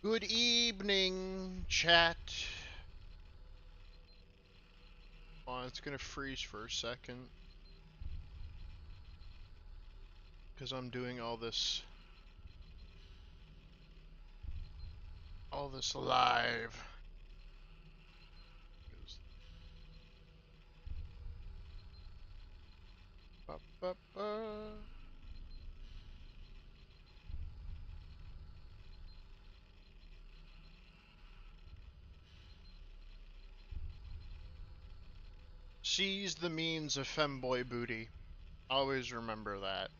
Good evening, chat. Oh, it's gonna freeze for a second. Because I'm doing all this live. Ba, ba, ba. Seize the means of femboy booty. Always remember that.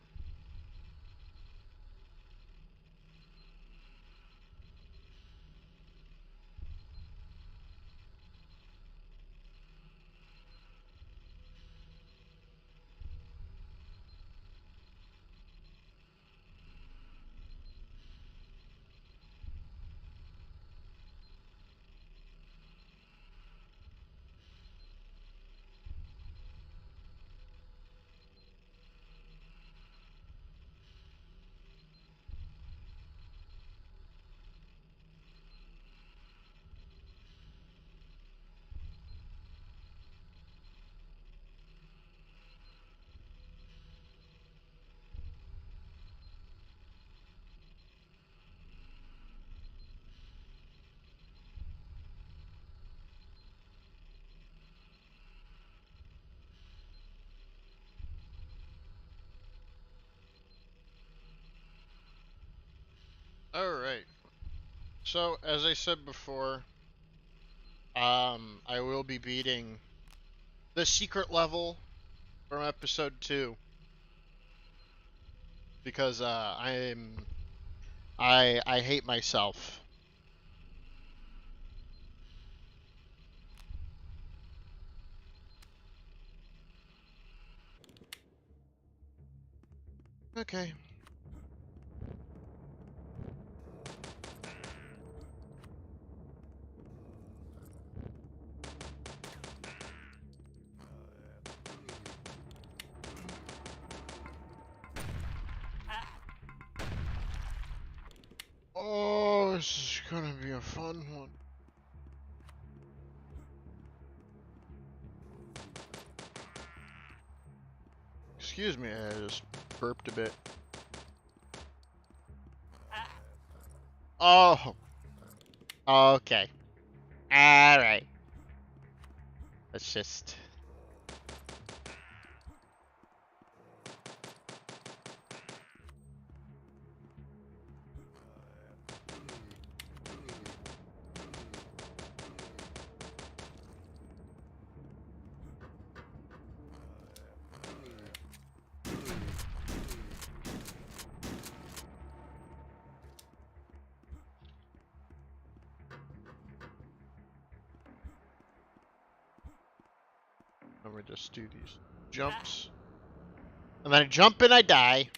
Alright. So, as I said before, I will be beating the secret level from episode 2. Because, I hate myself. Okay. Oh, this is gonna be a fun one. Excuse me, I just burped a bit. Oh. Okay. Alright. Let's just... Let me just do these jumps. And then I jump and I die.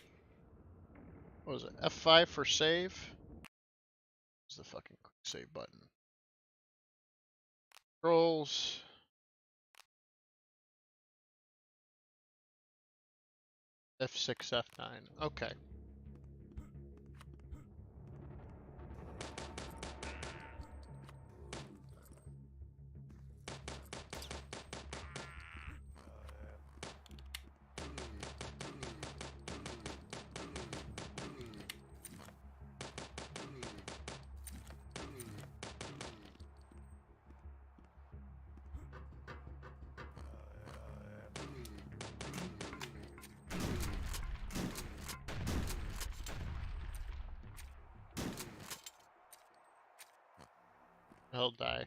What was it? F5 for save? What's the fucking quick save button? Controls. F6, F9. Okay. He'll die.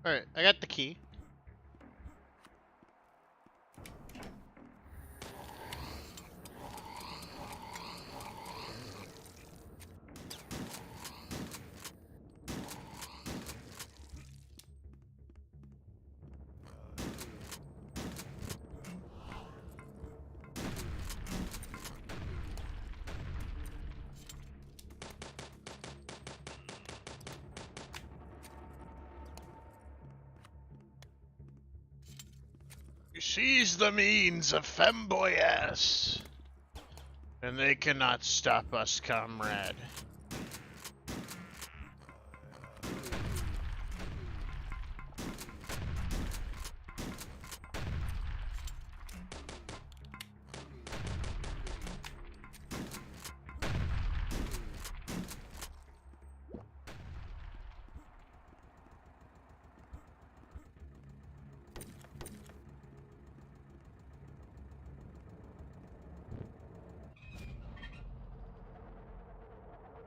Alright, I got the key. Seize the means of Femboy S, and they cannot stop us, comrade.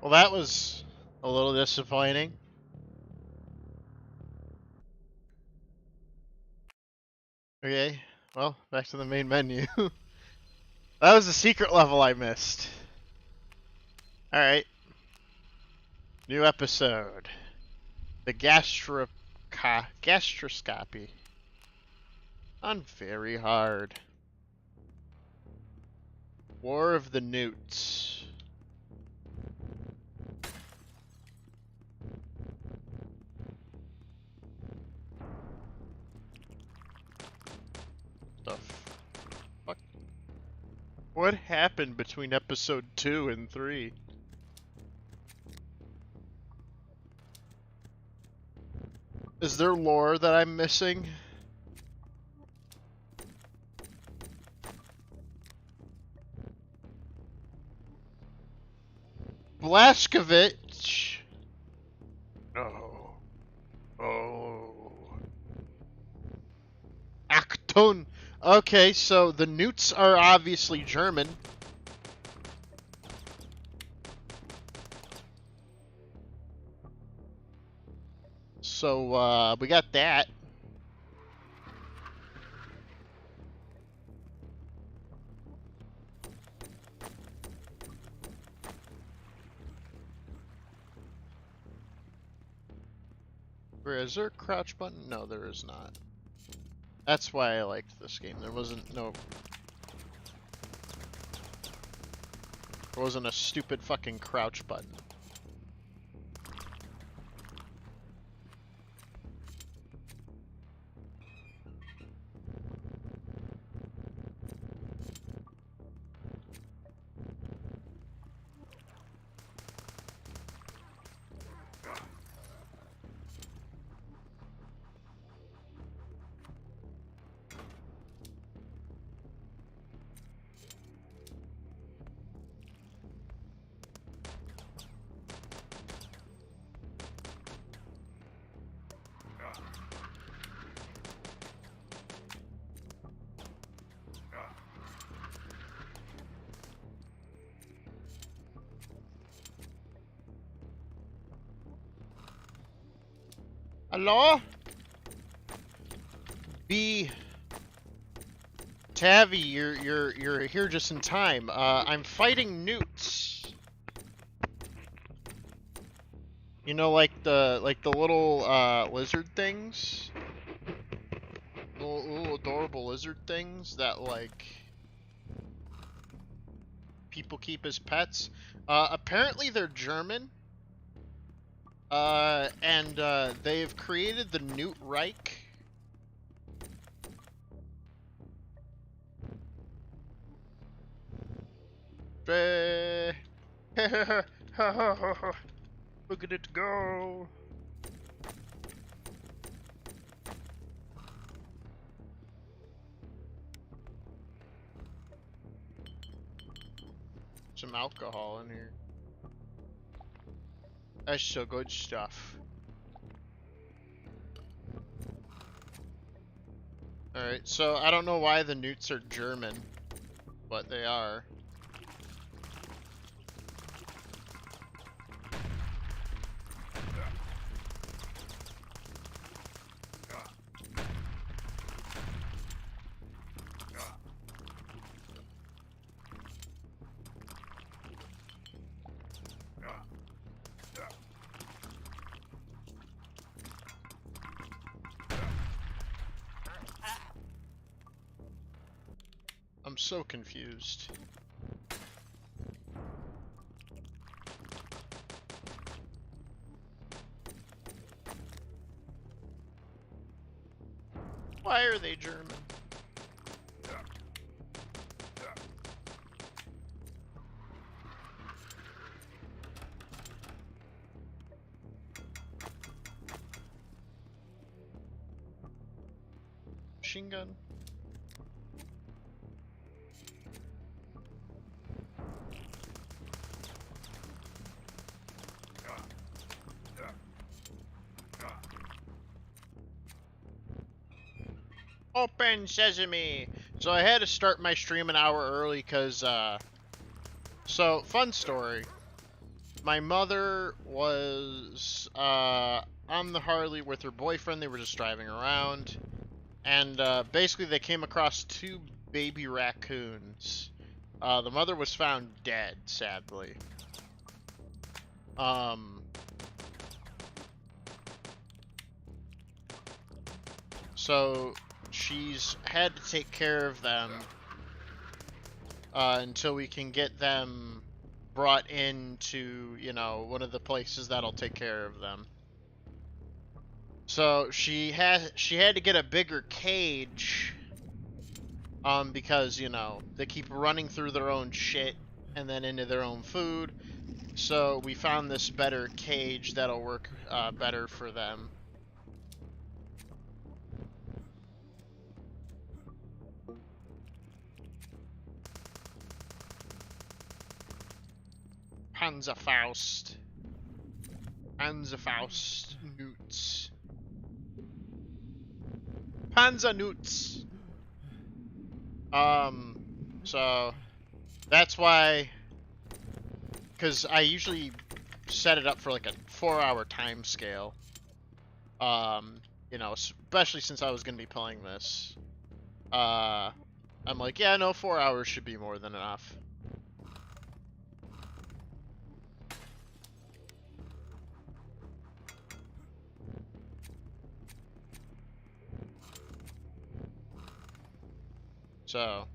Well, that was a little disappointing. Okay, well, back to the main menu. That was a secret level I missed. Alright. New episode. The gastroscopy. On very hard. War of the Newts. The fuck? What happened between episode 2 and 3? Is there lore that I'm missing? Blaskovich. Oh. Oh. Achtung. Okay, so the Newts are obviously German. So, we got that. Where is there a crouch button? No, there is not. That's why I liked this game. There wasn't a stupid fucking crouch button. Hello? B. Tavi, you're here just in time. I'm fighting newts. You know, like the little lizard things, little adorable lizard things that like people keep as pets. Apparently they're German. And they've created the Newt Reich. Look at it go. Some alcohol in here. That's so good stuff. Alright, so I don't know why the newts are German, but they are. I'm so confused. Why are they German? machine gun? Open sesame! So I had to start my stream an hour early because, so, fun story. My mother was, on the Harley with her boyfriend. They were just driving around. And, basically they came across 2 baby raccoons. The mother was found dead, sadly. So she's had to take care of them until we can get them brought into, you know, one of the places that'll take care of them. So she had to get a bigger cage because, you know, they keep running through their own shit and then into their own food. So we found this better cage that'll work better for them. Panzerfaust. Panzerfaust Newts. Panzernewts. So that's why, because I usually set it up for like a 4-hour time scale. You know, especially since I was gonna be playing this. I'm like, yeah, no, 4 hours should be more than enough. So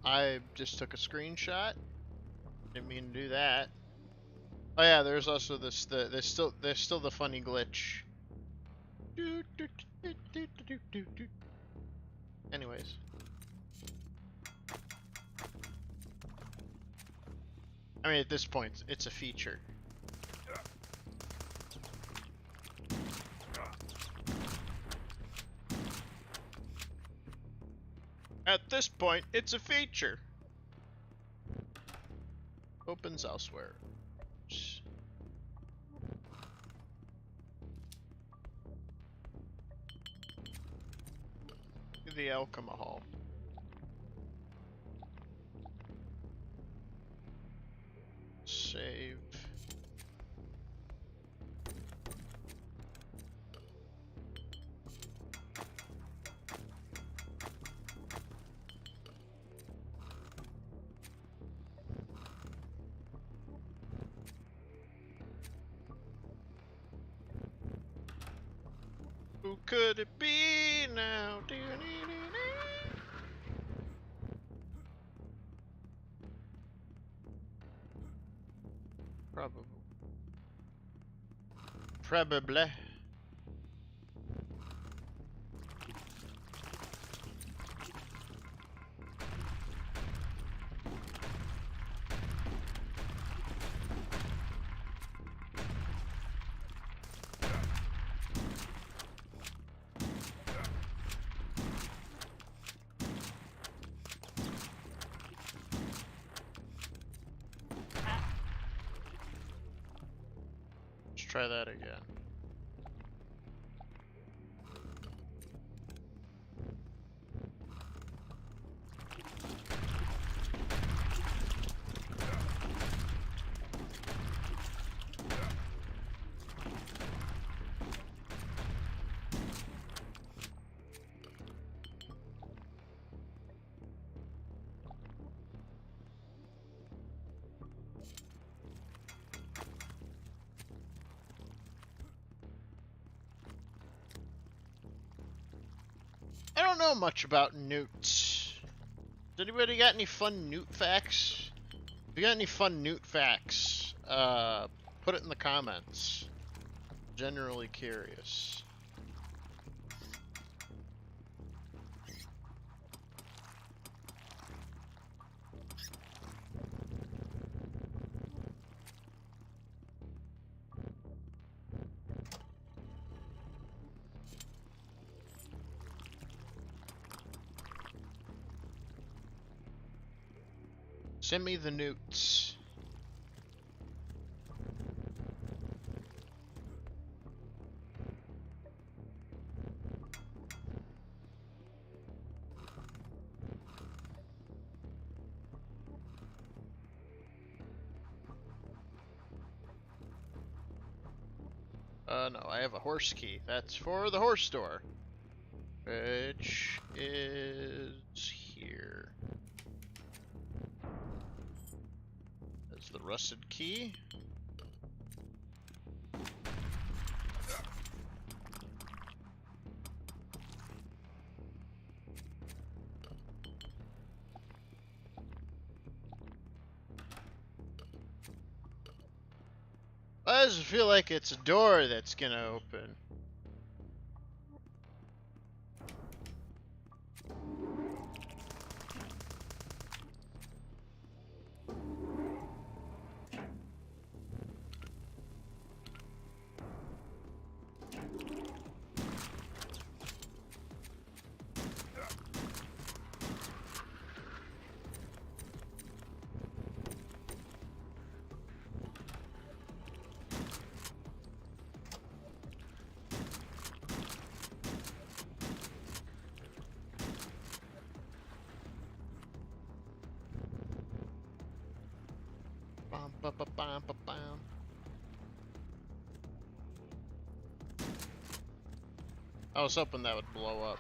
I just took a screenshot. Didn't mean to do that. Oh yeah, there's also this. There's still the funny glitch. Anyways. I mean, at this point, it's a feature. At this point, it's a feature. Opens elsewhere. The alcohol. Save. Who could it be now? Probably. Probably. Let's try that again. I don't know much about newts. Does anybody got any fun newt facts? If you got any fun newt facts, put it in the comments. Generally curious. Send me the newts. No, I have a horse key. That's for the horse store. Which is here. That's the rusted key. Why does it feel like it's a door that's gonna open? Bum, bum, bum, bum, bum, bum. I was hoping that would blow up.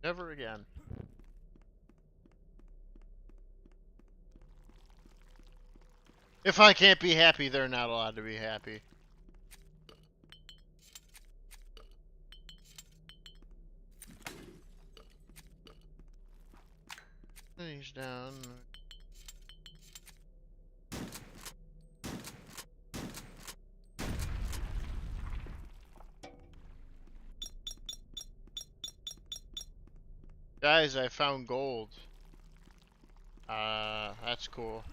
Never again. If I can't be happy, they're not allowed to be happy. He's down. Guys, I found gold. That's cool.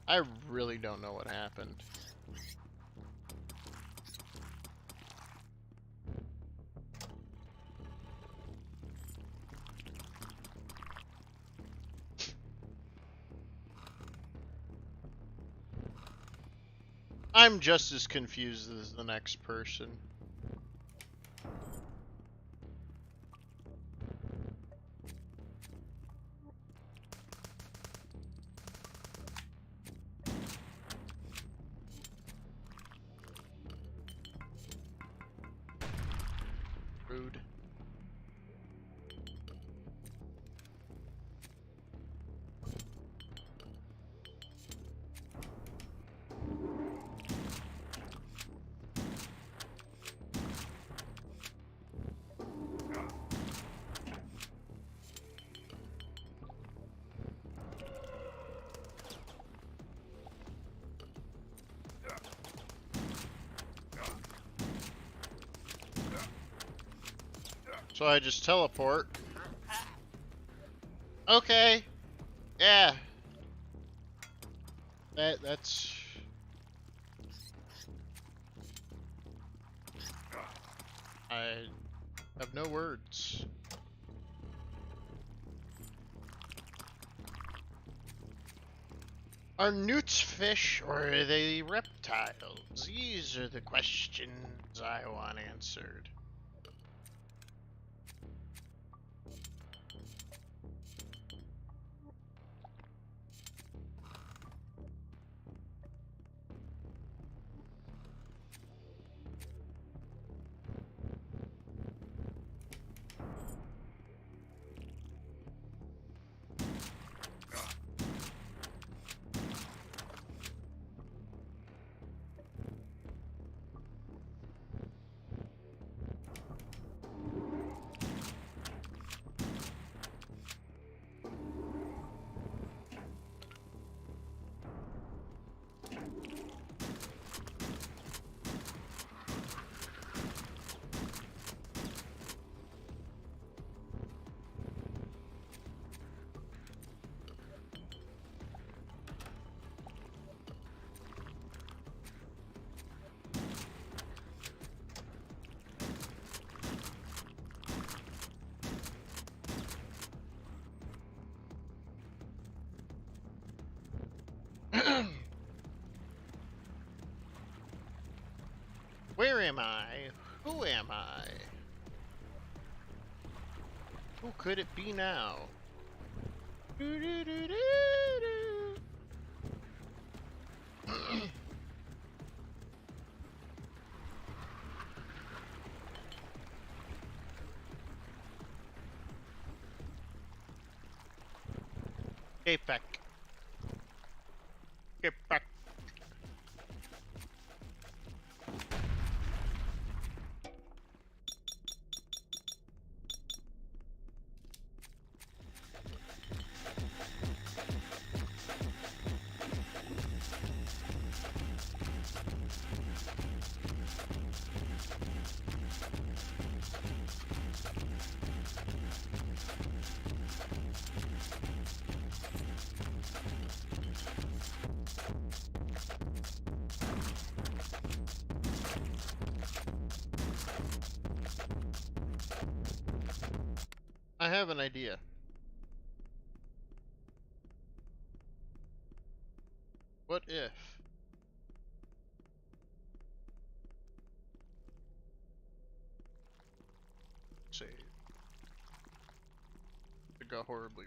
I really don't know what happened. I'm just as confused as the next person. Rude. So I just teleport. Okay. Yeah. That's... I have no words. Are newts fish or are they reptiles? These are the questions I want answered. Where am I? Who am I? Who could it be now? Get back. Get back. I have an idea. What if? Let's see. It got horribly.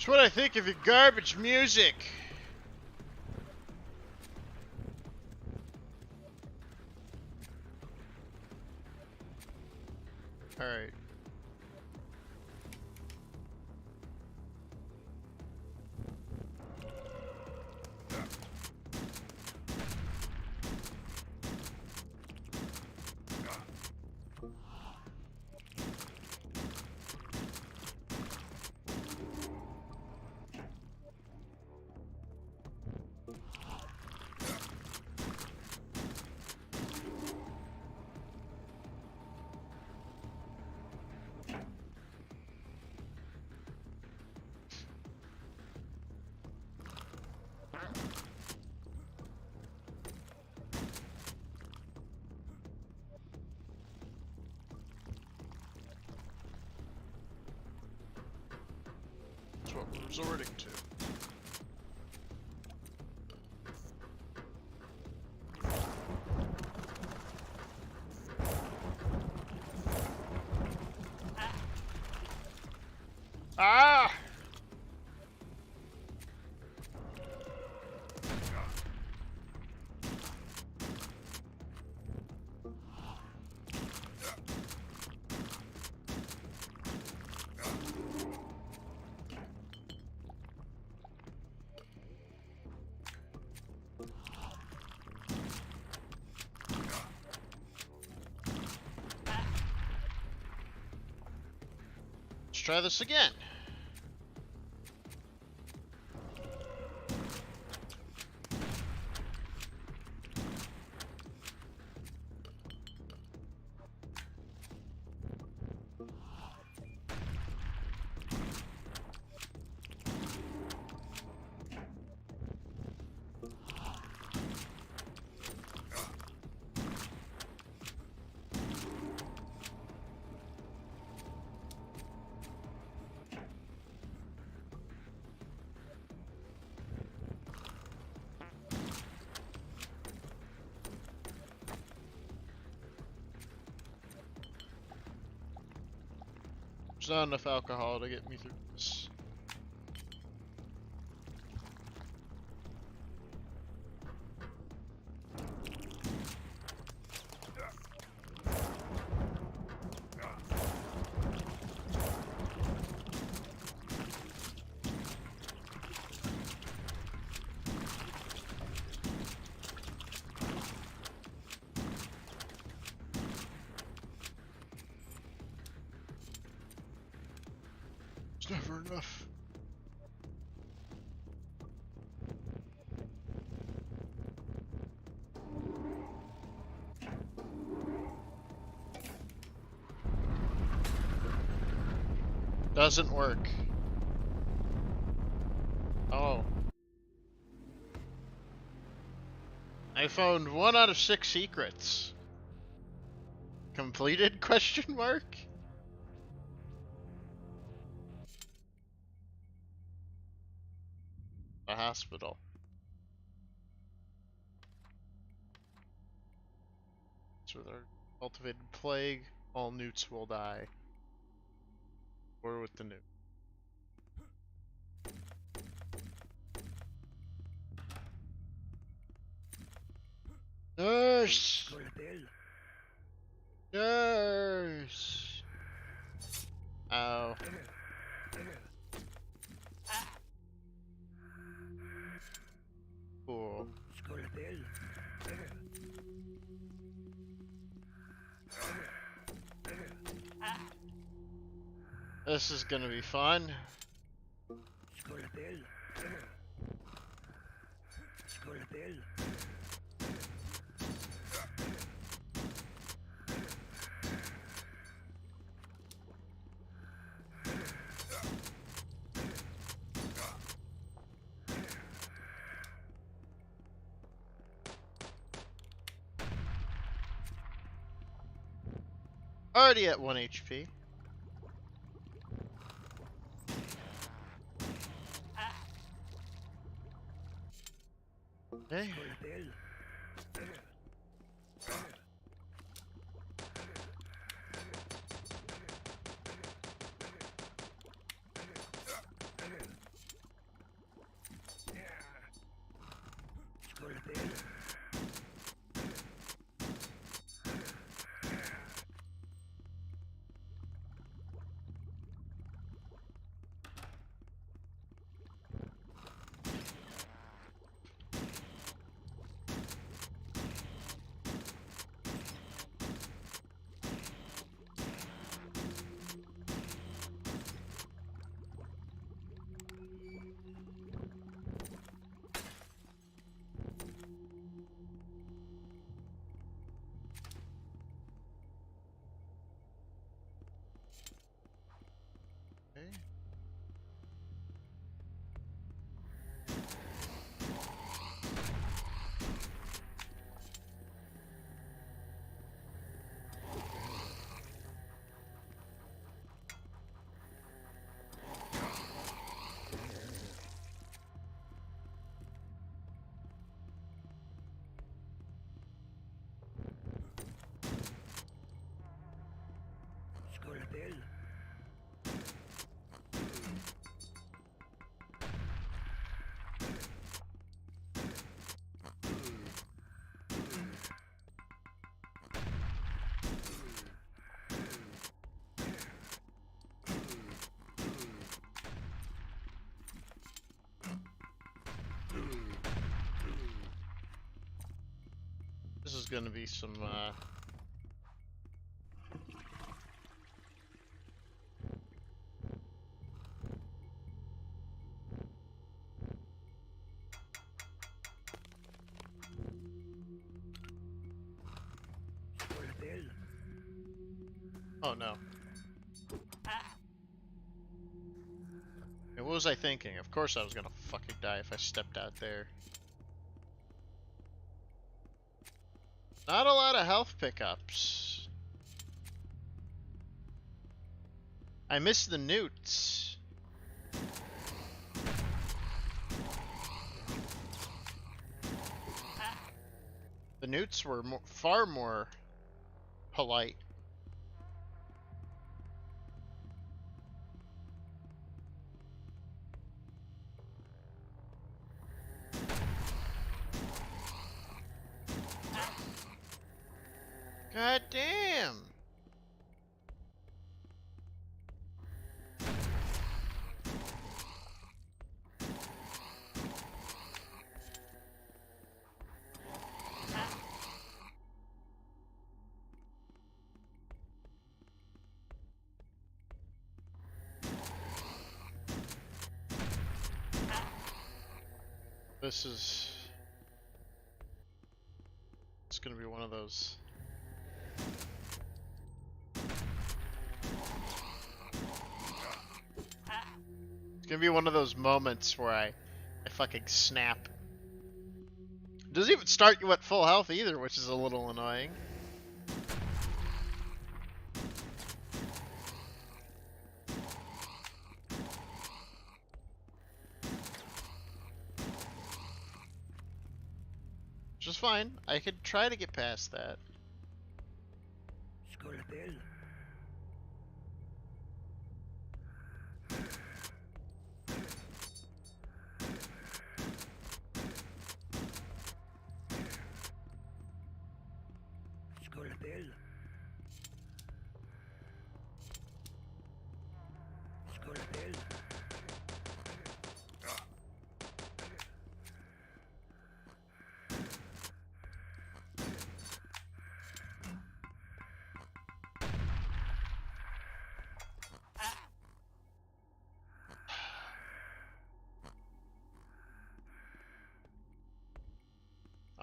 It's what I think of your garbage music. Alright. That's what we're resorting to. Ah! Let's try this again. There's not enough alcohol to get me through this. It's never enough. Doesn't work. Oh. I found 1 out of 6 secrets. Completed? Question mark? A hospital. So with our cultivated plague, all newts will die. Or with the newt. Nurse! Nurse! Ow. Cool. This is gonna be fun. Already at 1 HP. Okay. gonna be some, Oh no. And what was I thinking? Of course I was gonna fucking die if I stepped out there. Not a lot of health pickups. I missed the newts. The newts were far more polite. God damn! This is... It's gonna be one of those... It's gonna be one of those moments where I fucking snap. Doesn't even start you at full health either, which is a little annoying. Which is fine. I could try to get past that.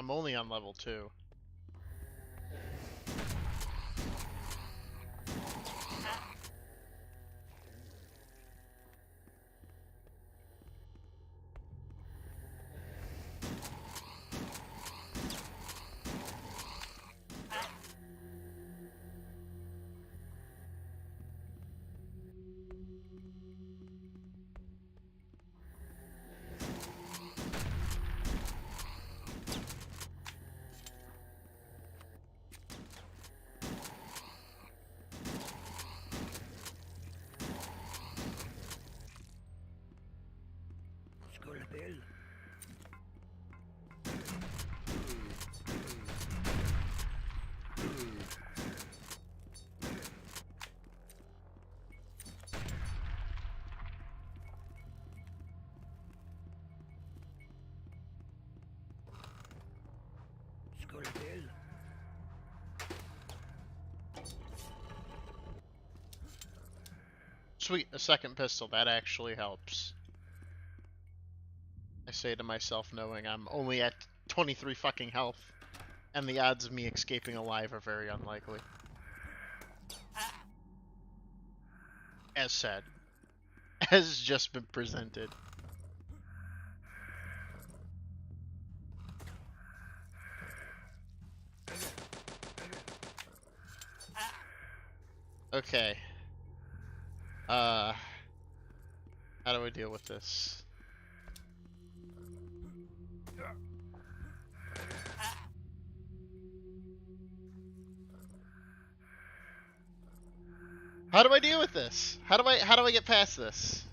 I'm only on level 2. Sweet, a second pistol. That actually helps. I say to myself knowing I'm only at 23 fucking health, and the odds of me escaping alive are very unlikely. As said. As just been presented. Okay. How do I deal with this? How do I deal with this? How do I get past this?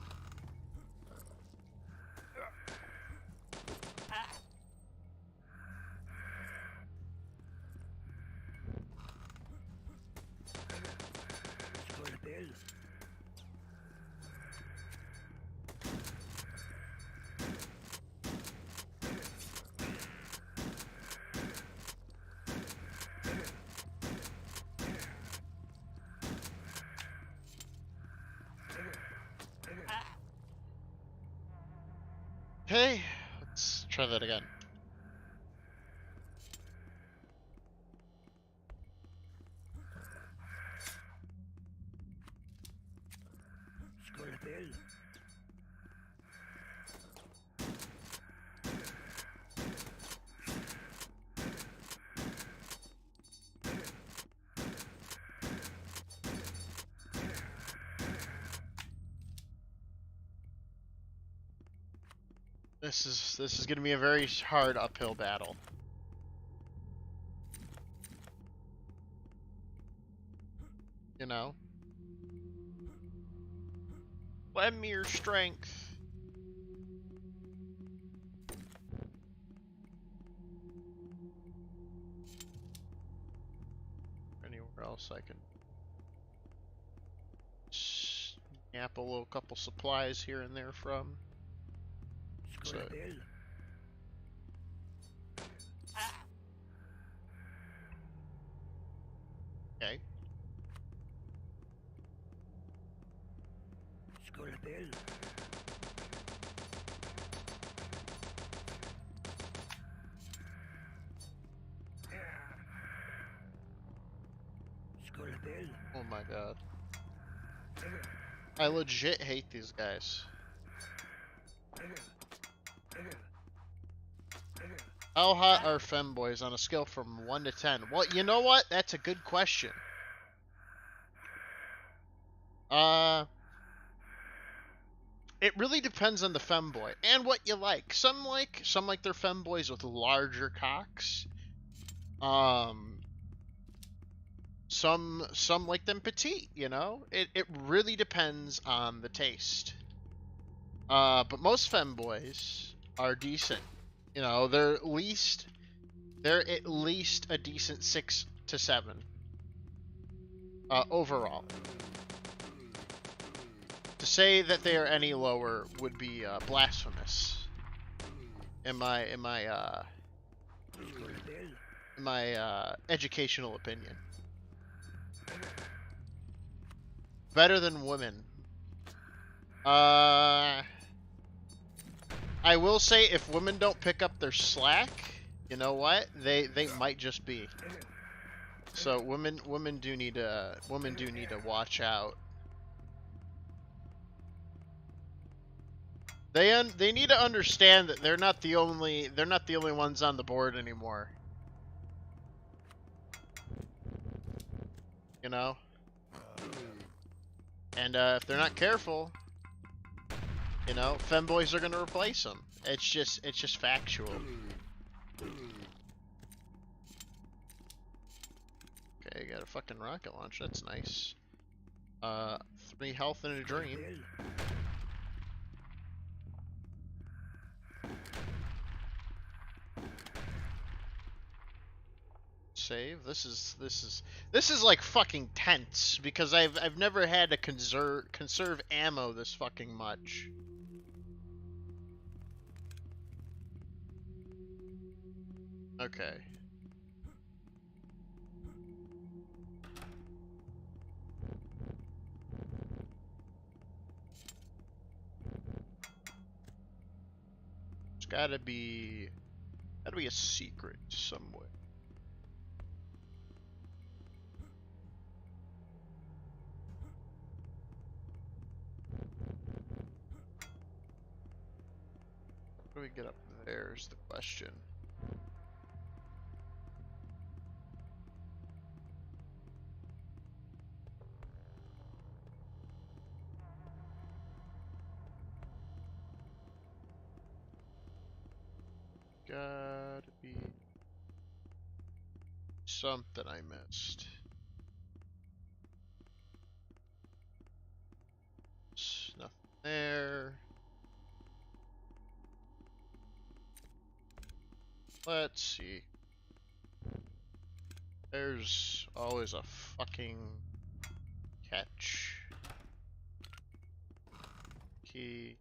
Okay, let's try that again. This is gonna be a very hard uphill battle. You know? Lend me your strength. Anywhere else I can snap a little couple supplies here and there from. So, okay. Oh my god. I legit hate these guys. How hot are femboys on a scale from 1 to 10? Well, you know what? That's a good question. It really depends on the femboy and what you like. Some like their femboys with larger cocks. Some like them petite, you know? It really depends on the taste. But most femboys are decent. You know, they're at least a decent 6 to 7. Overall. To say that they are any lower would be blasphemous. In my educational opinion. Better than women. I will say if women don't pick up their slack, you know what? They might just be. So women do need to watch out. They need to understand that they're not the only ones on the board anymore. You know? And if they're not careful, you know, femboys are gonna replace them. It's just factual. Okay, got a fucking rocket launch. That's nice. 3 health and a dream. Save. This is like fucking tense because I've never had to conserve ammo this fucking much. Okay. There's gotta be a secret somewhere. How do we get up there is the question. Gotta be something I missed. There's nothing there. Let's see. There's always a fucking catch. Key.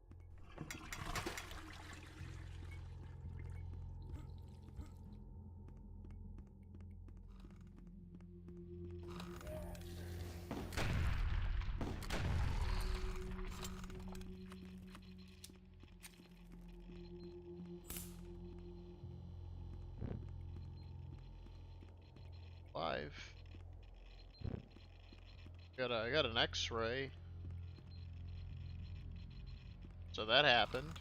alive. I got an X-ray. So that happened.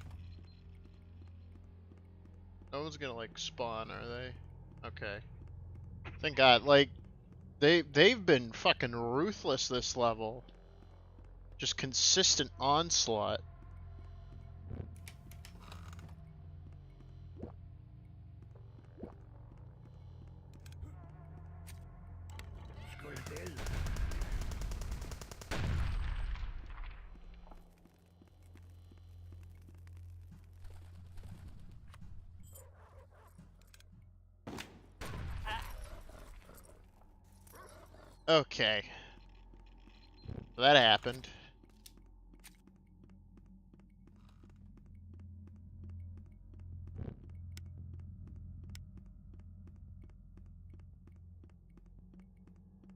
No one's gonna like spawn, are they? Okay. Thank God. Like they've been fucking ruthless this level. Just consistent onslaught. Okay. That happened.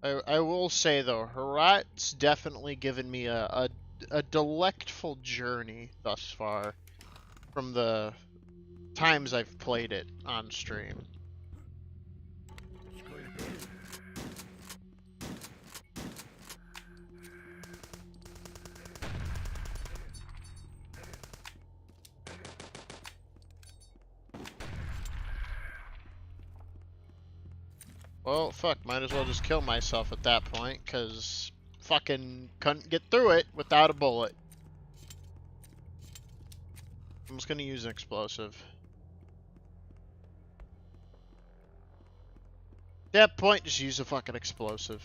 I will say though, HROT's definitely given me a delectful journey thus far from the times I've played it on stream. Well, fuck, might as well just kill myself at that point, because fucking couldn't get through it without a bullet. I'm just gonna use an explosive. At that point, just use a fucking explosive.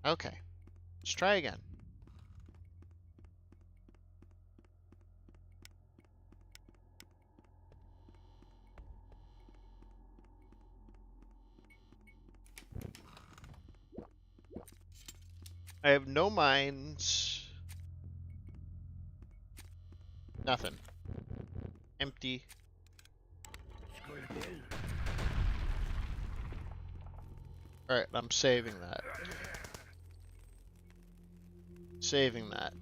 Okay, let's try again. I have no mines. Nothing. Empty. Alright, I'm saving that. Saving that.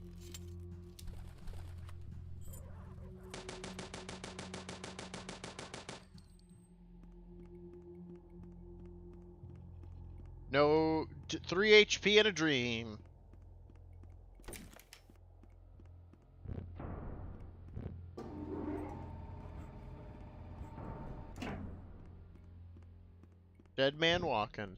No, 3 HP and a dream. Dead man walking.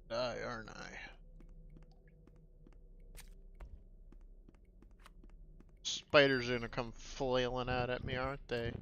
Die, aren't I? Spiders are gonna come flailing out at me, aren't they?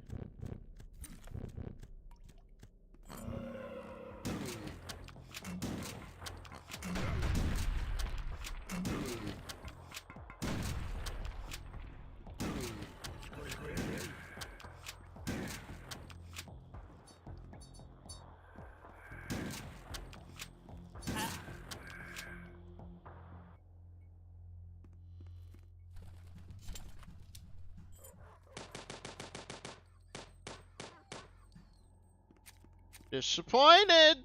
Disappointed!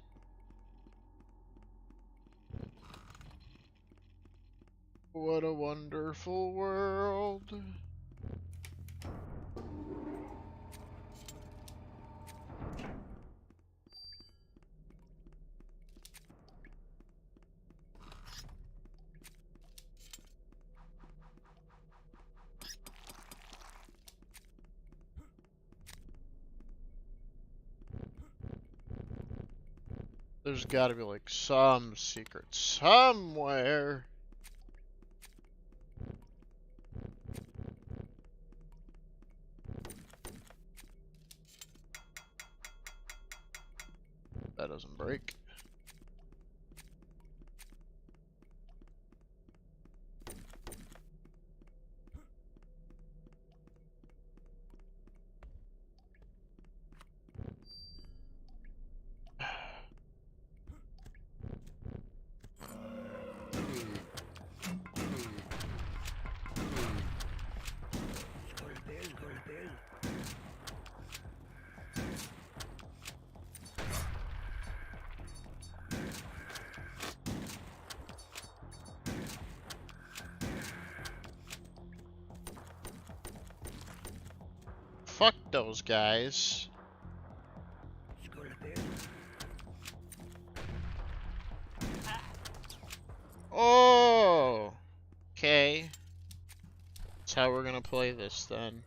What a wonderful world. There's gotta be like some secret somewhere. break. Fuck those guys. Oh! Okay. That's how we're gonna play this then.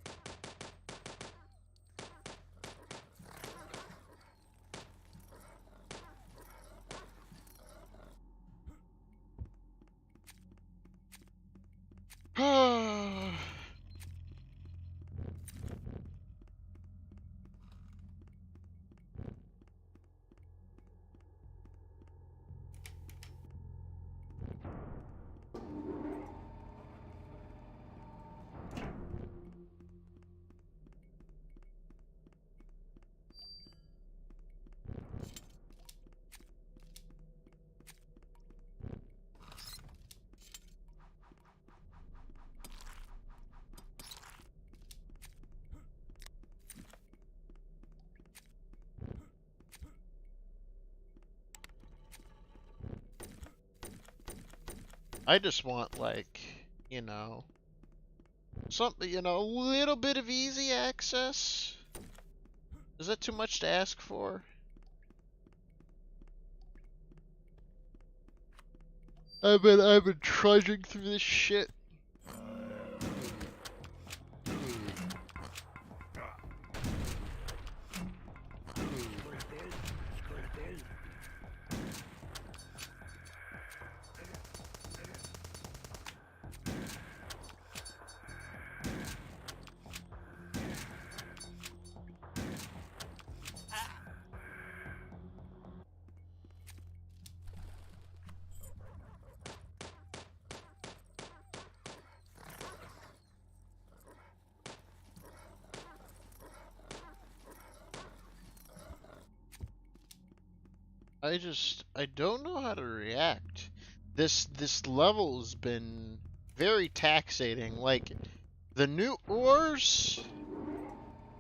I just want, like, you know, something, you know, a little bit of easy access. Is that too much to ask for? I've been trudging through this shit. I don't know how to react. This level has been very taxating. Like, the new ores,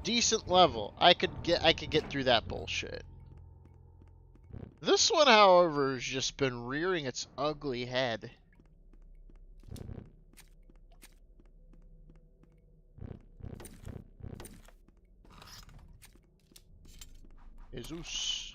decent level. I could get through that bullshit. This one, however, has just been rearing its ugly head. Jesus.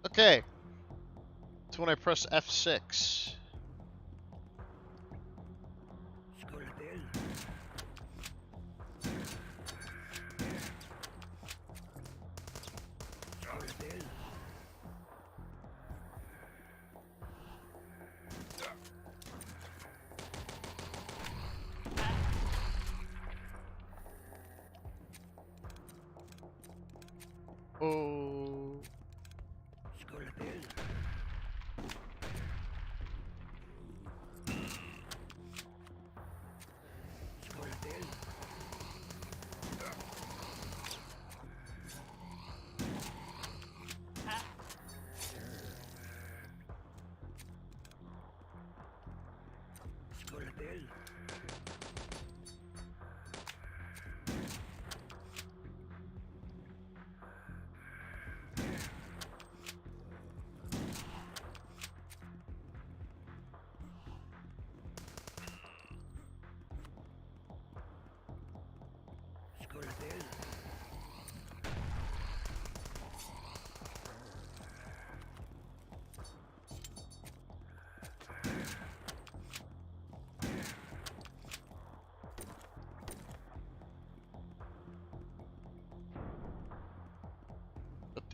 Okay. It's when I press F6. Oh.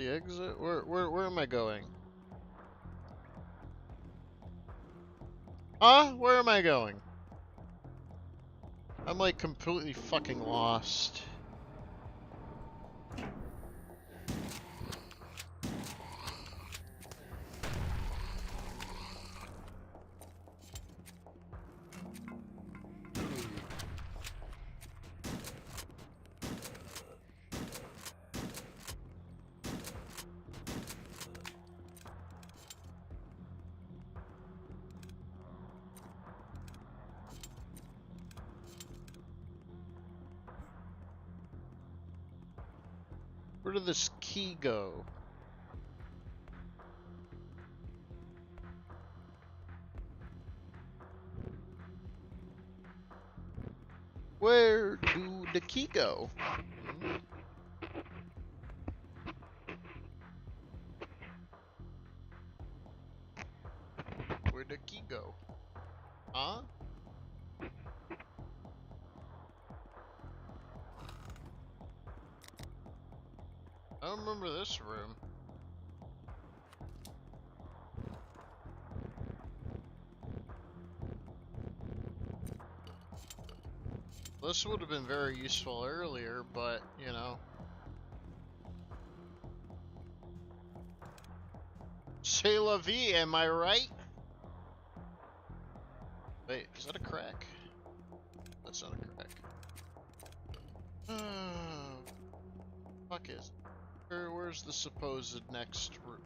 the exit? Where am I going? Huh? Where am I going? I'm like completely fucking lost. Where did this key go? Where do the key go? Where'd the key go? Huh? I don't remember this room. This would have been very useful earlier, but, you know. C'est la vie, am I right? Wait, is that a crack? That's not a crack. Fuck is it? Where's the supposed next room?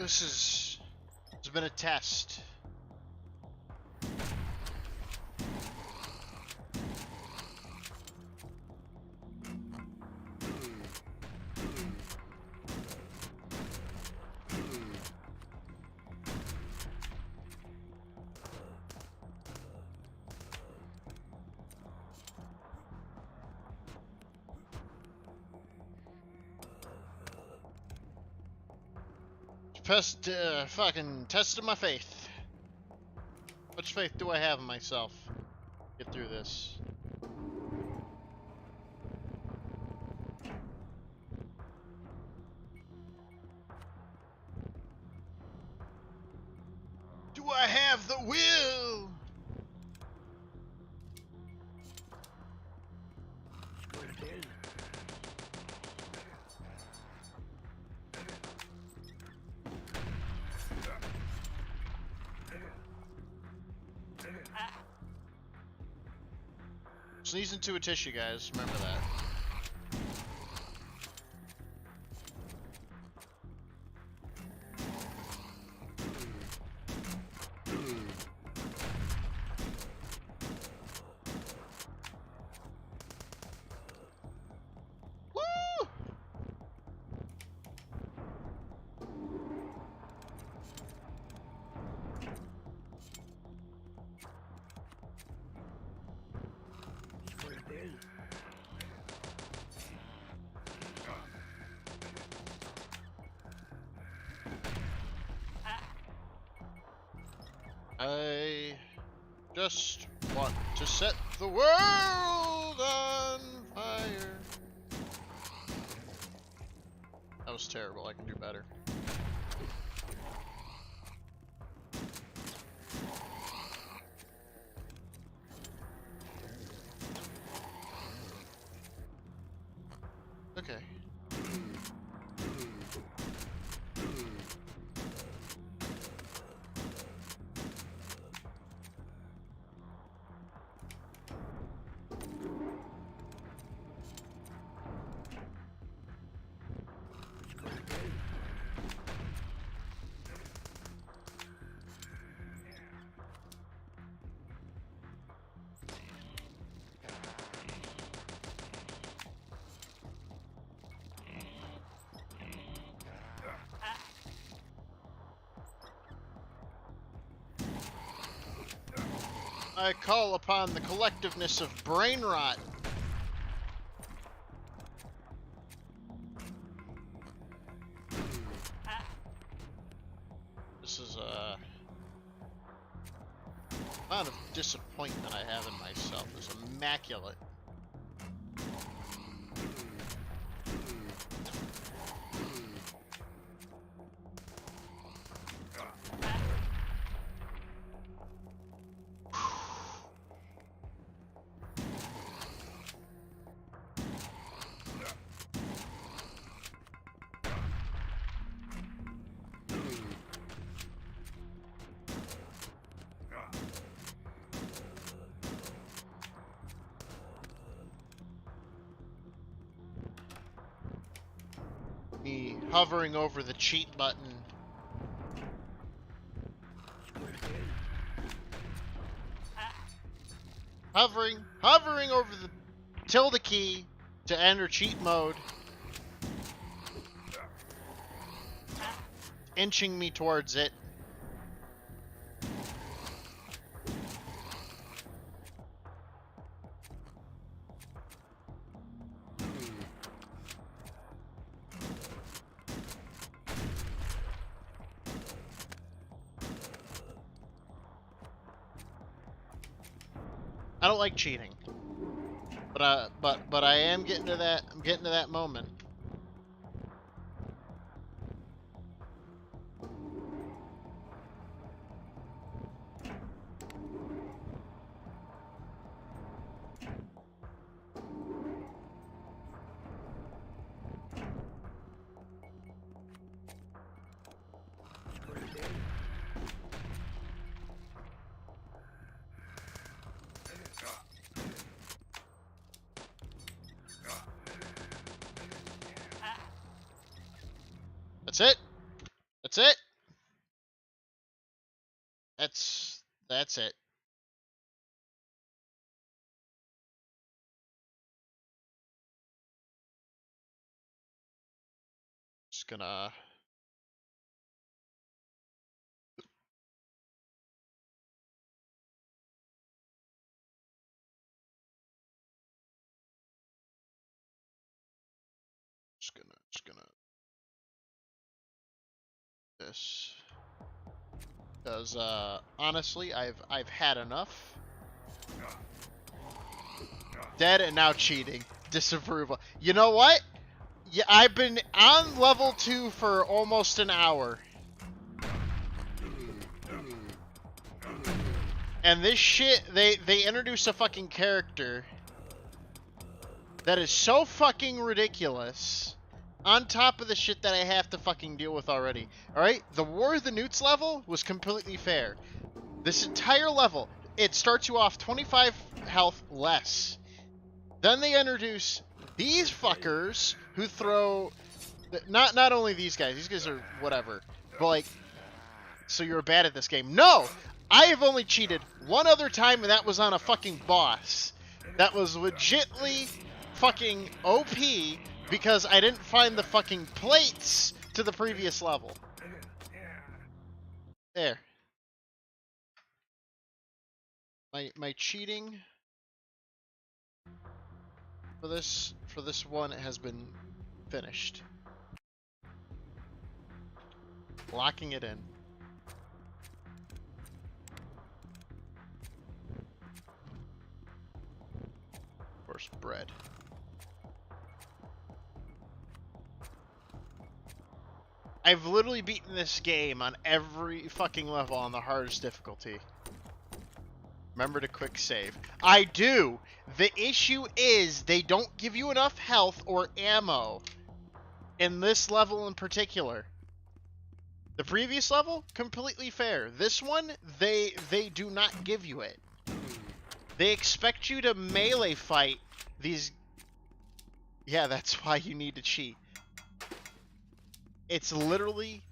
It's been a test. Fucking testing my faith. How much faith do I have in myself? Get through this. Do I have the will? Sneeze into a tissue, guys. Remember that. Woo! I just want to set the world on fire. That was terrible. I can do better. Okay. I call upon the collectiveness of brain rot. This is a amount of disappointment I have in myself is immaculate. Me hovering over the cheat button. Hovering over the tilde key to enter cheat mode. Inching me towards it. I don't like cheating, but I am getting to that. I'm getting to that moment. That's it. That's it. That's it. Just gonna this. Because honestly, I've had enough. Dead and now cheating. Disapproval. You know what? Yeah, I've been on level 2 for almost an hour. And this shit, they introduce a fucking character that is so fucking ridiculous. On top of the shit that I have to fucking deal with already. Alright? The War of the Newts level was completely fair. This entire level, it starts you off 25 health less. Then they introduce these fuckers who throw... Not only these guys are whatever. But like, so you're bad at this game. No! I have only cheated one other time, and that was on a fucking boss. That was legitly fucking OP... because I didn't find the fucking plates to the previous level. There. My cheating for this one has been finished. Locking it in. Of course, bread. I've literally beaten this game on every fucking level on the hardest difficulty. Remember to quick save. I do! The issue is they don't give you enough health or ammo in this level in particular. The previous level, completely fair. This one, they do not give you it. They expect you to melee fight these... Yeah, that's why you need to cheat. They literally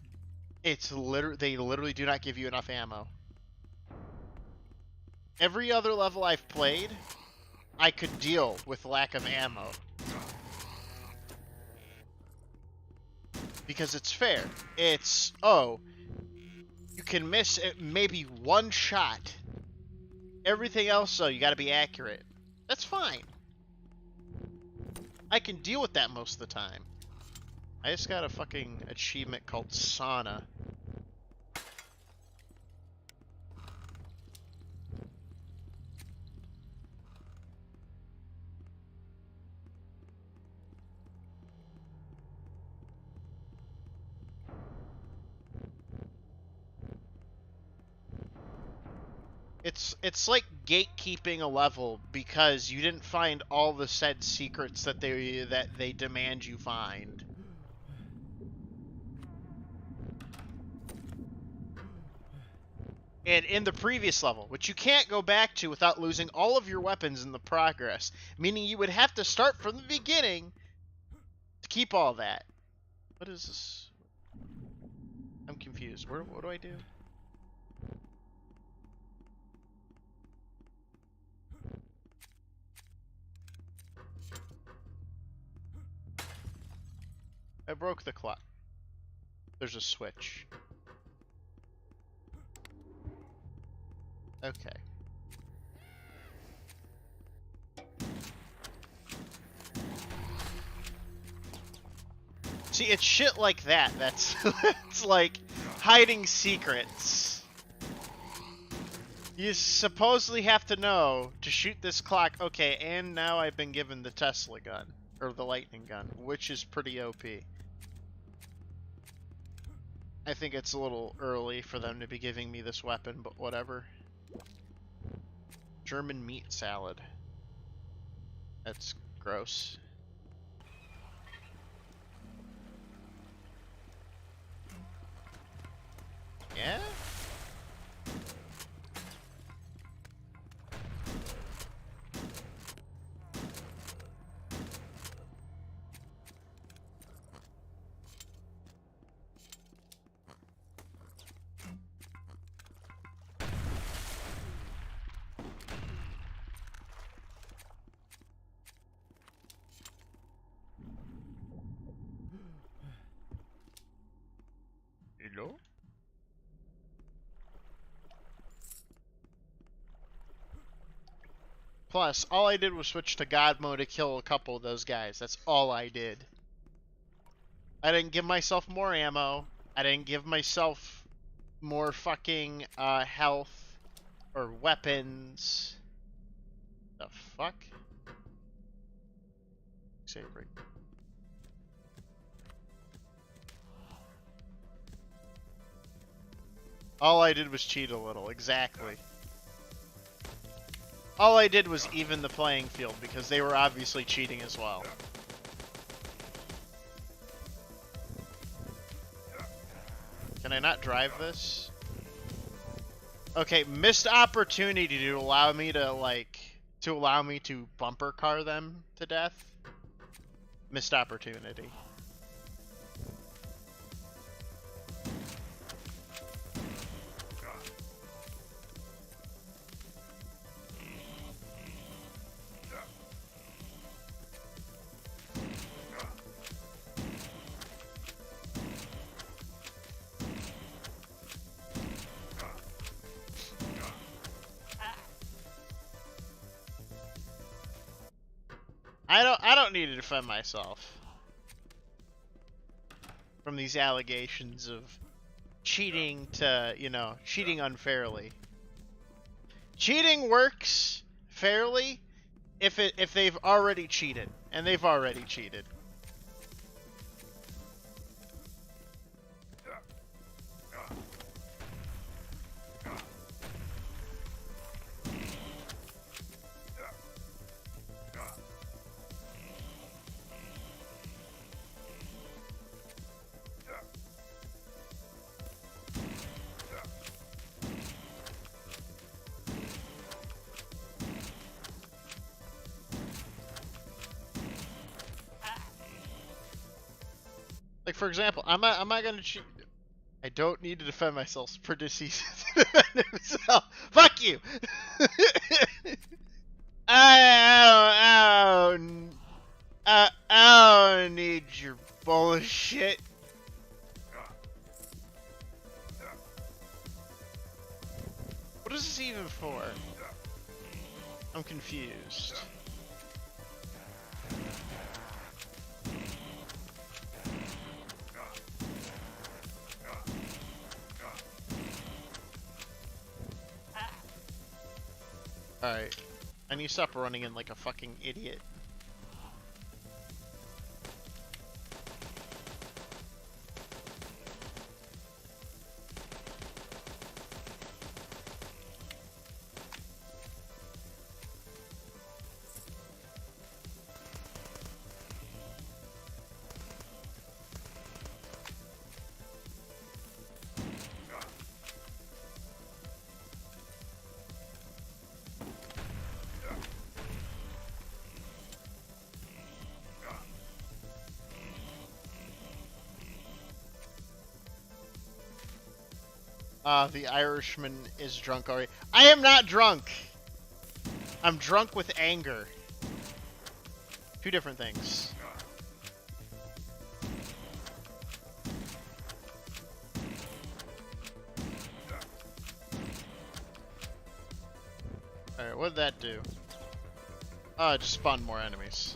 do not give you enough ammo. Every other level I've played, I could deal with lack of ammo. Because it's fair. It's, oh, you can miss maybe one shot Everything else, though, you gotta be accurate. That's fine. I can deal with that most of the time. I just got a fucking achievement called Sauna. It's like gatekeeping a level because you didn't find all the said secrets that they demand you find. And in the previous level, which you can't go back to without losing all of your weapons in the progress, meaning you would have to start from the beginning to keep all that. What is this? I'm confused. What do I do? I broke the clock. There's a switch. Okay. See, it's shit like that that's it's like hiding secrets. You supposedly have to know to shoot this clock. Okay, and now I've been given the Tesla gun, or the lightning gun, which is pretty OP. I think it's a little early for them to be giving me this weapon, but whatever. German meat salad. That's gross. Yeah? Hello? Plus, all I did was switch to God mode to kill a couple of those guys. That's all I did. I didn't give myself more ammo. I didn't give myself more fucking health or weapons. The fuck? Save rate. All I did was cheat a little, exactly. All I did was even the playing field because they were obviously cheating as well. Can I not drive this? Okay, missed opportunity to allow me to bumper car them to death. Missed opportunity. I don't need to defend myself from these allegations of cheating to, you know, cheating unfairly. Cheating works fairly if they've already cheated, and they've already cheated. Like, for example, I'm not gonna cheat. I don't need to defend myself. Perdices to defend himself. Fuck you! I don't need your bullshit. What is this even for? I'm confused. Alright. I need to stop running in like a fucking idiot. The Irishman is drunk already. I am not drunk! I'm drunk with anger. Two different things. Alright, what did that do? Oh, it just spawned more enemies.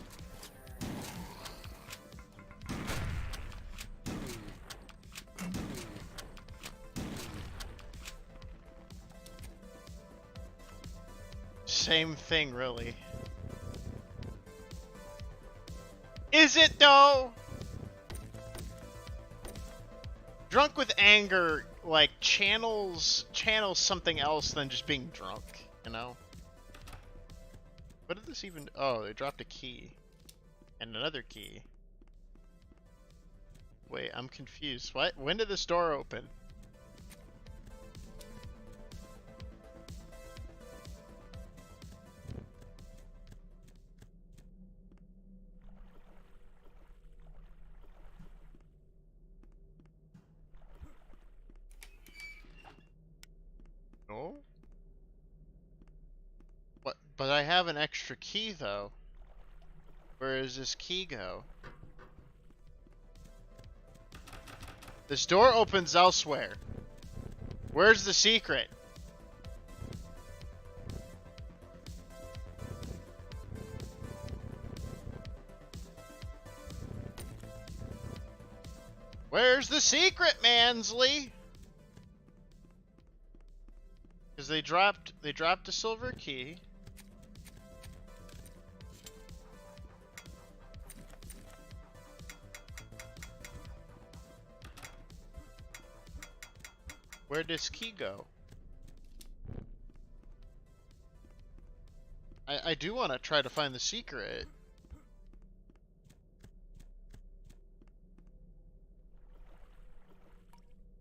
Same thing, really. Is it, though? Drunk with anger, like, channels something else than just being drunk, you know? What did this even... Oh, they dropped a key. And another key. Wait, I'm confused. What? When did this door open? No? What? But I have an extra key, though. Where does this key go? This door opens elsewhere. Where's the secret? Where's the secret, Mansley? Because they dropped a silver key. Where'd this key go? I do want to try to find the secret.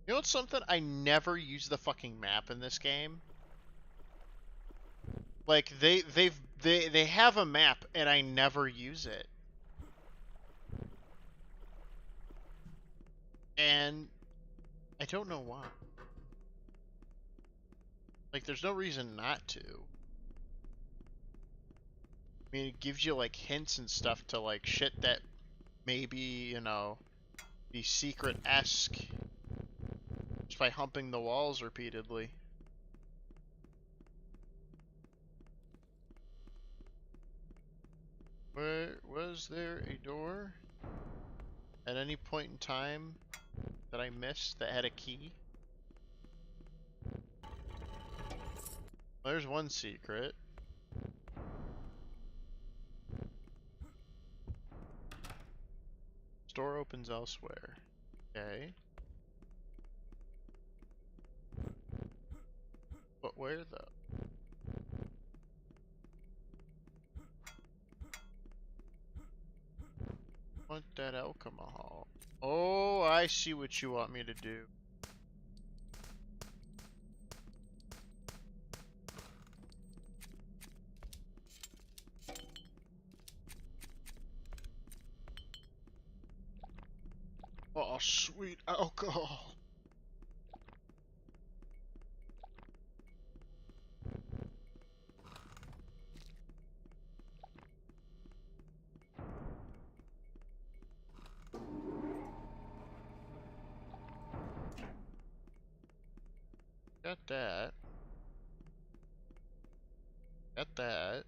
You know what's something? I never use the fucking map in this game. Like they have a map and I never use it. And I don't know why. Like there's no reason not to. I mean, it gives you like hints and stuff to like shit that maybe, you know, be secret-esque just by humping the walls repeatedly. Where was there a door at any point in time that I missed that had a key? Well, there's one secret. Door opens elsewhere. Okay. But where though? Want that alcohol? Oh, I see what you want me to do. Oh, sweet alcohol. Got that. Got that.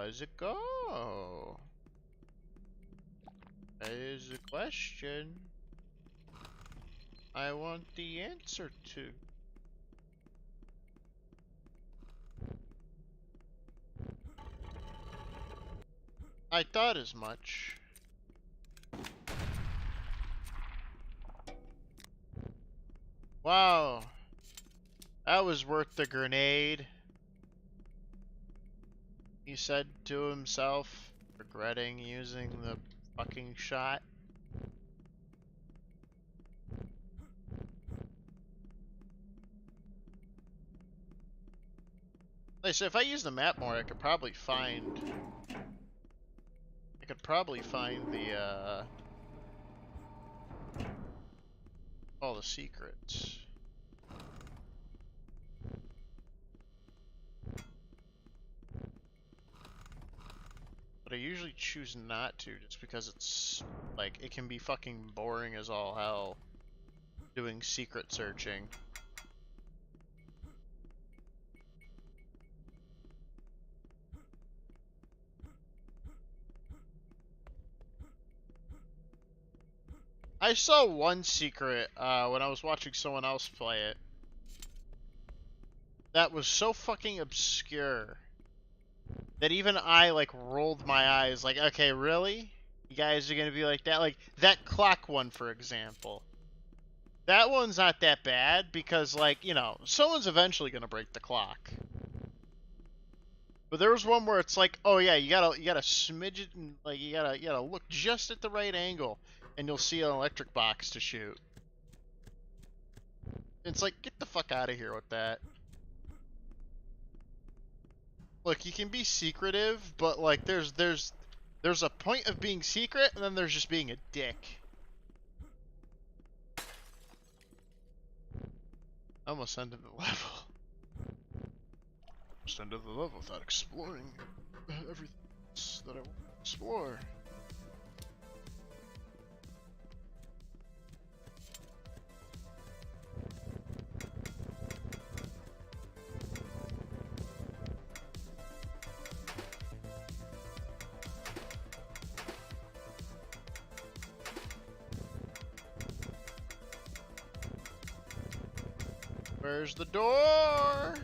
does it go? That is a question I want the answer to. I thought as much. Wow. That was worth the grenade. He said to himself, regretting using the fucking shot. Like, so if I use the map more, I could probably find the all the secrets. But I usually choose not to, just because it's, like, it can be fucking boring as all hell doing secret searching. I saw one secret when I was watching someone else play it that was so fucking obscure that even I, like, rolled my eyes, like, okay, really? You guys are gonna be like that? Like, that clock one, for example. That one's not that bad, because, like, you know, someone's eventually gonna break the clock. But there was one where it's like, oh yeah, you gotta smidge it, and, like, you gotta look just at the right angle, and you'll see an electric box to shoot. It's like, get the fuck out of here with that. Look, you can be secretive, but, like, there's a point of being secret, and then there's just being a dick. I almost ended the level. Almost ended the level without exploring everything that I want to explore. Where's the door?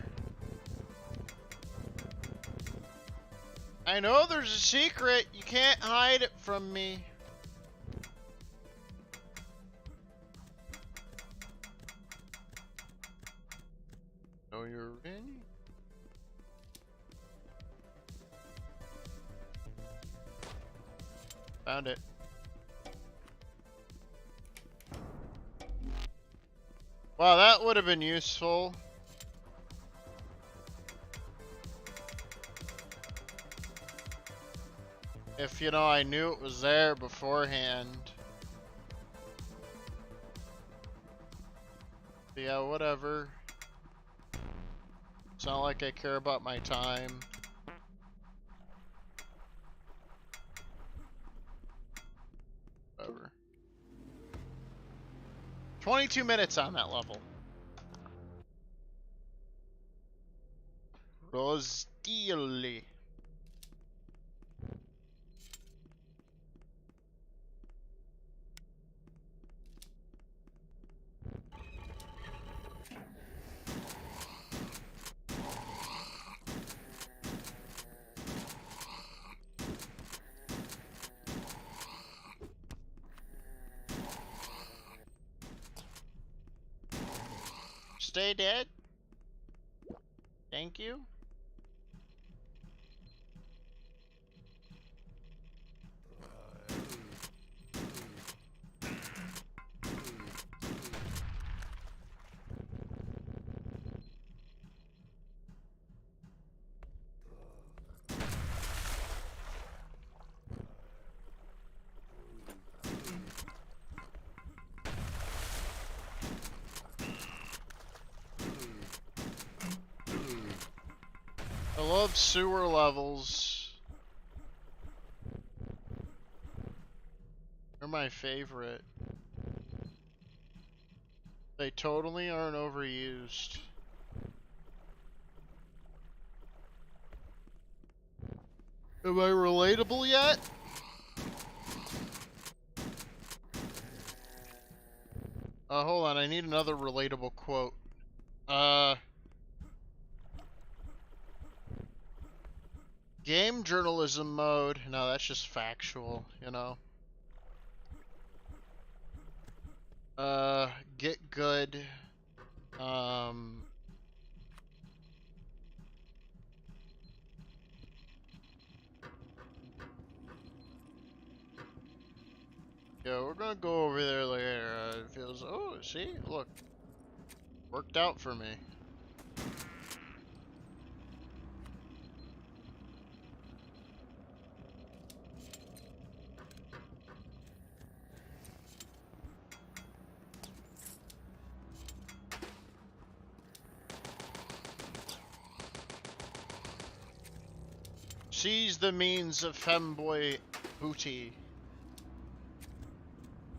I know there's a secret. You can't hide it from me. Oh, you're in? Found it. Wow, that would have been useful. If, you know, I knew it was there beforehand. But yeah, whatever. It's not like I care about my time. Whatever. 22 minutes on that level. Rosdili. Stay dead. Thank you. I love sewer levels. They're my favorite. They totally aren't overused. Am I relatable yet? Hold on, I need another relatable quote. Game journalism mode. No, that's just factual, you know. Get good. Yeah, we're gonna go over there later. It feels. Oh, see, look, worked out for me. Seize the means of Femboy booty.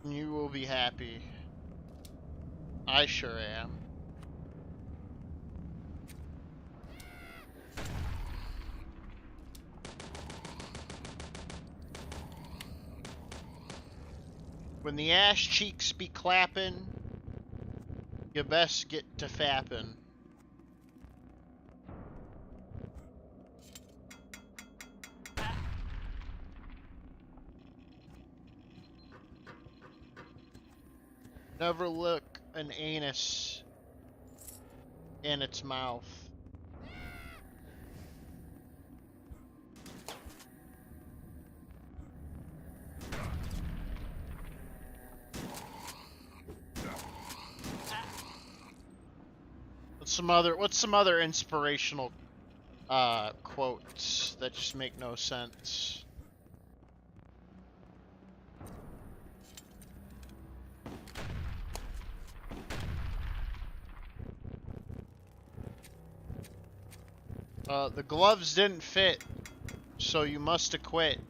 And you will be happy. I sure am. When the ass cheeks be clappin', you best get to fappin'. Never look an anus in its mouth. What's some other inspirational quotes that just make no sense? The gloves didn't fit, so you must have quit.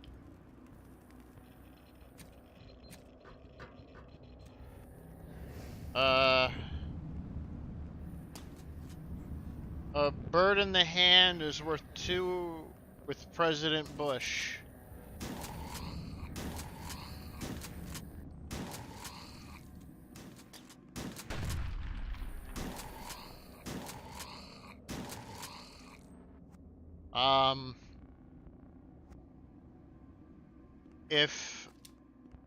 A bird in the hand is worth two with President Bush.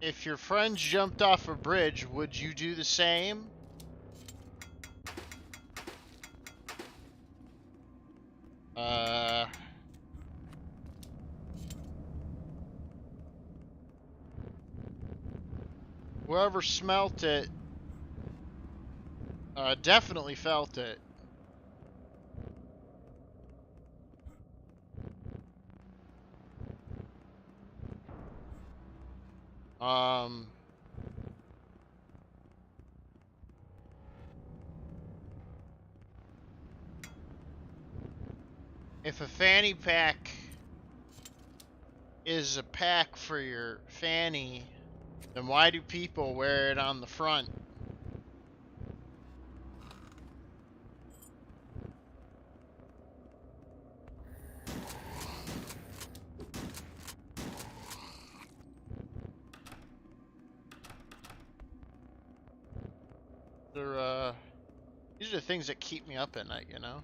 If your friends jumped off a bridge, would you do the same? Whoever smelt it, definitely felt it. If a fanny pack is a pack for your fanny, then why do people wear it on the front? These are the things that keep me up at night, you know?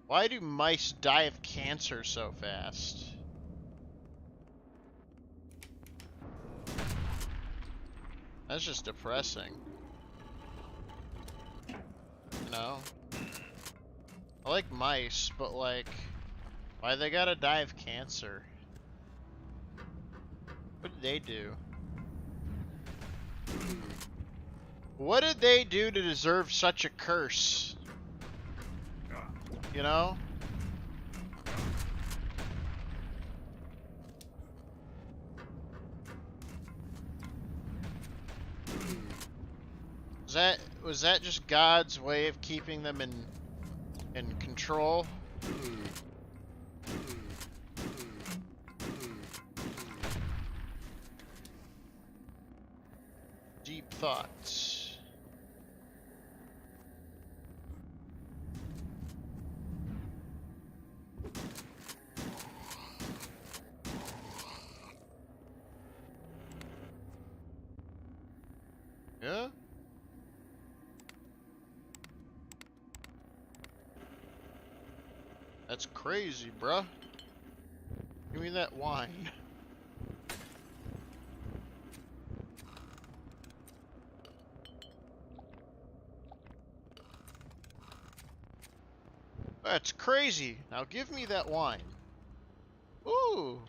Why do mice die of cancer so fast? That's just depressing. You know? I like mice, but like, why they gotta die of cancer? What did they do? What did they do to deserve such a curse? You know? Was that just God's way of keeping them in control? Deep thoughts. Yeah? That's crazy, bruh. Give me that wine. That's crazy. Now give me that wine. Ooh.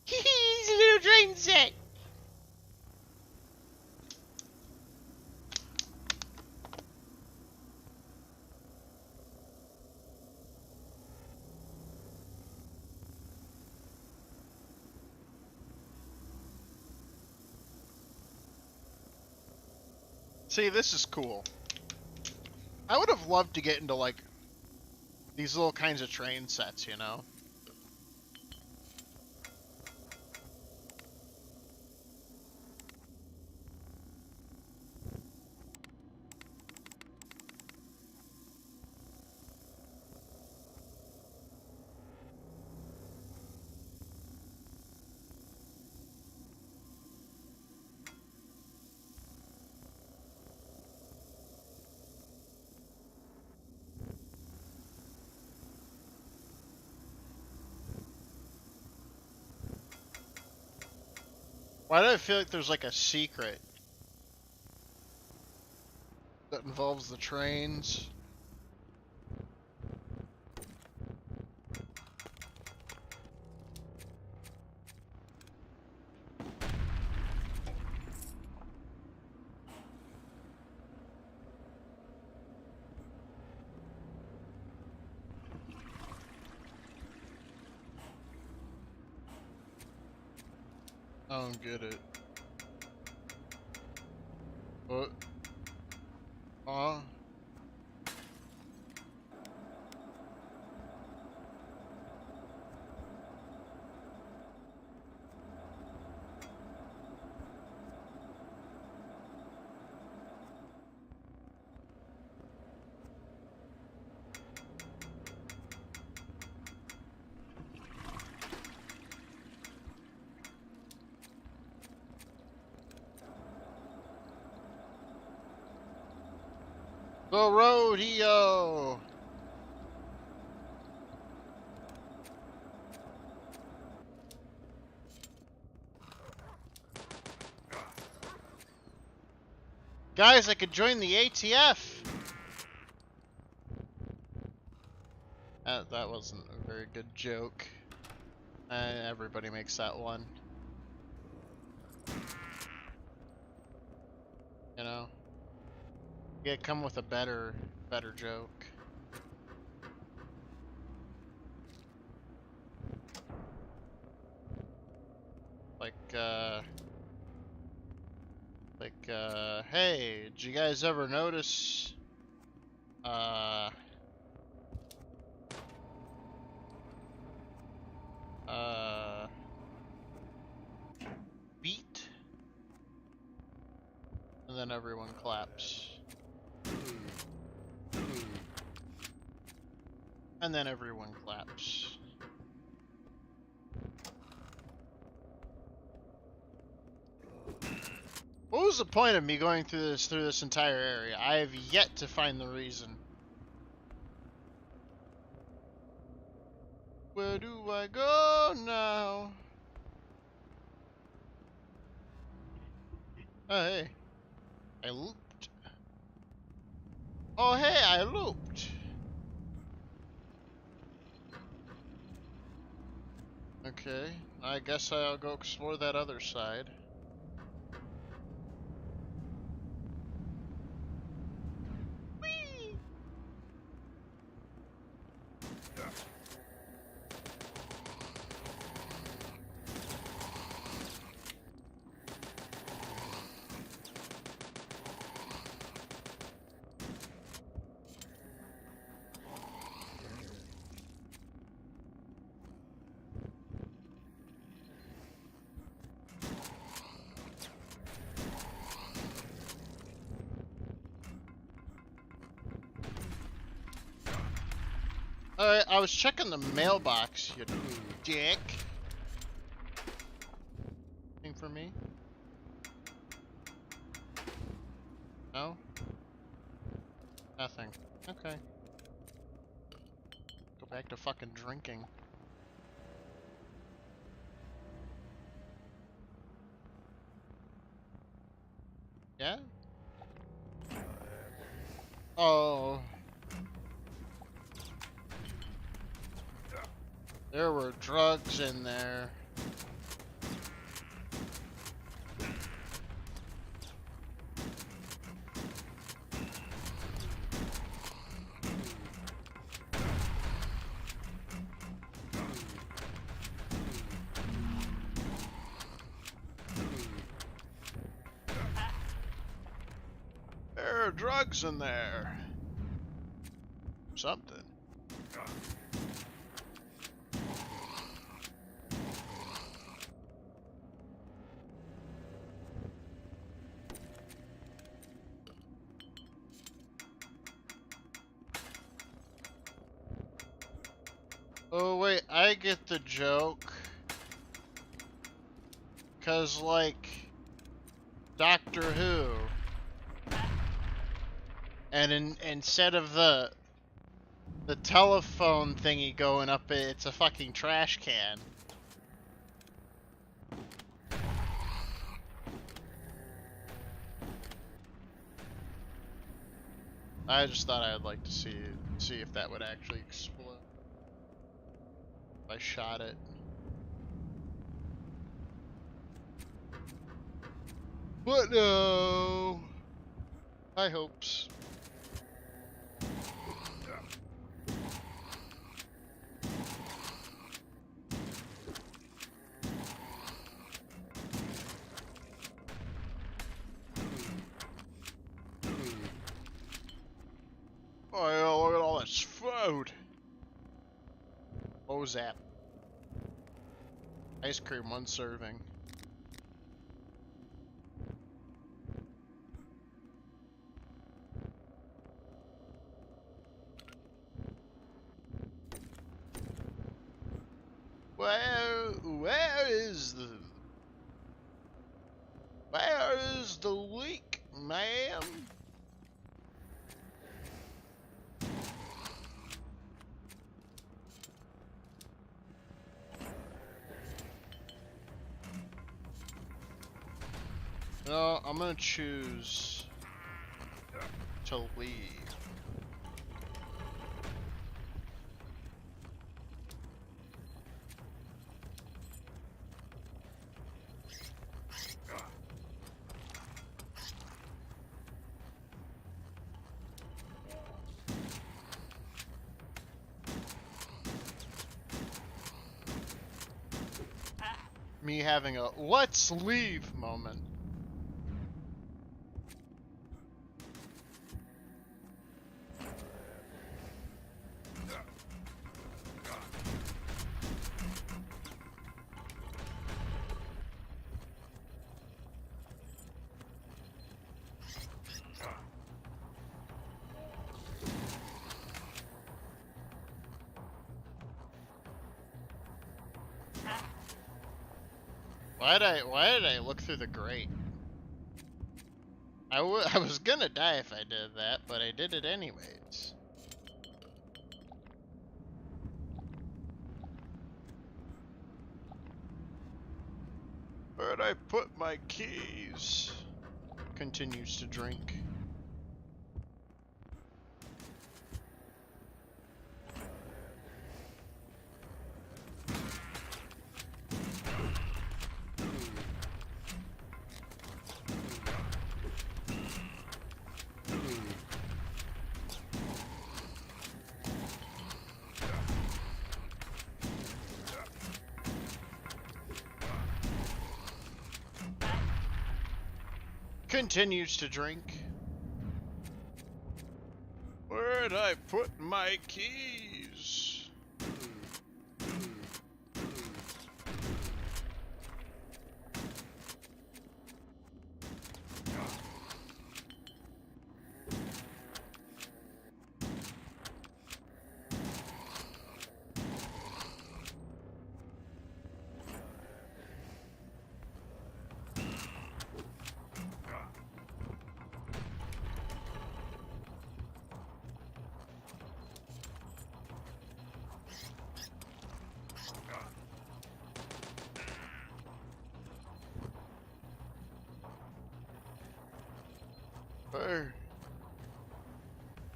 He's a little train set. See, this is cool. I would have loved to get into, like, these little kinds of train sets, you know? Why do I feel like there's, like, a secret that involves the trains? I don't get it. What? The rodeo! Guys, I could join the ATF! That wasn't a very good joke. Everybody makes that one. You know? Yeah, come with a better joke. Hey, did you guys ever notice, beat? And then everyone claps. And then everyone claps. What was the point of me going through this entire area? I have yet to find the reason. Where do I go now? Oh, hey. I looped. Oh, hey, I looped. Okay, I guess I'll go explore that other side. Whee! Alright, I was checking the mailbox, you dick. Anything for me? No? Nothing. Okay. Go back to fucking drinking. Yeah? Oh. There were drugs in there. There are drugs in there. Something. Oh wait, I get the joke. 'Cause like Doctor Who. And instead of the telephone thingy going up, it's a fucking trash can. I just thought I'd like to see if that would actually explode. If I shot it. But no. High hopes. Oh yeah, look at all this food. What was that? Ice cream, 1 serving. Where is the leak, ma'am? No, I'm gonna choose to leave. Me having a let's leave moment. Why did I look through the grate? I was gonna die if I did that, but I did it anyways. Where'd I put my keys? Continues to drink. Continues to drink. Where'd I put my keys? Where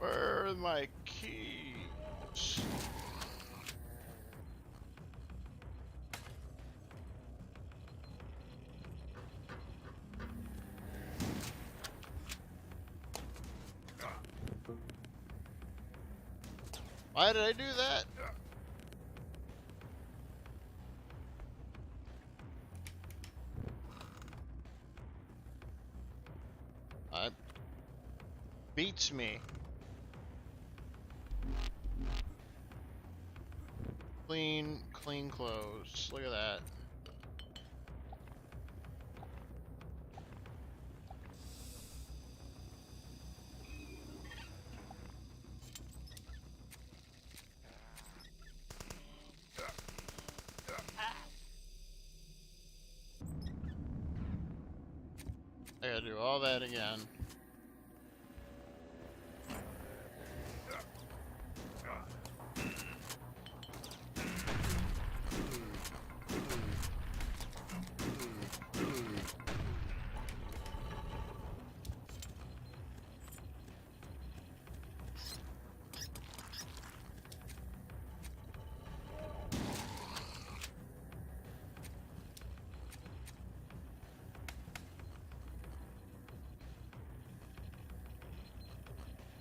are my keys? Why did I do that? That beats me. Clean clothes. Look at that. I gotta do all that again.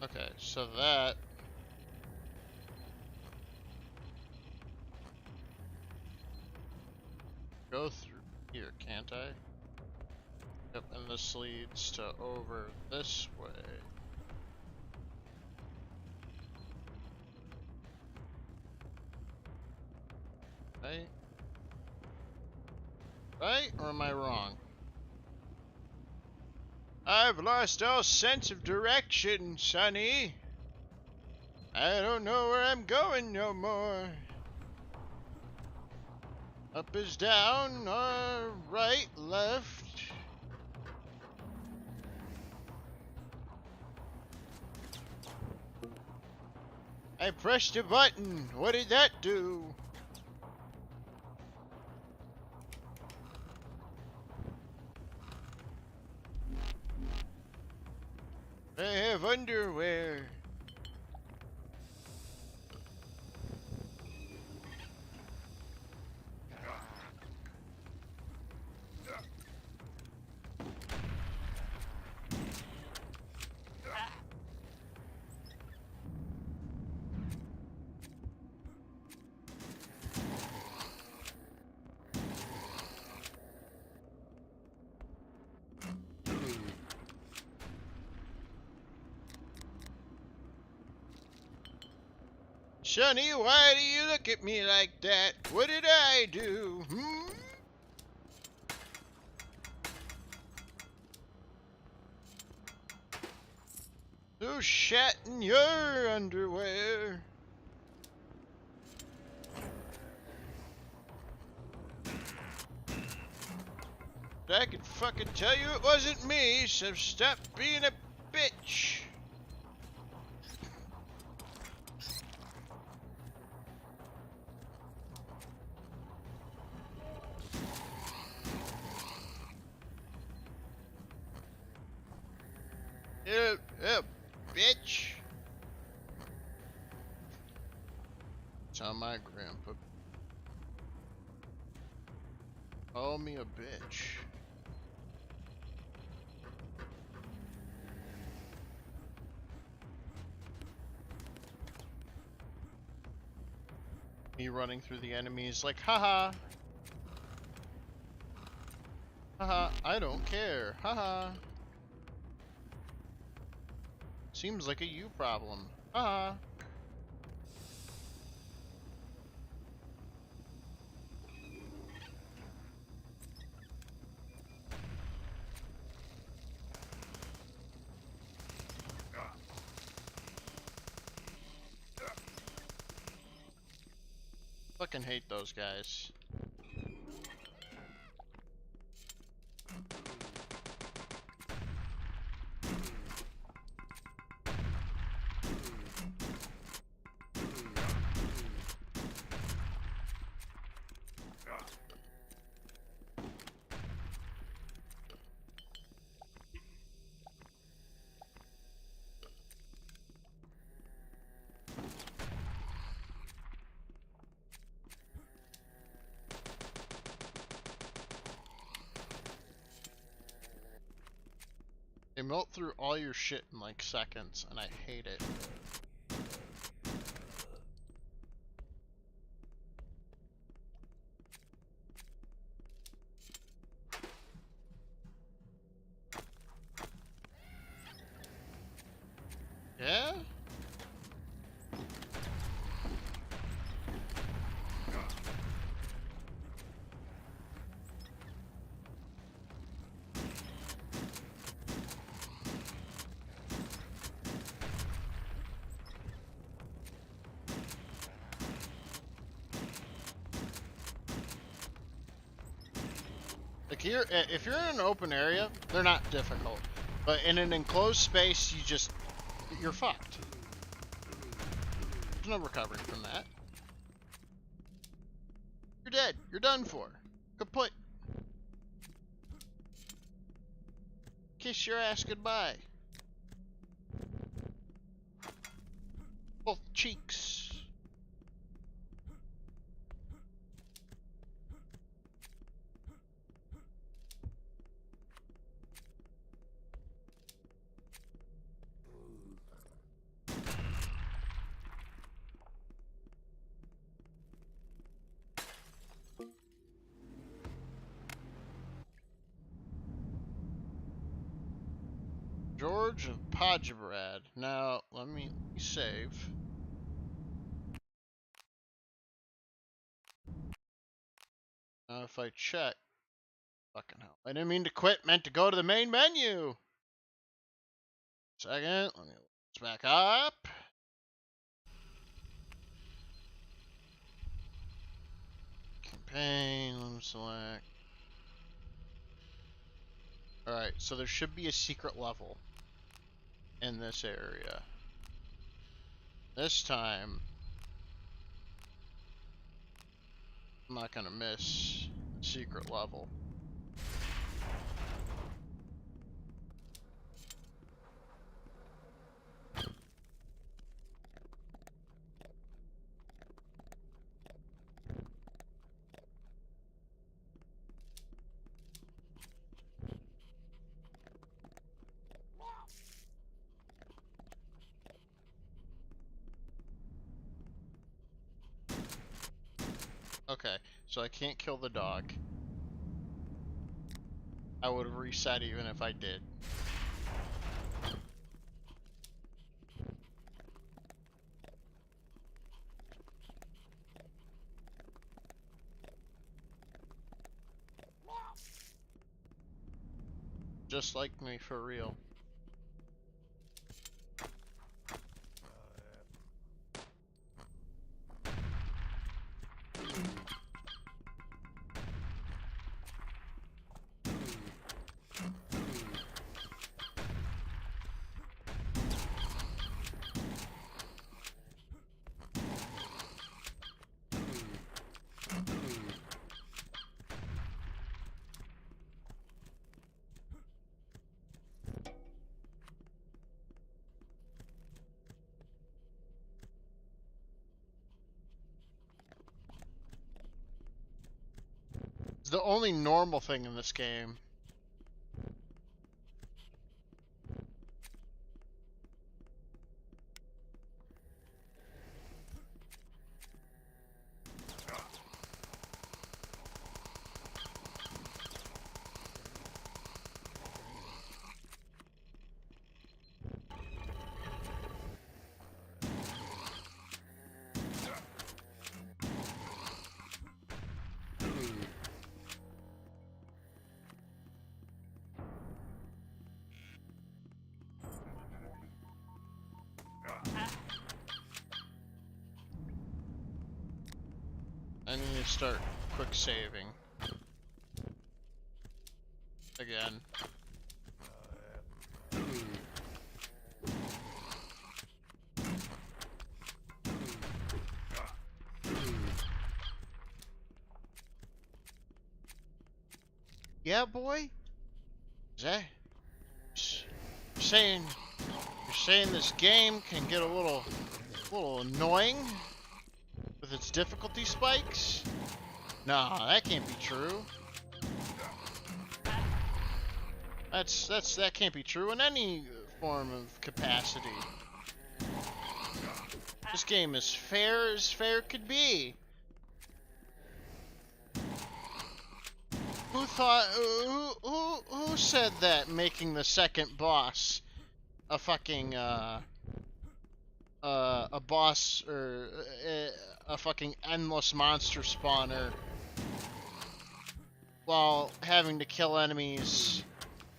Okay, so that... Go through here, can't I? Yep, and this leads to over this way. Right? Right? Or am I wrong? I've lost all sense of direction, Sonny. I don't know where I'm going no more. Up is down, or right, left. I pressed a button. What did that do? I have underwear. Sonny, why do you look at me like that? What did I do? Who shat in your underwear? I can fucking tell you it wasn't me, so stop being a bitch. Bitch. Tell my grandpa. Call me a bitch. Me running through the enemies like, haha. Haha, I don't care. Haha. Seems like a you problem. Haha. Fucking hate those guys. They melt through all your shit in like seconds, and I hate it. Yeah? Like if you're in an open area, they're not difficult. But in an enclosed space, you're fucked. There's no recovering from that. You're dead. You're done for. Kaput. Kiss your ass goodbye. Both cheeks. George of Podjabrad. Now, let me save. Now, if I check. Fucking hell. I didn't mean to quit. Meant to go to the main menu. Second. Let me back up. Campaign. Let me select. Alright, so there should be a secret level in this area. This time, I'm not gonna miss the secret level. Okay, so I can't kill the dog. I would have reset even if I did. Just like me, for real. It's the only normal thing in this game. I need to start quick saving. Again. Yeah, boy? Is that... You're saying this game can get a little annoying with its difficulty spikes? Nah, that can't be true. that can't be true in any form of capacity. This game is fair as fair could be. Who thought? Who said that making the second boss a fucking a boss or a fucking endless monster spawner while having to kill enemies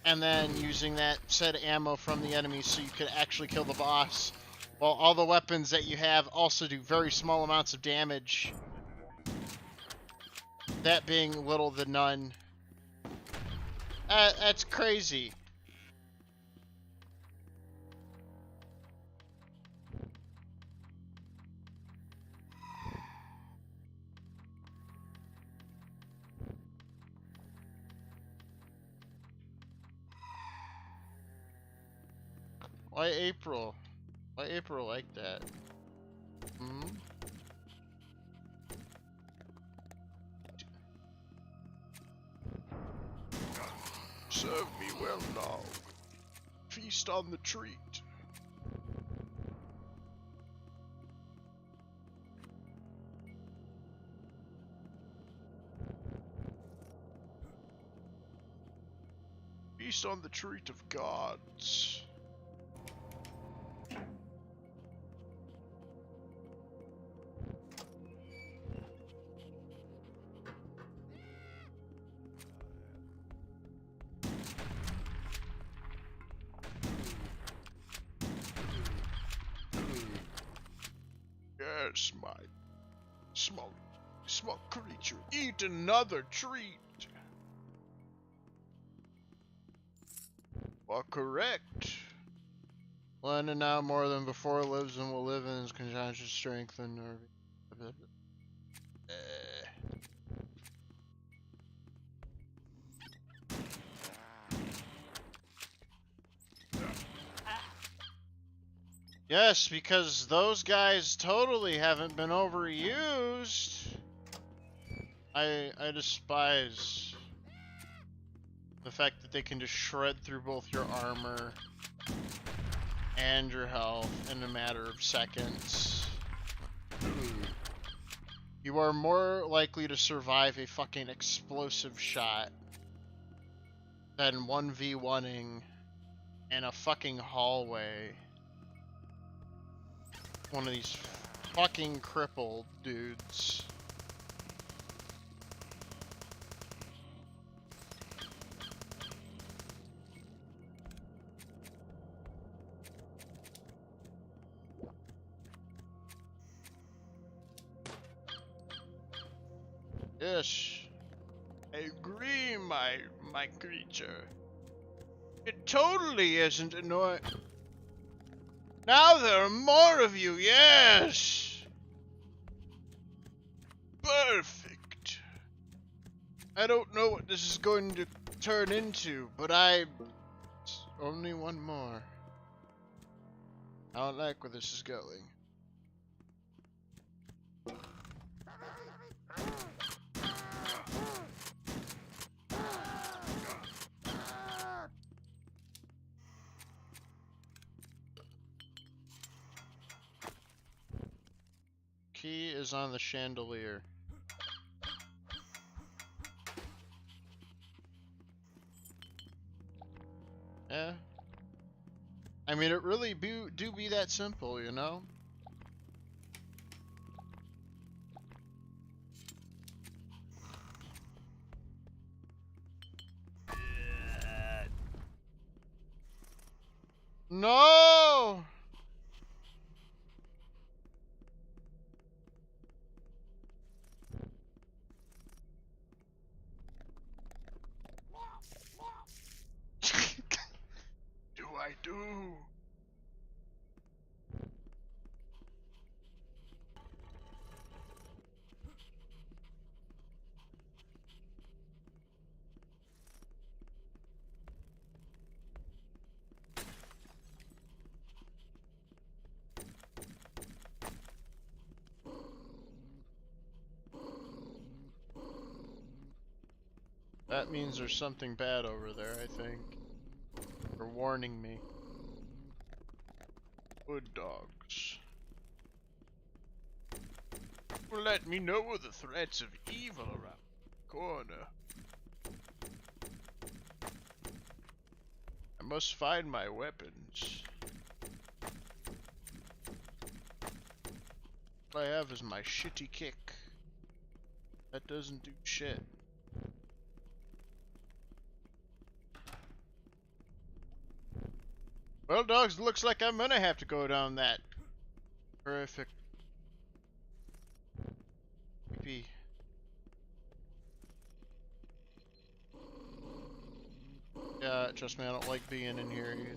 and then using that said ammo from the enemies so you could actually kill the boss, while all the weapons that you have also do very small amounts of damage, that being little to none. That's crazy. Why April? Why April like that? Hmm? Serve me well now. Feast on the treat. Feast on the treat of gods. Yes, my small creature, eat another treat. Well, correct. One and now more than before lives and will live in his conscious strength and Yes, because those guys totally haven't been overused. I despise the fact that they can just shred through both your armor and your health in a matter of seconds. You are more likely to survive a fucking explosive shot than 1v1ing in a fucking hallway. One of these fucking crippled dudes. Yes, I agree, my creature. It totally isn't annoying. Now there are more of you, yes! Perfect. I don't know what this is going to turn into, but only one more. I don't like where this is going. Key is on the chandelier. Yeah. I mean, it really do be that simple, you know? No! Do I do? That means there's something bad over there, I think. for warning me. Good dogs. Will let me know the threats of evil around the corner. I must find my weapons. All I have is my shitty kick. That doesn't do shit. Well, dogs, looks like I'm gonna have to go down that horrific creepy. Yeah, trust me, I don't like being in here either.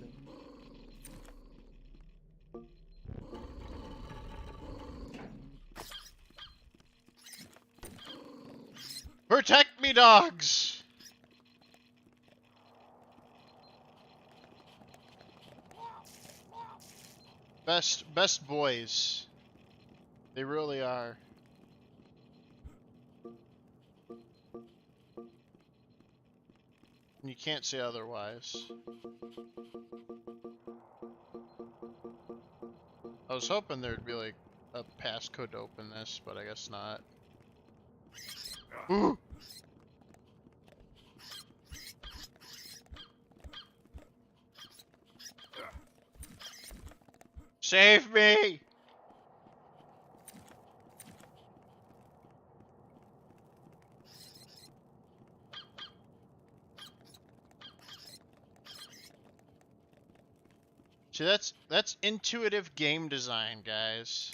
Protect me, dogs! Best boys. They really are. And you can't say otherwise. I was hoping there'd be like a passcode to open this, but I guess not. Ooh! Save me! See, that's intuitive game design, guys.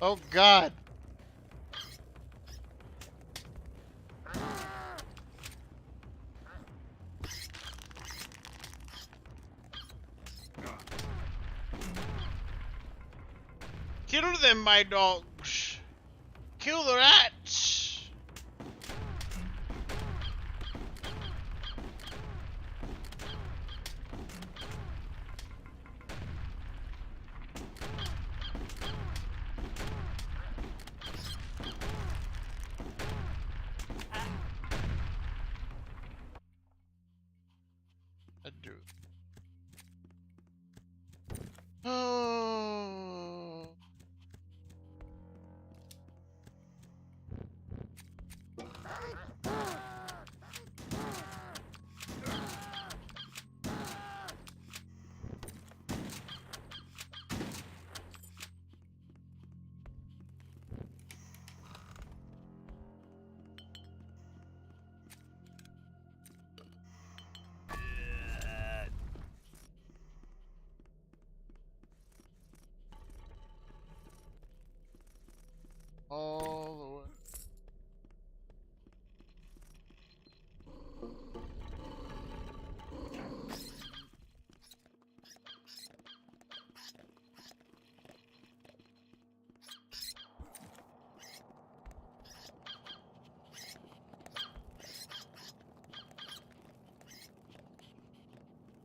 Oh God! Kill them, my dogs! Kill the rats! I do. Oh. All the way.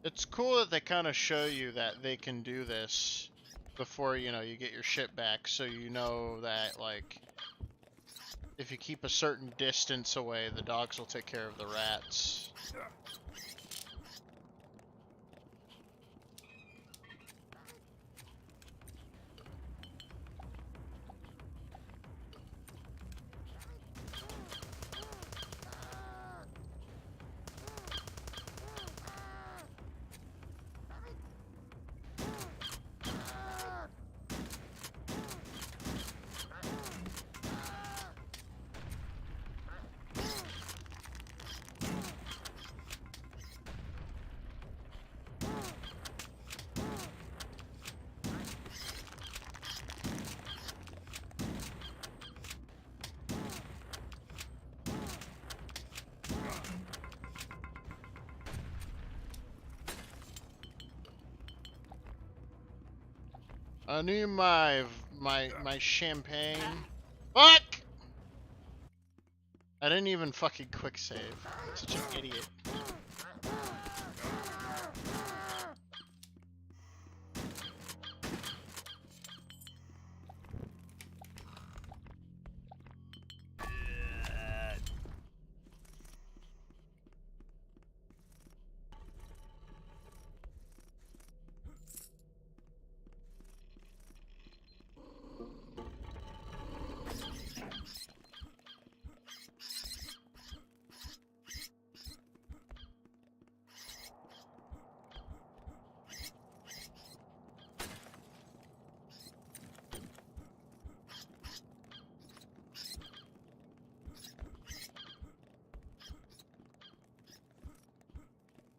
It's cool that they kind of show you that they can do this before, you know, you get your shit back, so you know that, like, if you keep a certain distance away, the dogs will take care of the rats. I need my my champagne. Fuck! I didn't even fucking quick save. Such an idiot.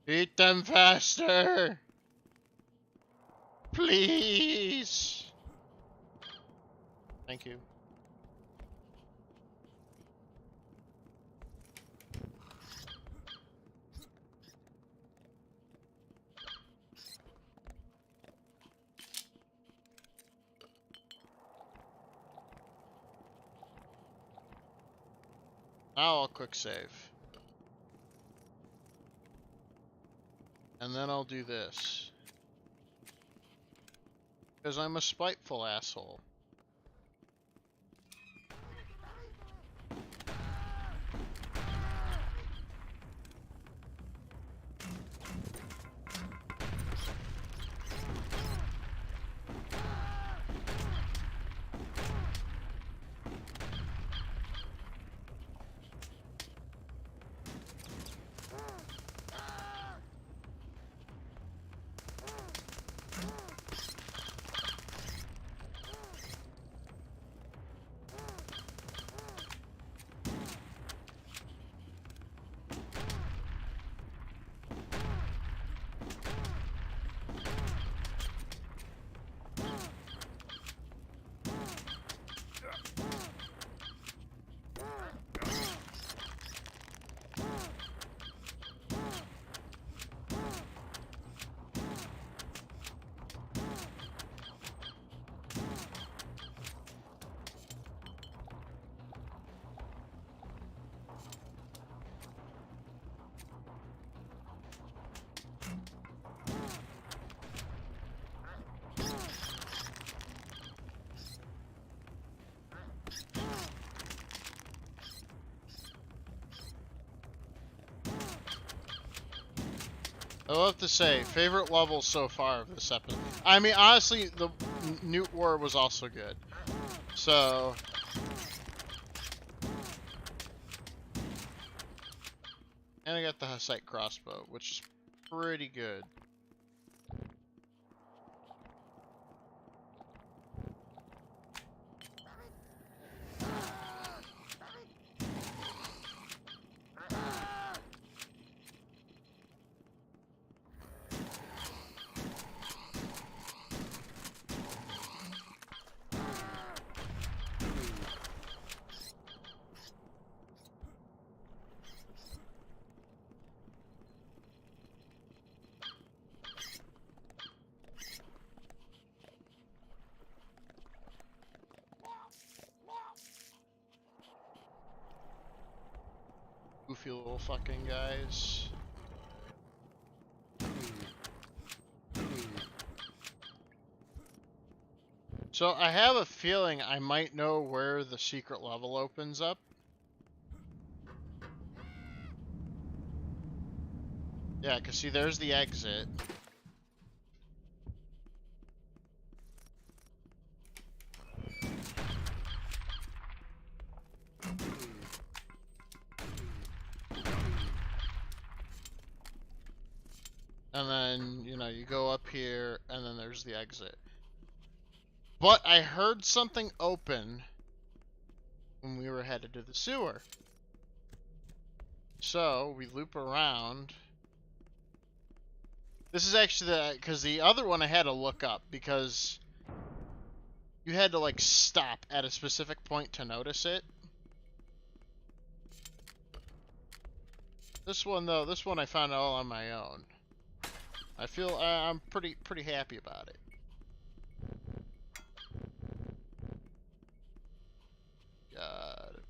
Beat them faster! Please! Thank you. Now I'll quick save. And then I'll do this. Because I'm a spiteful asshole. I'll have to say, favorite level so far of this episode. I mean, honestly, the Newt War was also good. So... And I got the Hussite crossbow, which is pretty good. Goofy little fucking guys. So I have a feeling I might know where the secret level opens up. Yeah, cause see, there's the exit. And then, you know, you go up here, and then there's the exit. But I heard something open when we were headed to the sewer. So, we loop around. This is actually because the other one I had to look up, because you had to, like, stop at a specific point to notice it. This one, though, I found all on my own. I feel I'm pretty happy about it. God.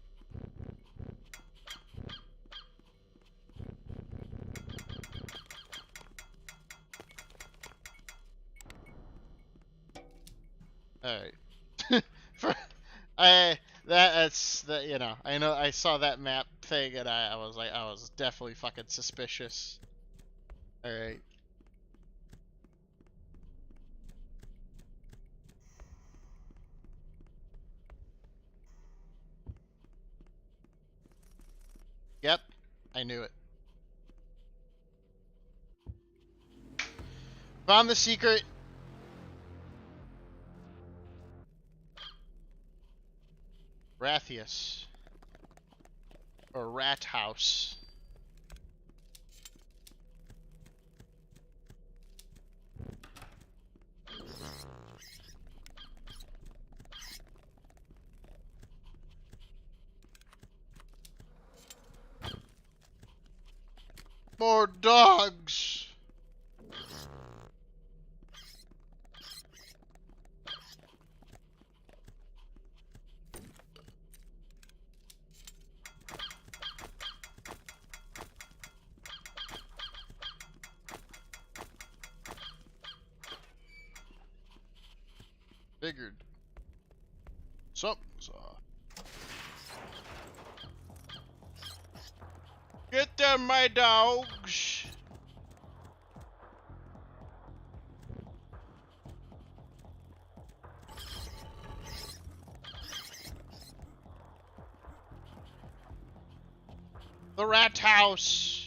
Alright. That's that, you know, I saw that map thing and I was definitely fucking suspicious. Alright. Yep, I knew it. Found the secret. Rathius. Or Rat House. More dogs! Figured. Something's off. Get them, my dogs! The rat house!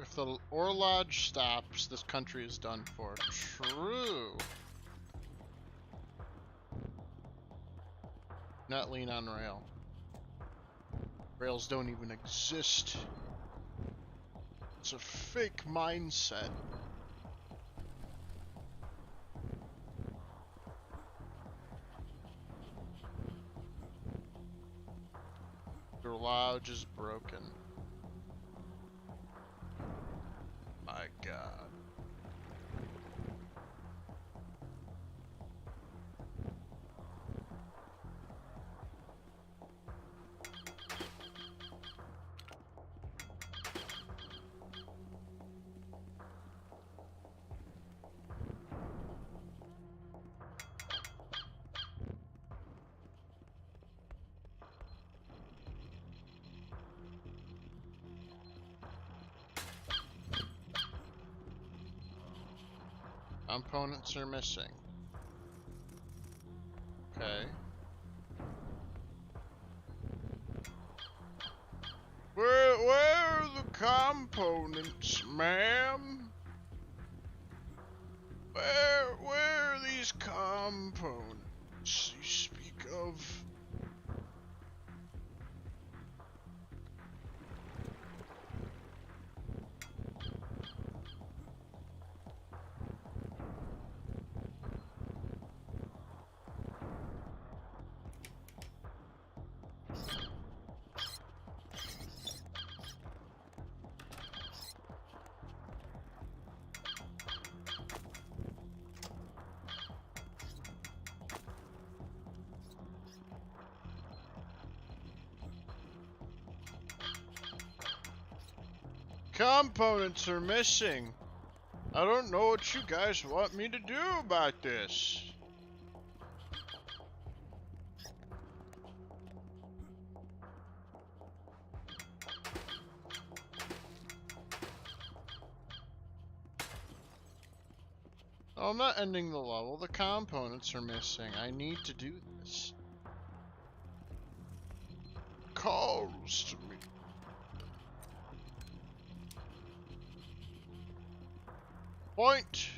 If the ore lodge stops, this country is done for. True. Not lean on rail. Rails don't even exist. It's a fake mindset. Your lodge is broken. My God. Components are missing. Okay. Where are the components, ma'am? Where are these components you speak of? Components are missing. I don't know what you guys want me to do about this. Oh, I'm not ending the level. The components are missing. I need to do this. Calls to me. Point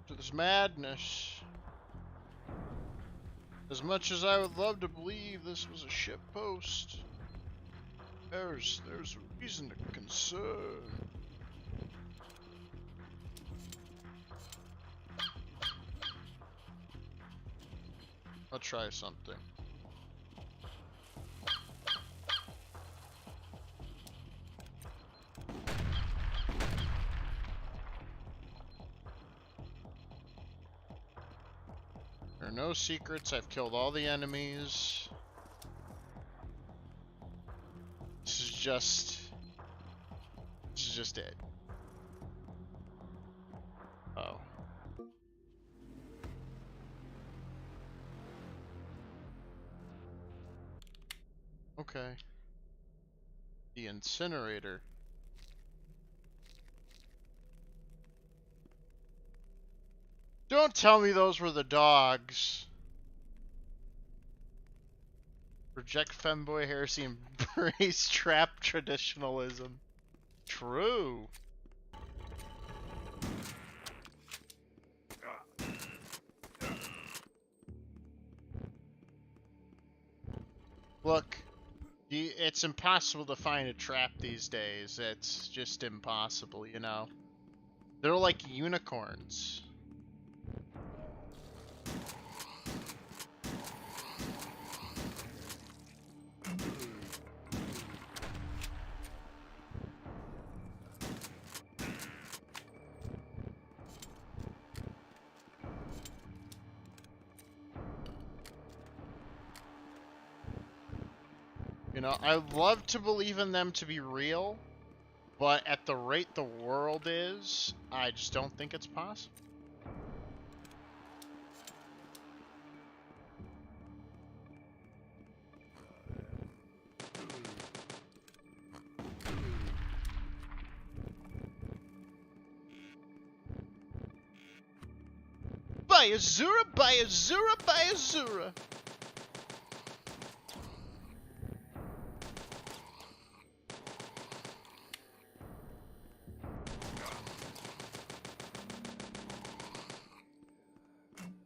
to this madness. As much as I would love to believe this was a ship post, there's a reason to concern. I'll try something. There are no secrets. I've killed all the enemies. This is just it. Oh. Okay. The incinerator. Don't tell me those were the dogs. Reject femboy heresy, embrace trap traditionalism. True. Look, it's impossible to find a trap these days. It's just impossible, you know. They're like unicorns. You know, I'd love to believe in them to be real, but at the rate the world is, I just don't think it's possible. By Azura, by Azura, by Azura!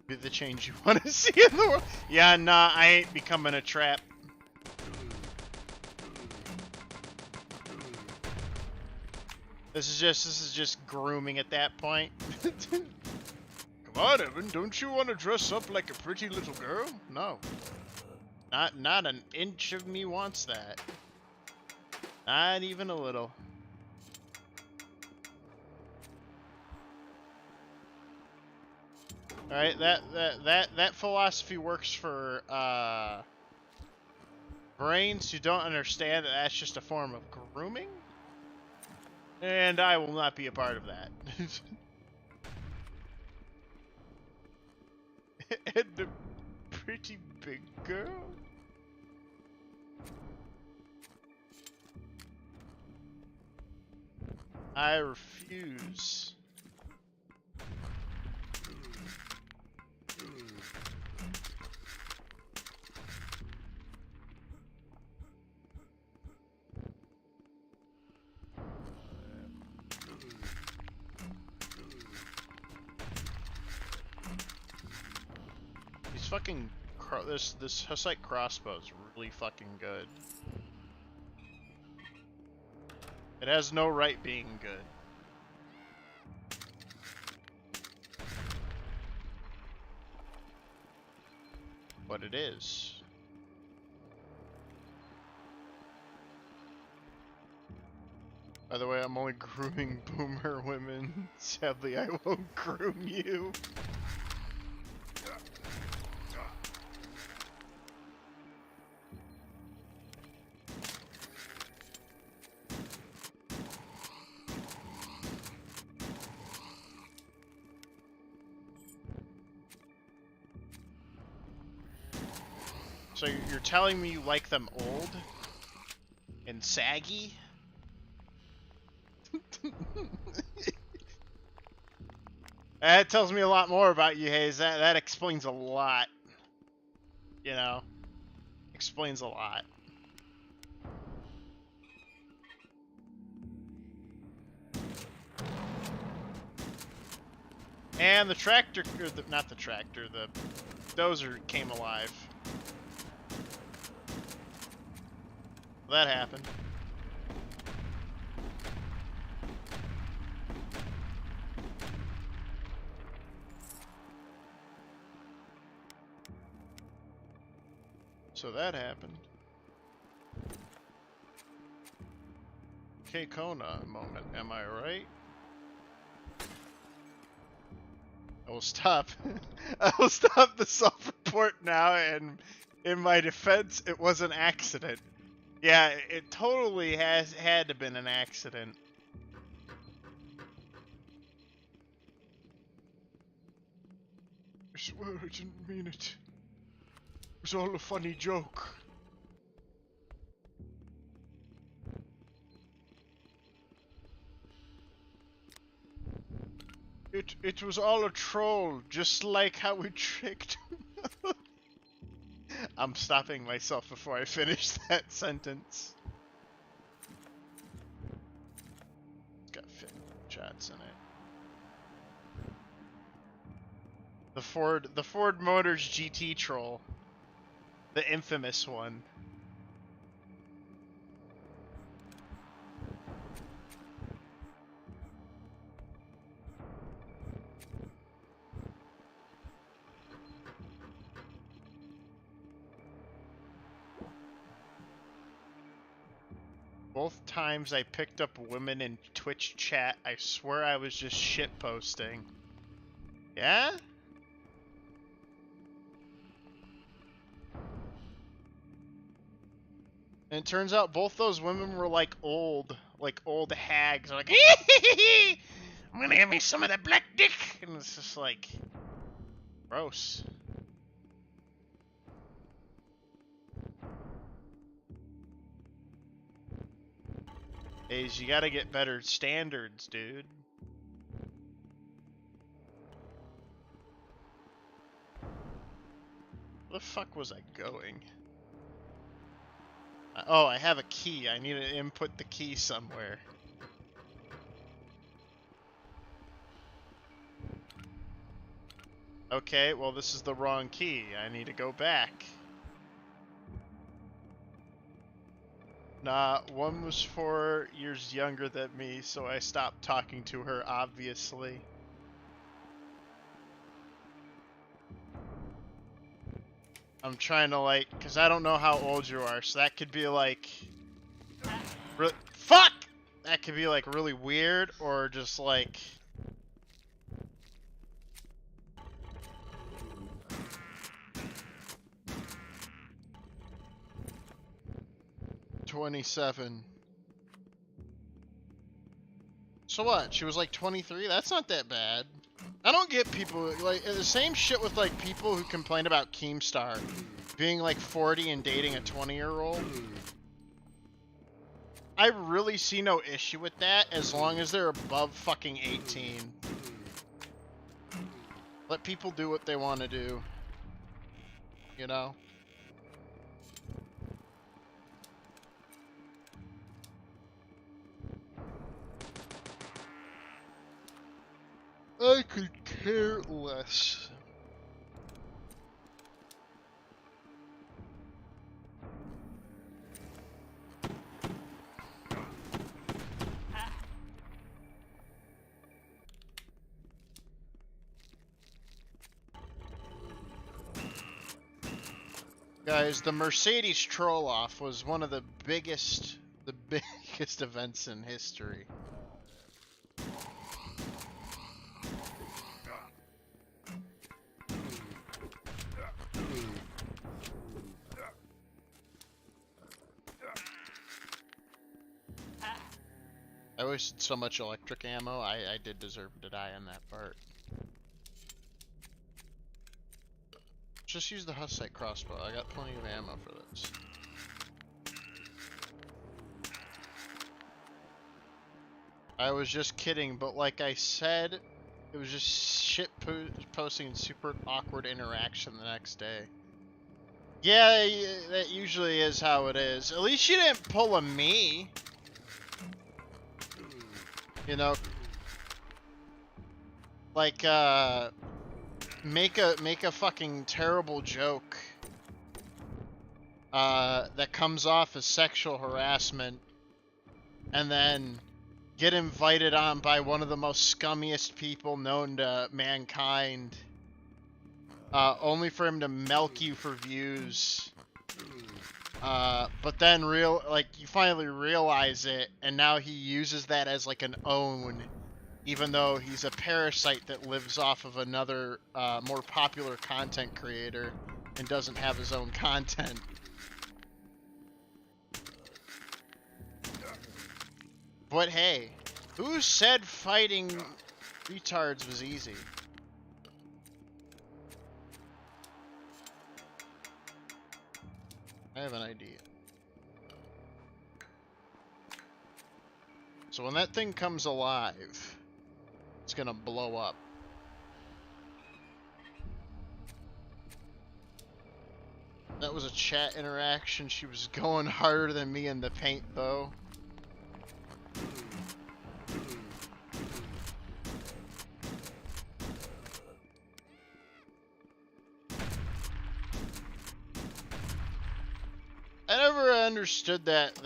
Be the change you want to see in the world. Yeah, nah, I ain't becoming a trap. This is just grooming at that point. Come on, Evan, don't you want to dress up like a pretty little girl? No. Not an inch of me wants that. Not even a little. Alright, that philosophy works for brains who don't understand that that's just a form of grooming. And I will not be a part of that. And a pretty big girl? I refuse. These fucking this Hussite crossbow is really fucking good. It has no right being good. But it is. By the way, I'm only grooming boomer women. Sadly, I won't groom you. So you're telling me you like them old and saggy? That tells me a lot more about you, Hayes. That explains a lot. You know, explains a lot. And the tractor, or not the tractor, the dozer came alive. That happened. So that happened. K-Kona moment, am I right? I will stop. I will stop the self-report now, and in my defense, it was an accident. Yeah, it totally had to have been an accident. I swear I didn't mean it. It was all a funny joke. It was all a troll, just like how we tricked him. I'm stopping myself before I finish that sentence. It's got fit shots in it. The Ford Motors GT troll. The infamous one. Both times I picked up women in Twitch chat, I swear I was just shitposting. Yeah? And it turns out both those women were like old hags. They're like, I'm gonna give me some of that black dick. And it's just like, gross. Hayes, you gotta get better standards, dude. Where the fuck was I going? Oh, I have a key. I need to input the key somewhere. Okay, well this is the wrong key. I need to go back. Nah, one was 4 years younger than me, so I stopped talking to her, obviously. I'm trying to, like, because I don't know how old you are, so that could be, like... Fuck! That could be, like, really weird, or just, like... "27. So what? She was like 23? That's not that bad. I don't get people, like, the same shit with, like, people who complain about Keemstar being, like, 40 and dating a 20-year-old. I really see no issue with that as long as they're above fucking 18. Let people do what they want to do. You know? I could care less. Guys, the Mercedes troll-off was one of the biggest events in history. I wasted so much electric ammo, I did deserve to die on that part. Just use the Hussite crossbow, I got plenty of ammo for this. I was just kidding, but like I said, it was just shit posting super awkward interaction the next day. Yeah, that usually is how it is. At least you didn't pull a me. You know, like make a fucking terrible joke that comes off as sexual harassment, and then get invited on by one of the most scummiest people known to mankind, only for him to milk you for views. But then you finally realize it, and now he uses that as like an own, even though he's a parasite that lives off of another, more popular content creator and doesn't have his own content. But hey, who said fighting retards was easy? I have an idea. So when that thing comes alive, it's gonna blow up. That was a chat interaction. She was going harder than me in the paint, though. I never understood that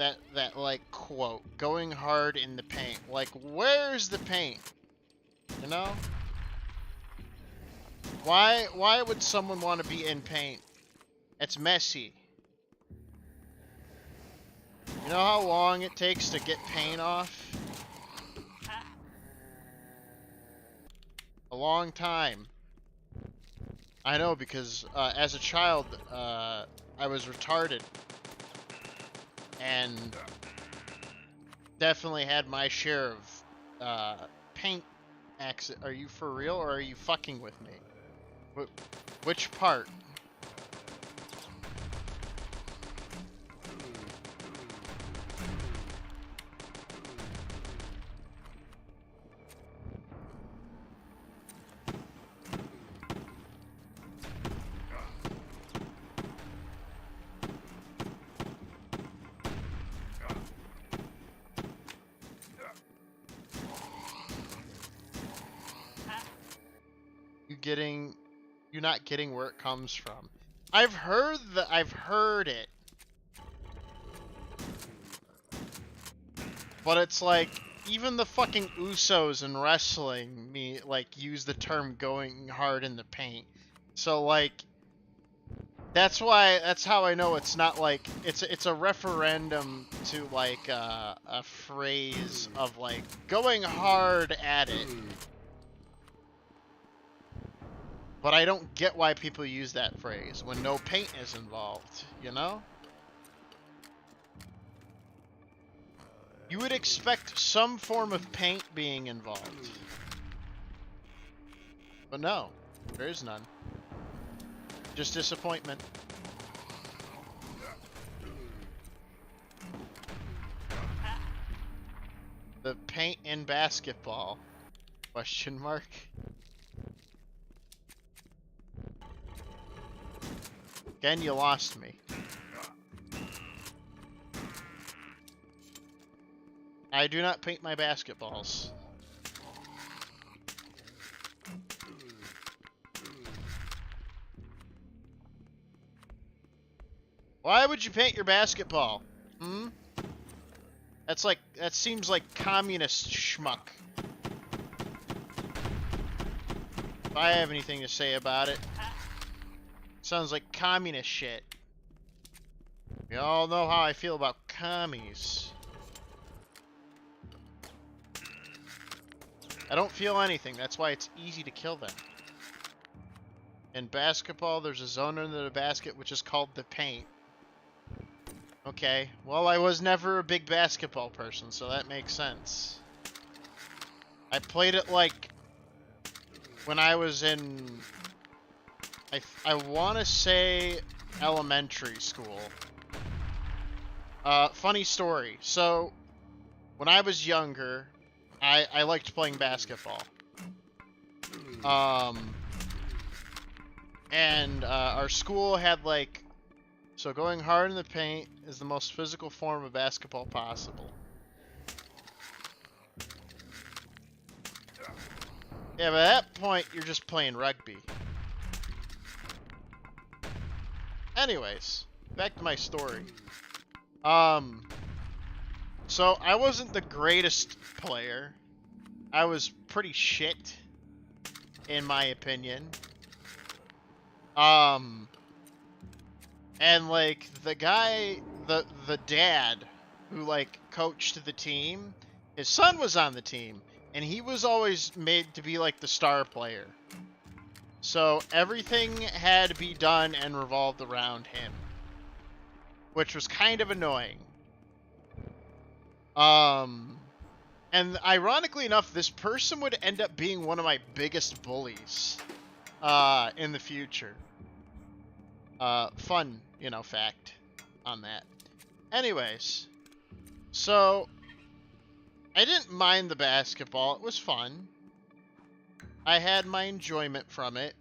like quote, going hard in the paint. Like, where's the paint? You know? Why would someone want to be in paint? It's messy. You know how long it takes to get paint off? A long time. I know, because as a child, I was retarded. And definitely had my share of paint accident. Are you for real, or are you fucking with me? Which part? You're not getting where it comes from. I've heard it. But it's like, even the fucking Usos in wrestling use the term going hard in the paint. So like, that's how I know it's not like, it's a referendum to like a phrase of like going hard at it. But I don't get why people use that phrase when no paint is involved, you know? You would expect some form of paint being involved. But no, there is none. Just disappointment. The paint in basketball? Question mark. Again, you lost me. I do not paint my basketballs. Why would you paint your basketball? Hmm? That seems like communist schmuck. If I have anything to say about it. Sounds like communist shit. We all know how I feel about commies. I don't feel anything, that's why it's easy to kill them. In basketball, there's a zone under the basket which is called the paint. Okay, well, I was never a big basketball person, so that makes sense. I played it like when I was in, I want to say elementary school. Funny story. So, when I was younger, I liked playing basketball. And our school had like, so going hard in the paint is the most physical form of basketball possible. Yeah, but at that point, you're just playing rugby. Anyways, back to my story. So I wasn't the greatest player. I was pretty shit, in my opinion. And like the guy, the dad who like coached the team, his son was on the team, and he was always made to be like the star player. So everything had to be done and revolved around him, which was kind of annoying. And ironically enough, this person would end up being one of my biggest bullies in the future. Fun, fact on that. Anyways, so I didn't mind the basketball. It was fun. I had my enjoyment from it.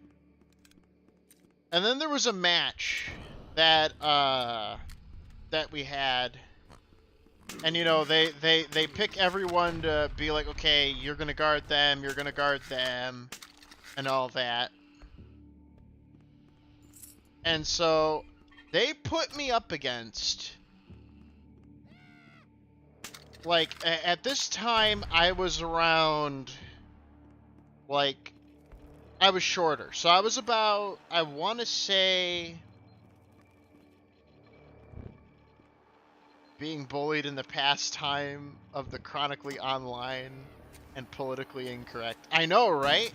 And then there was a match that that we had. And they pick everyone to be like, okay, you're gonna guard them, and all that. And so they put me up against, like, at this time I was around, like, I was shorter. So I was about, I want to say, being bullied in the pastime of the chronically online and politically incorrect. I know, right?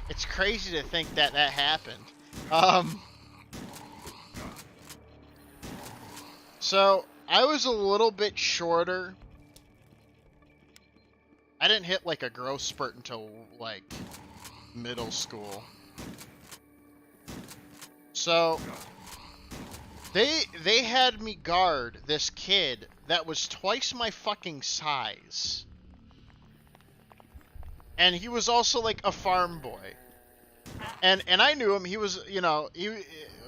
It's crazy to think that that happened. So I was a little bit shorter. I didn't hit like a growth spurt until like middle school. So they had me guard this kid that was twice my fucking size. And he was also like a farm boy. And I knew him. He was,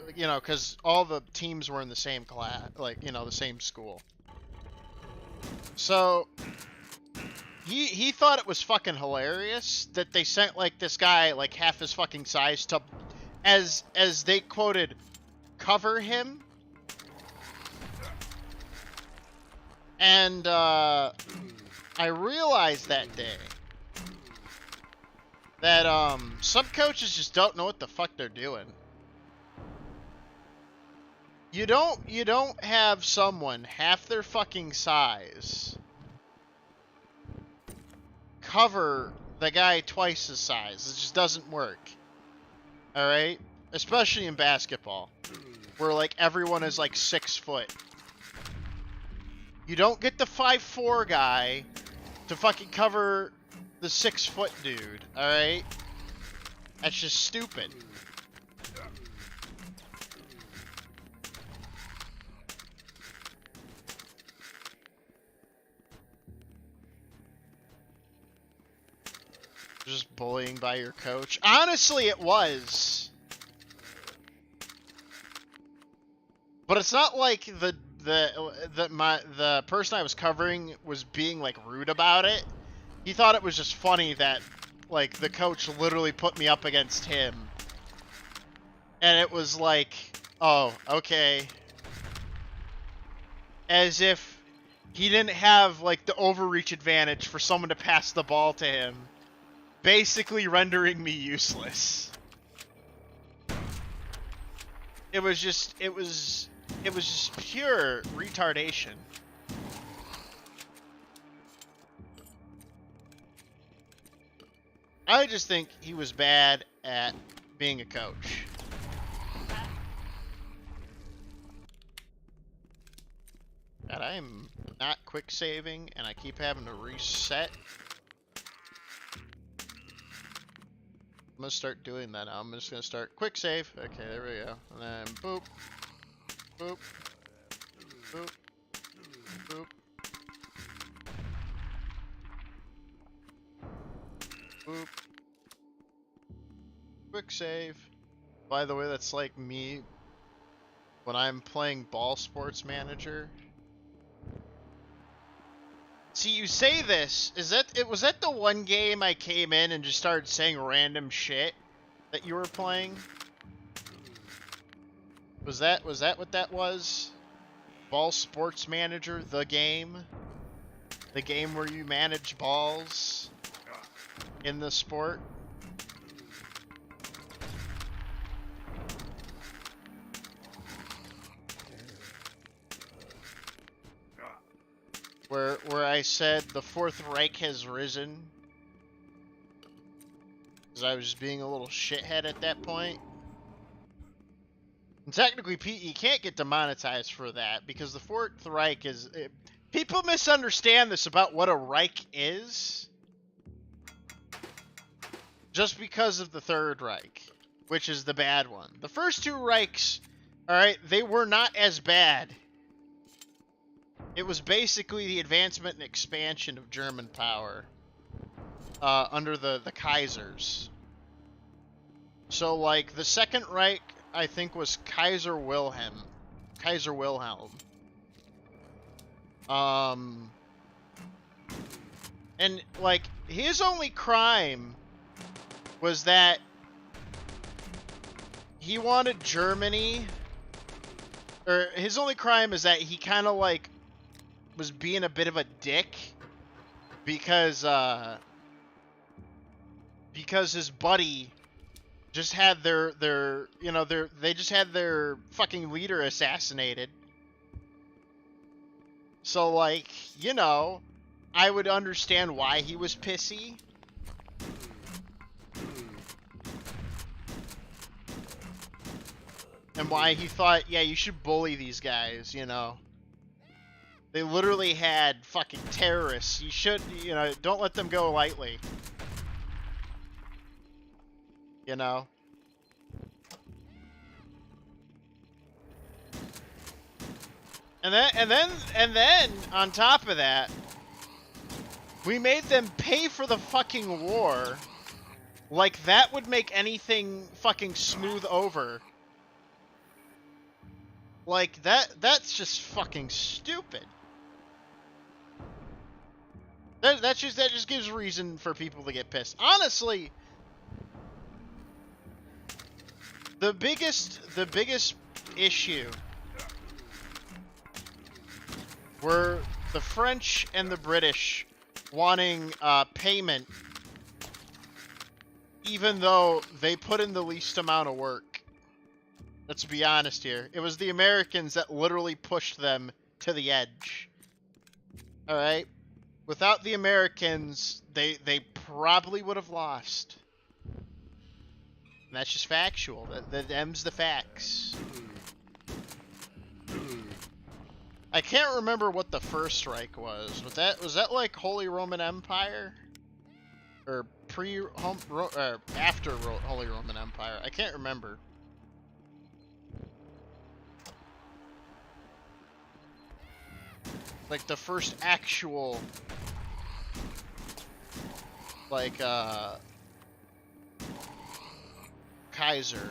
because all the teams were in the same class, like, the same school. So he thought it was fucking hilarious that they sent like this guy like half his fucking size to, as they quoted, cover him. And I realized that day that some coaches just don't know what the fuck they're doing. You don't have someone half their fucking size cover the guy twice his size. It just doesn't work. Alright? Especially in basketball, where like everyone is like 6 foot. You don't get the 5'4" guy to fucking cover the 6 foot dude, alright? That's just stupid. Just bullying by your coach. Honestly, it was. But it's not like the person I was covering was being like rude about it. He thought it was just funny that like the coach literally put me up against him. And it was like, oh, okay. As if he didn't have like the overreach advantage for someone to pass the ball to him, basically rendering me useless. It was just pure retardation. I just think he was bad at being a coach. God, I am not quick saving, and I keep having to reset. I'm gonna start doing that now. I'm just gonna start quick save. Okay, there we go. And then boop, boop, boop, boop. Boop. Quick save. By the way, that's like me when I'm playing Ball Sports Manager. See, you say this, was that the one game I came in and just started saying random shit that you were playing? Was that what that was? Ball Sports Manager, the game? The game where you manage balls in the sport? Where I said the Fourth Reich has risen. Because I was just being a little shithead at that point. And technically, Pete, you can't get demonetized for that, because the Fourth Reich is... people misunderstand this about what a Reich is. Just because of the Third Reich, which is the bad one. The first two Reichs, alright, they were not as bad. It was basically the advancement and expansion of German power under the Kaisers. So, like, the Second Reich, I think, was Kaiser Wilhelm. And, like, his only crime was that he wanted Germany... Or, his only crime is that he kind of, like, was being a bit of a dick because his buddy just had they just had their fucking leader assassinated. So, like, you know, I would understand why he was pissy. And why he thought, yeah, you should bully these guys, you know. They literally had fucking terrorists. You should, you know, don't let them go lightly. You know? And then, on top of that, we made them pay for the fucking war. Like, that would make anything fucking smooth over. Like, that's just fucking stupid. That just gives reason for people to get pissed. Honestly, the biggest issue were the French and the British wanting payment, even though they put in the least amount of work. Let's be honest here. It was the Americans that literally pushed them to the edge. Alright? Without the Americans, they probably would have lost. And that's just factual. That them's the facts. I can't remember what the First Reich was. Was that like Holy Roman Empire? Or after Holy Roman Empire? I can't remember. Like the first actual, like, Kaiser.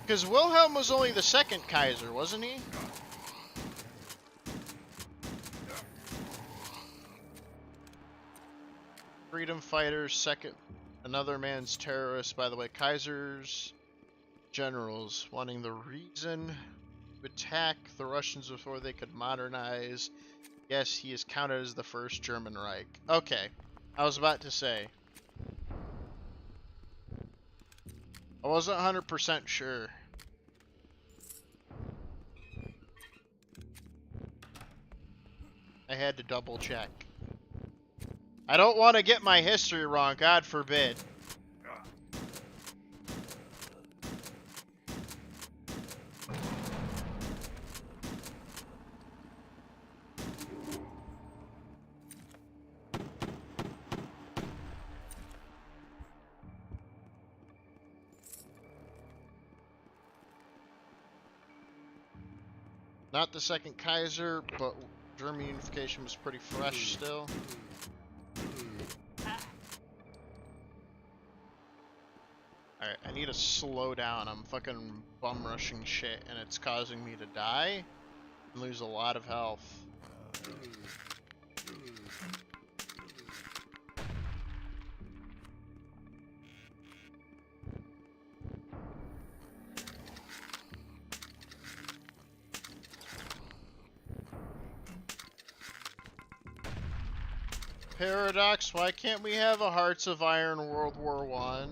Because Wilhelm was only the second Kaiser, wasn't he? Freedom fighters, second, another man's terrorist. By the way, Kaiser's generals wanting the reason to attack the Russians before they could modernize. Yes, he is counted as the first German Reich. Okay, I was about to say. I wasn't 100% sure. I had to double check. I don't want to get my history wrong, God forbid. Not the second Kaiser, but German unification was pretty fresh still. Alright, I need to slow down. I'm fucking bum rushing shit and it's causing me to die and lose a lot of health. Paradox, why can't we have a Hearts of Iron World War I?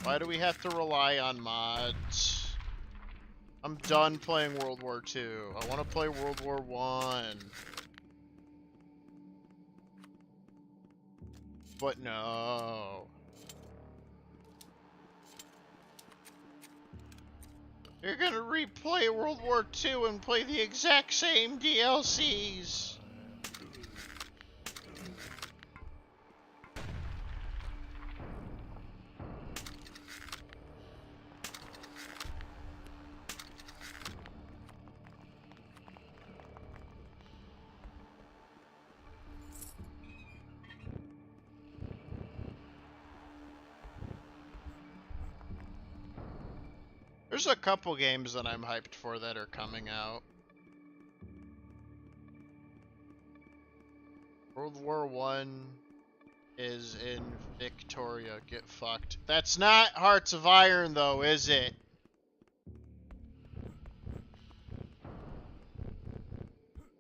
Why do we have to rely on mods? I'm done playing World War II. I want to play World War I. But no. You're gonna replay World War II and play the exact same DLCs. There's a couple games that I'm hyped for that are coming out. World War I is in Victoria. Get fucked. That's not Hearts of Iron, though, is it?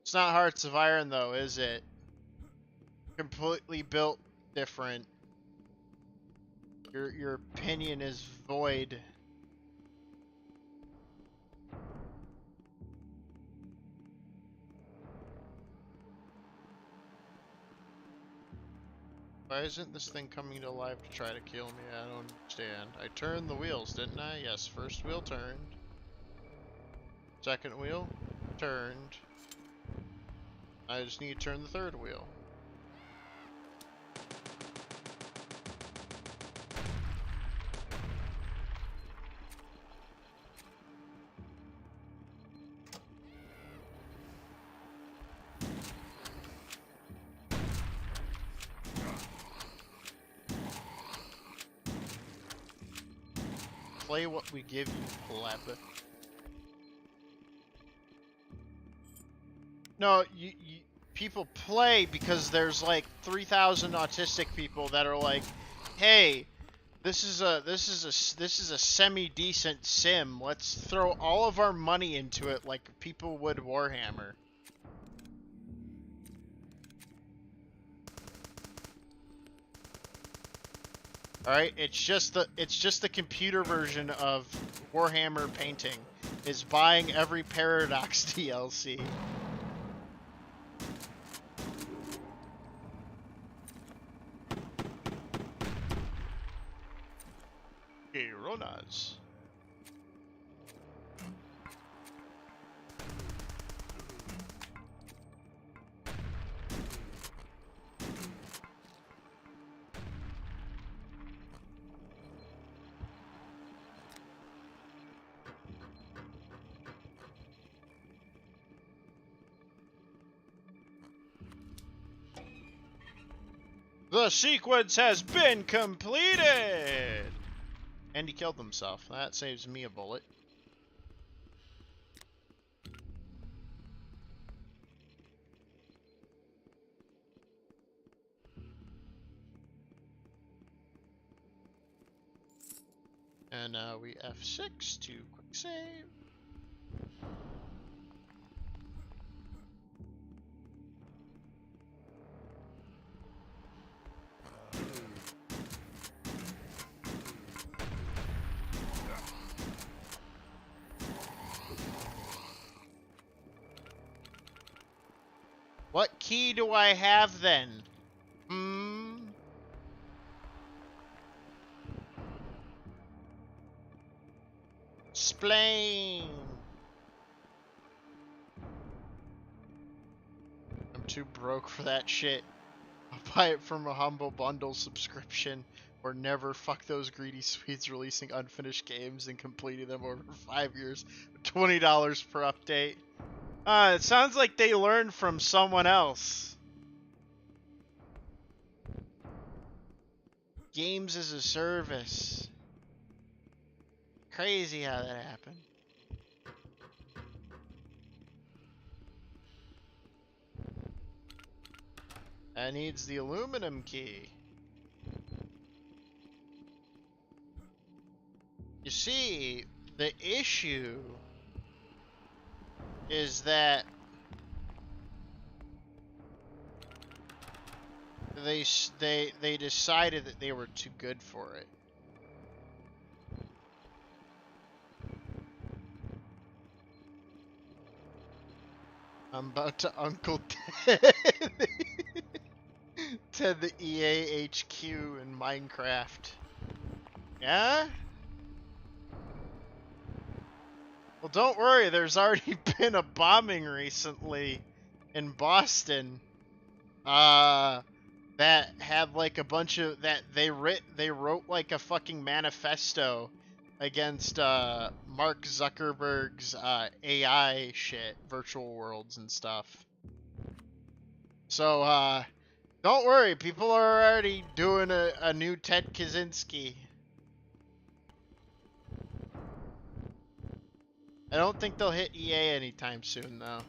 It's not Hearts of Iron, though, is it? Completely built different. Your opinion is void. Why isn't this thing coming to life to try to kill me? I don't understand. I turned the wheels, didn't I? Yes, first wheel turned. Second wheel turned. I just need to turn the third wheel. Play what we give you, pleb. No, people play because there's like 3,000 autistic people that are like, "Hey, this is a semi-decent sim. Let's throw all of our money into it like people would Warhammer." Alright, it's just the computer version of Warhammer painting. Is buying every Paradox DLC. HROT. The sequence has been completed! And he killed himself. That saves me a bullet. And now we F6 to quick save. What key do I have then? Explain. I'm too broke for that shit. I'll buy it from a Humble Bundle subscription, or never. Fuck those greedy Swedes releasing unfinished games and completing them over 5 years. $20 per update. It sounds like they learned from someone else. Games as a service. crazy how that happened. That needs the aluminum key. You see, the issue is that they decided that they were too good for it. I'm about to Uncle Ted Ted the EA HQ in Minecraft. Yeah? Well, don't worry, there's already been a bombing recently in Boston. That had like a bunch of they wrote like a fucking manifesto against Mark Zuckerberg's AI shit, virtual worlds and stuff. So don't worry, people are already doing a new Ted Kaczynski. I don't think they'll hit EA anytime soon though.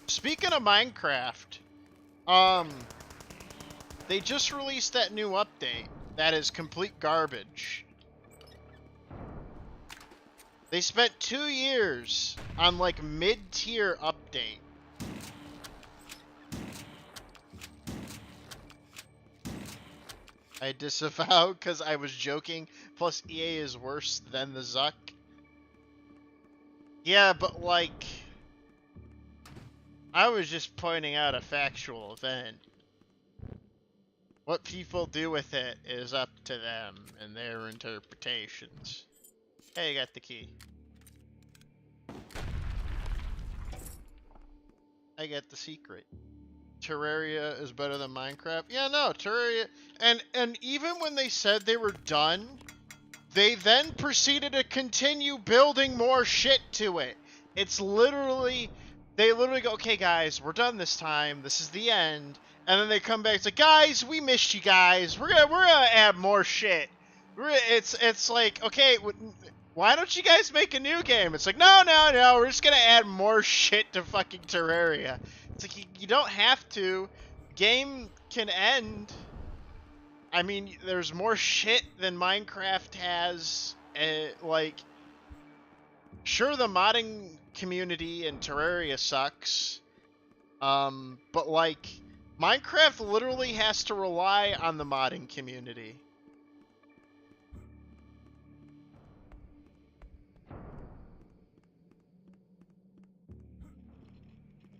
Speaking of Minecraft, they just released that new update that is complete garbage. They spent 2 years on like mid-tier update. I disavow because I was joking. Plus EA is worse than the Zuck. Yeah, but like, I was just pointing out a factual event. What people do with it is up to them and their interpretations. Hey, you got the key. I get the secret. Terraria is better than Minecraft? Yeah, no, Terraria... And even when they said they were done, they then proceeded to continue building more shit to it. It's literally... They literally go, okay, guys, we're done this time. This is the end. And then they come back. It's like, guys, we missed you guys. We're gonna add more shit. It's like, okay, why don't you guys make a new game? It's like, no, we're just gonna add more shit to fucking Terraria. It's like, you don't have to. Game can end. I mean, there's more shit than Minecraft has. Like, sure, the modding community in Terraria sucks. But like, Minecraft literally has to rely on the modding community.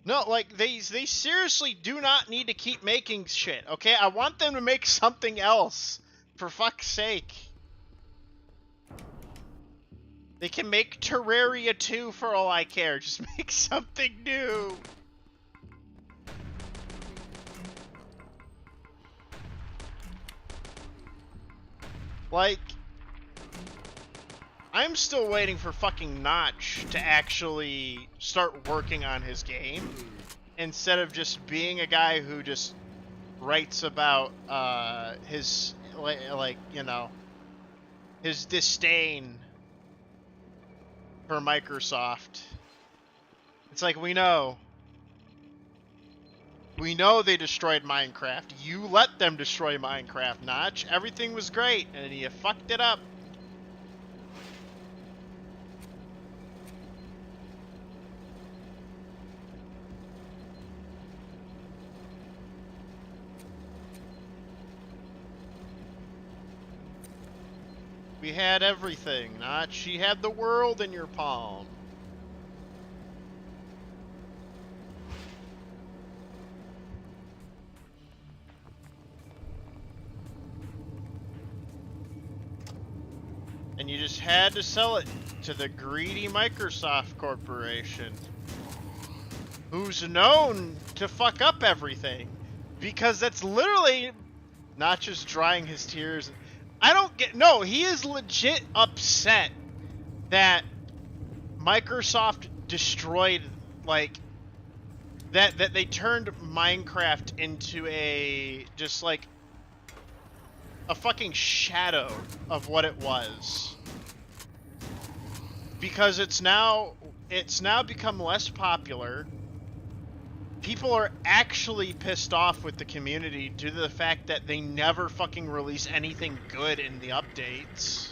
No, like, they seriously do not need to keep making shit, okay? I want them to make something else, for fuck's sake. They can make Terraria 2 for all I care. Just make something new. Like, I'm still waiting for fucking Notch to actually start working on his game instead of just being a guy who just writes about his, like, you know, his disdain for Microsoft. It's like, we know they destroyed Minecraft. You let them destroy Minecraft, Notch. Everything was great, and you fucked it up. We had everything, Notch. You had the world in your palm. And you just had to sell it to the greedy Microsoft Corporation, who's known to fuck up everything. Because that's literally Not just drying his tears. I don't get... No, he is legit upset that Microsoft destroyed, like... That they turned Minecraft into a... Just, like... a fucking shadow of what it was. Because it's now become less popular. People are actually pissed off with the community due to the fact that they never fucking release anything good in the updates.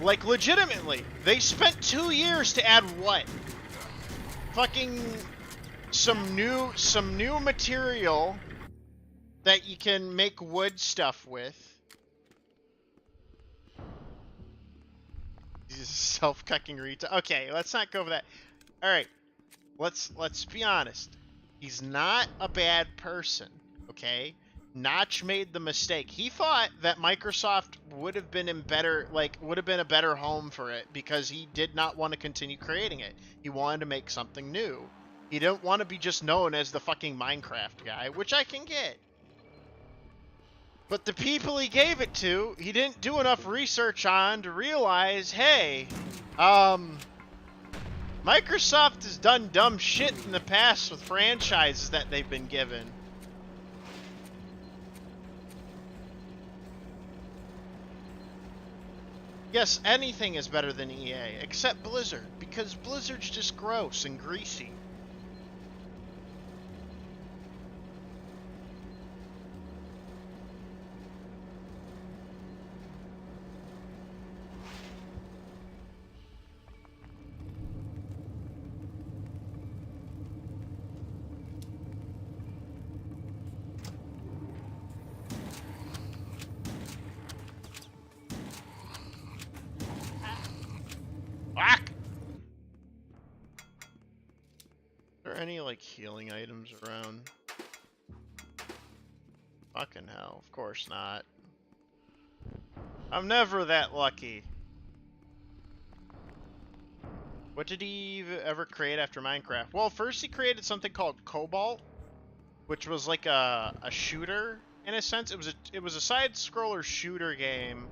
Like, legitimately, they spent 2 years to add what? Fucking some new material that you can make wood stuff with. These self-cucking retard. Okay, let's not go over that. All right. Let's be honest. He's not a bad person, okay? Notch made the mistake. He thought that Microsoft would have been a better home for it because he did not want to continue creating it. He wanted to make something new. He didn't want to be just known as the fucking Minecraft guy, which I can get. But the people he gave it to, he didn't do enough research on to realize, hey, Microsoft has done dumb shit in the past with franchises that they've been given. Yes, anything is better than EA, except Blizzard, because Blizzard's just gross and greasy. Any like healing items around? Fucking hell, of course not. I'm never that lucky. What did he ever create after Minecraft? Well, first he created something called Cobalt, which was like a shooter in a sense. It was a side scroller shooter game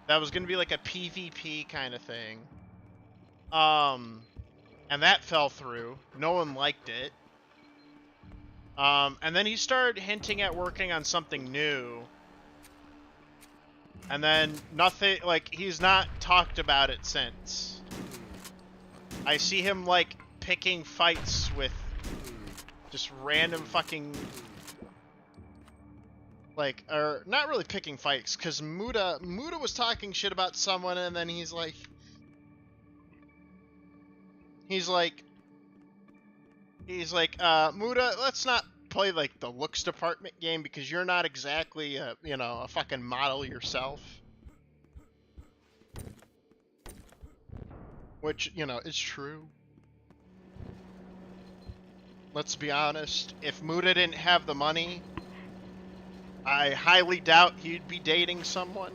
that was going to be like a PvP kind of thing. And that fell through. No one liked it. And then he started hinting at working on something new. And then nothing, like, he's not talked about it since. I see him, like, picking fights with just random fucking... Like, or, not really picking fights, because Muda was talking shit about someone, and then he's like, Muda, let's not play, like, the looks department game, because you're not exactly, a fucking model yourself. Which, is true. Let's be honest, if Muda didn't have the money, I highly doubt he'd be dating someone.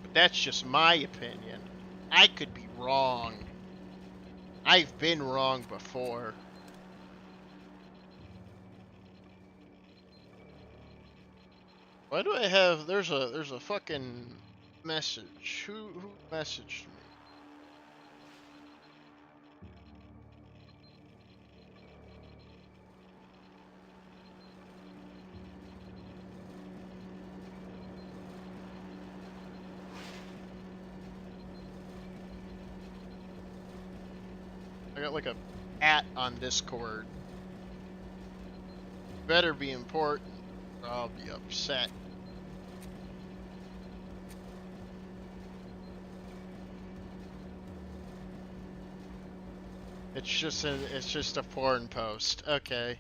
But that's just my opinion. I could be wrong. I've been wrong before. Why do I have... There's a fucking message. Who messaged me? I got like a @ on Discord. Better be important or I'll be upset. It's just a porn post. Okay.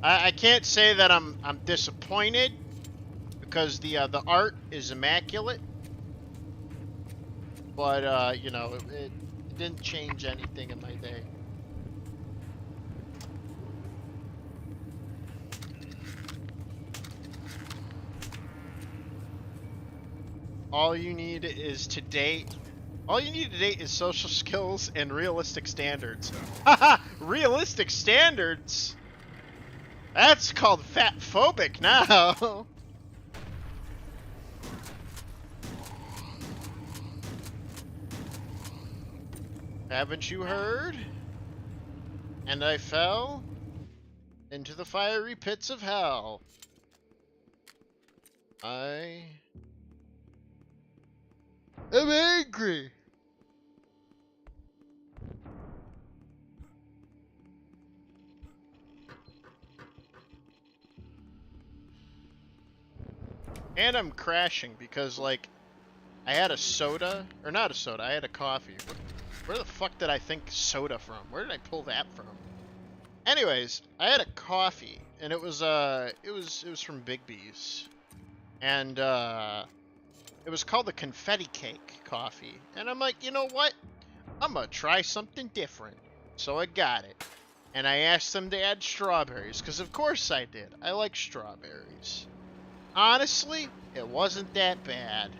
I can't say that I'm disappointed because the art is immaculate. But it didn't change anything in my day. All you need is to date All you need to date is social skills and realistic standards. Haha! Realistic standards? That's called fat-phobic now! Haven't you heard? And I fell into the fiery pits of hell. I am angry. And I'm crashing because, like, I had a soda, or not a soda, I had a coffee. Where the fuck did I think soda from? Where did I pull that from? Anyways, I had a coffee, and it was from Big B's. And, it was called the Confetti Cake coffee. And I'm like, you know what? I'm gonna try something different. So I got it. And I asked them to add strawberries, because of course I did. I like strawberries. Honestly, it wasn't that bad.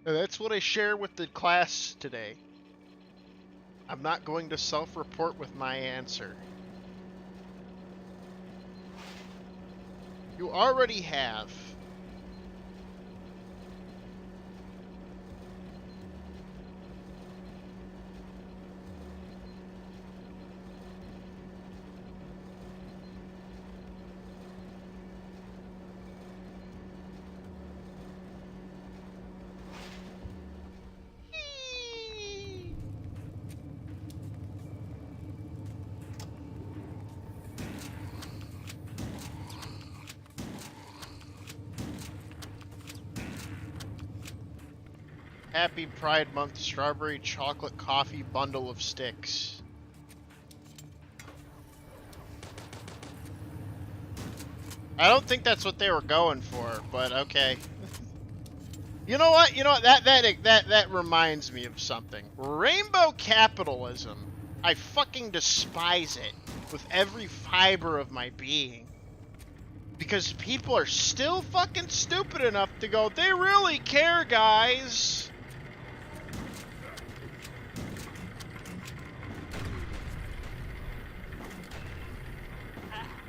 And that's what I share with the class today. I'm not going to self-report with my answer. You already have. Happy Pride Month strawberry chocolate coffee bundle of sticks. I don't think that's what they were going for, but okay. You know what? You know what? That reminds me of something. Rainbow capitalism. I fucking despise it with every fiber of my being. Because people are still fucking stupid enough to go, they really care, guys.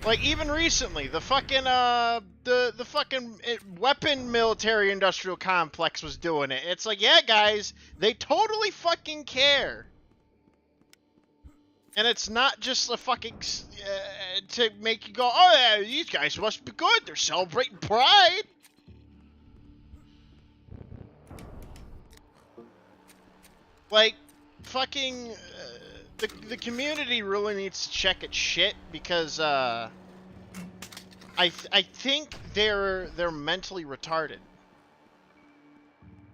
Like, even recently, the fucking, the fucking weapon military industrial complex was doing it. It's like, yeah, guys, they totally fucking care. And it's not just a fucking, to make you go, oh yeah, these guys must be good, they're celebrating Pride. Like, fucking, the community really needs to check its shit because I think they're mentally retarded.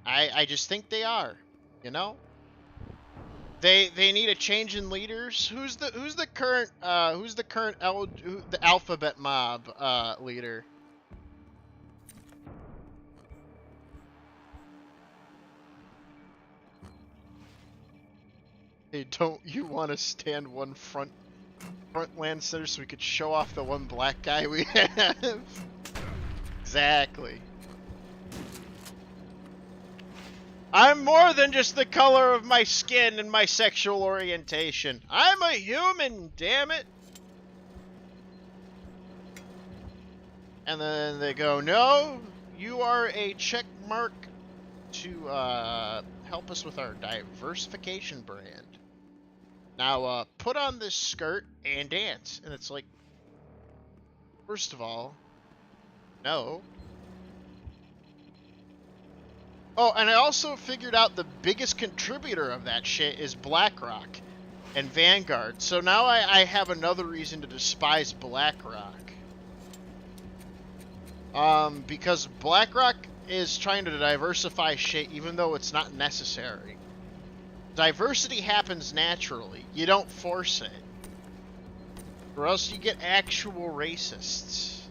I just think they are, you know? They need a change in leaders. Who's the current the Alphabet Mob leader? Hey, don't you want to stand one front land center so we could show off the one black guy we have? Exactly. I'm more than just the color of my skin and my sexual orientation. I'm a human, damn it. And then they go, no, you are a check mark to help us with our diversification brand. Now, put on this skirt and dance. And it's like, first of all, no. Oh, and I also figured out the biggest contributor of that shit is BlackRock and Vanguard. So now I have another reason to despise BlackRock. Because BlackRock is trying to diversify shit even though it's not necessary. Diversity happens naturally. You don't force it. Or else you get actual racists.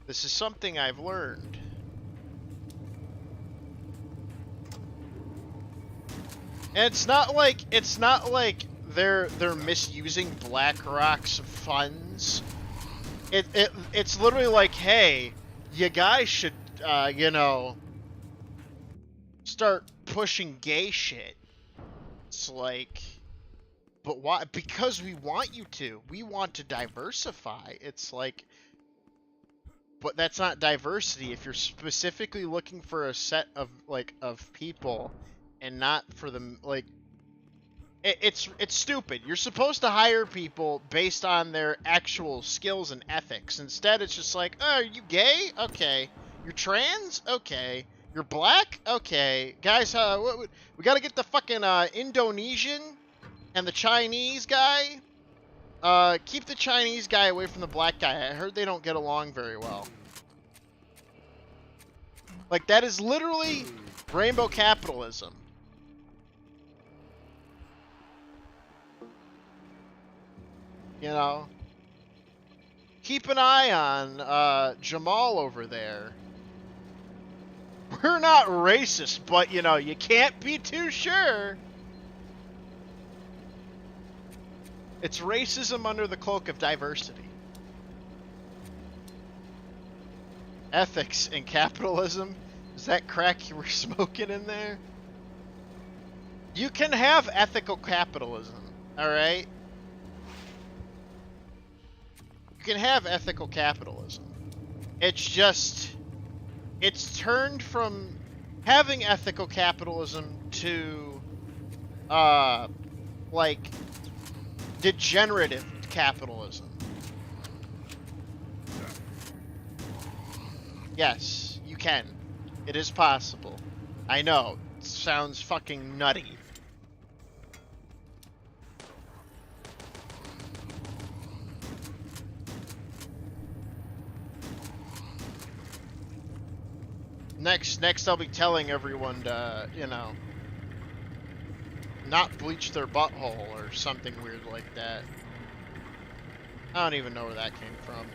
This is something I've learned. And it's not like they're misusing BlackRock's funds. It's literally like, hey, you guys should, you know, start pushing gay shit. It's like, but why? Because we want you to. We want to diversify. It's like, but that's not diversity. If you're specifically looking for a set of of people, and not for them, like, it's stupid. You're supposed to hire people based on their actual skills and ethics. Instead, it's just like, oh, are you gay? Okay. You're trans? Okay. You're black? Okay. Guys, we gotta get the fucking Indonesian and the Chinese guy. Keep the Chinese guy away from the black guy. I heard they don't get along very well. Like, that is literally rainbow capitalism. You know? Keep an eye on Jamal over there. We're not racist, but, you know, you can't be too sure. It's racism under the cloak of diversity. Ethics and capitalism? Is that crack you were smoking in there? You can have ethical capitalism, alright? You can have ethical capitalism. It's just, it's turned from having ethical capitalism to, like, degenerative capitalism. Yes, you can. It is possible. I know. It sounds fucking nutty. Next I'll be telling everyone to, you know, not bleach their butthole or something weird like that. I don't even know where that came from.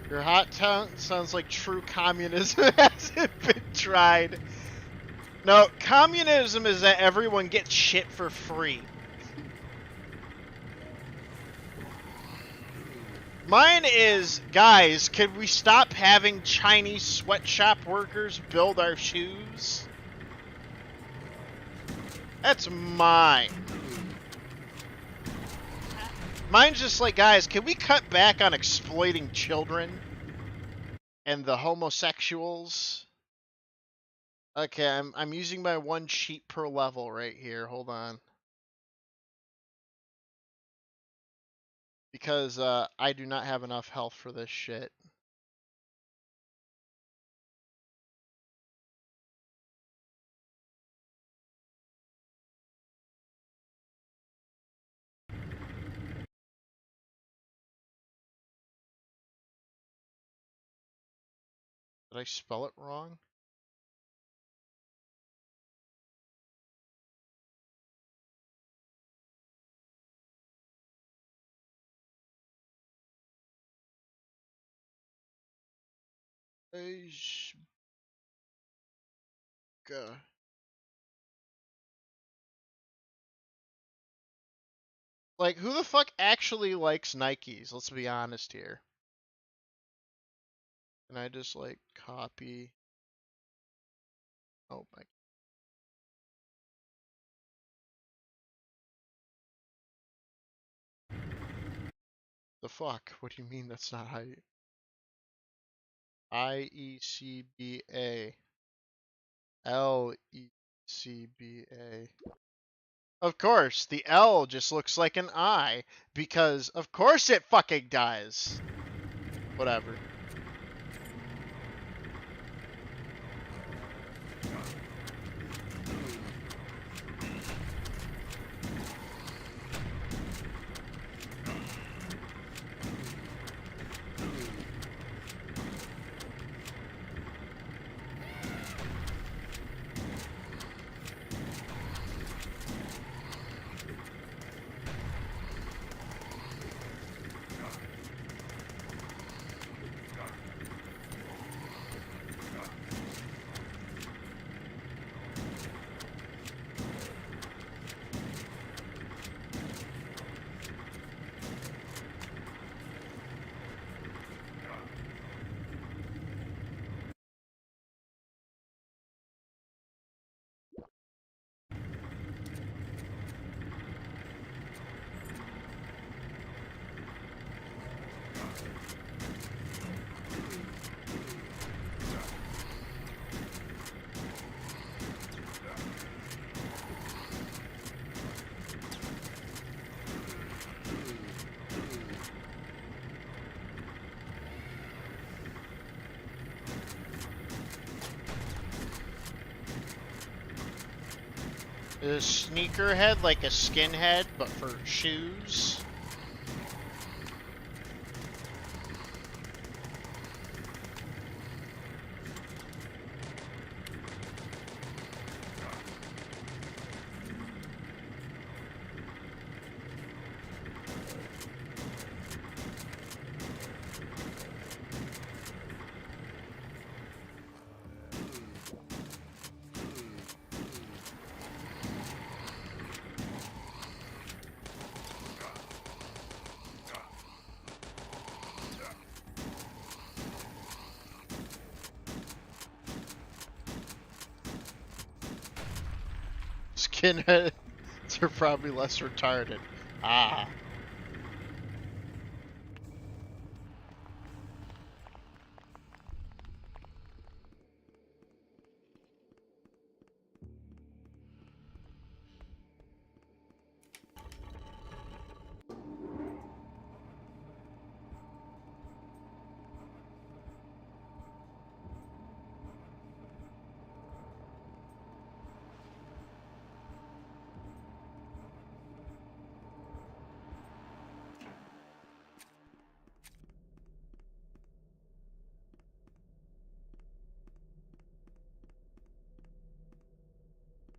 Your hot town sounds like true communism hasn't been tried. No, communism is that everyone gets shit for free. Mine is, guys, could we stop having Chinese sweatshop workers build our shoes? That's mine. Mine's just like, guys, can we cut back on exploiting children and the homosexuals? Okay, I'm using my one sheet per level right here. Hold on. Because I do not have enough health for this shit. Did I spell it wrong? Like, who the fuck actually likes Nikes? Let's be honest here. Can I just, like, copy? Oh my. The fuck? What do you mean that's not how you... IECBA. LECBA. Of course, the L just looks like an I, because of course it fucking does. Whatever. A sneakerhead, like a skinhead, but for shoes. Skinheads are probably less retarded. Ah.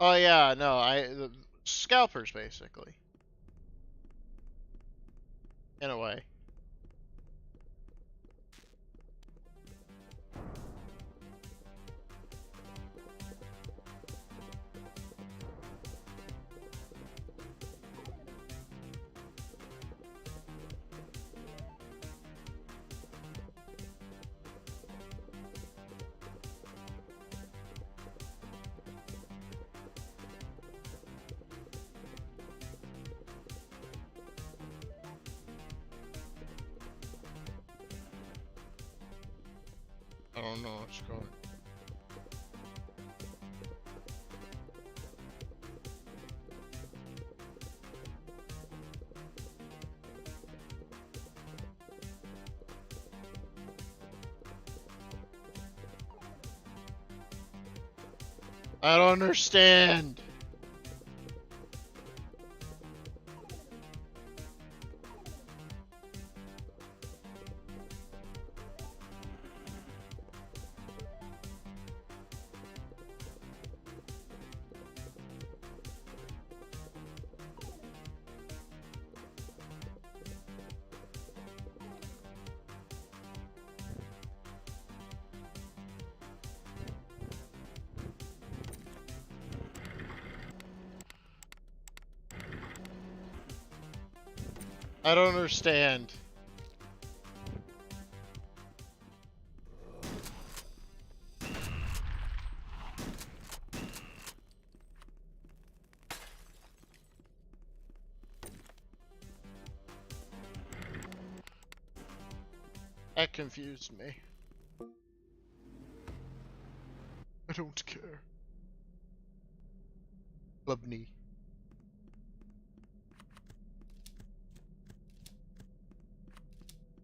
Oh yeah, no, the scalpers basically. In a way. I don't know what's going. I don't understand. I don't understand. That confused me. I don't care. Lubney.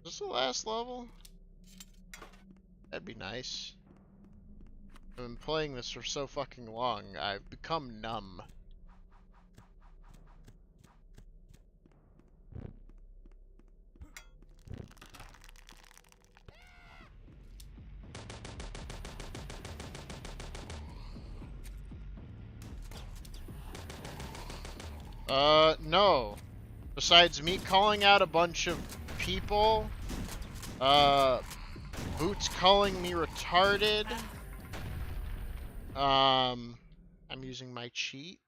Is this the last level? That'd be nice. I've been playing this for so fucking long, I've become numb. No. Besides me calling out a bunch of people, Boots calling me retarded, I'm using my cheat,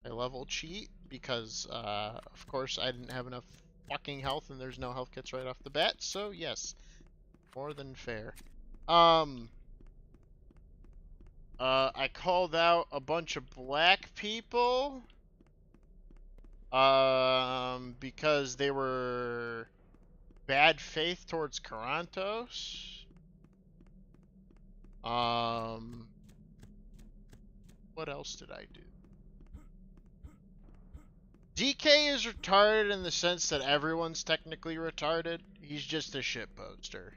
my level cheat, because, of course I didn't have enough fucking health and there's no health kits right off the bat, so yes, more than fair. I called out a bunch of black people, because they were bad faith towards Carantos. What else did I do? DK is retarded in the sense that everyone's technically retarded. He's just a shit poster.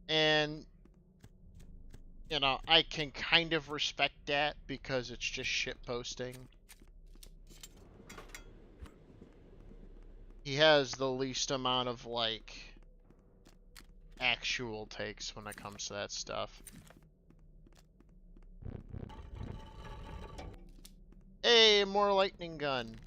And you know, I can kind of respect that because it's just shit posting. He has the least amount of, like, actual takes when it comes to that stuff. Hey, more lightning gun.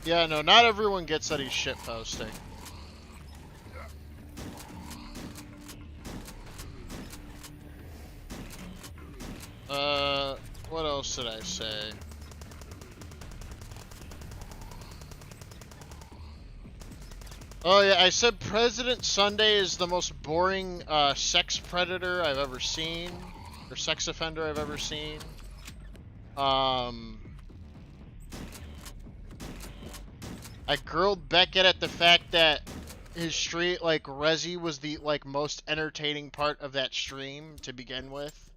Yeah, no, not everyone gets that he's shit posting. What else did I say? Oh yeah, I said President Sunday is the most boring sex predator I've ever seen, or sex offender I've ever seen. I grilled Beckett at the fact that his stream, like, Resi was the, like, most entertaining part of that stream to begin with,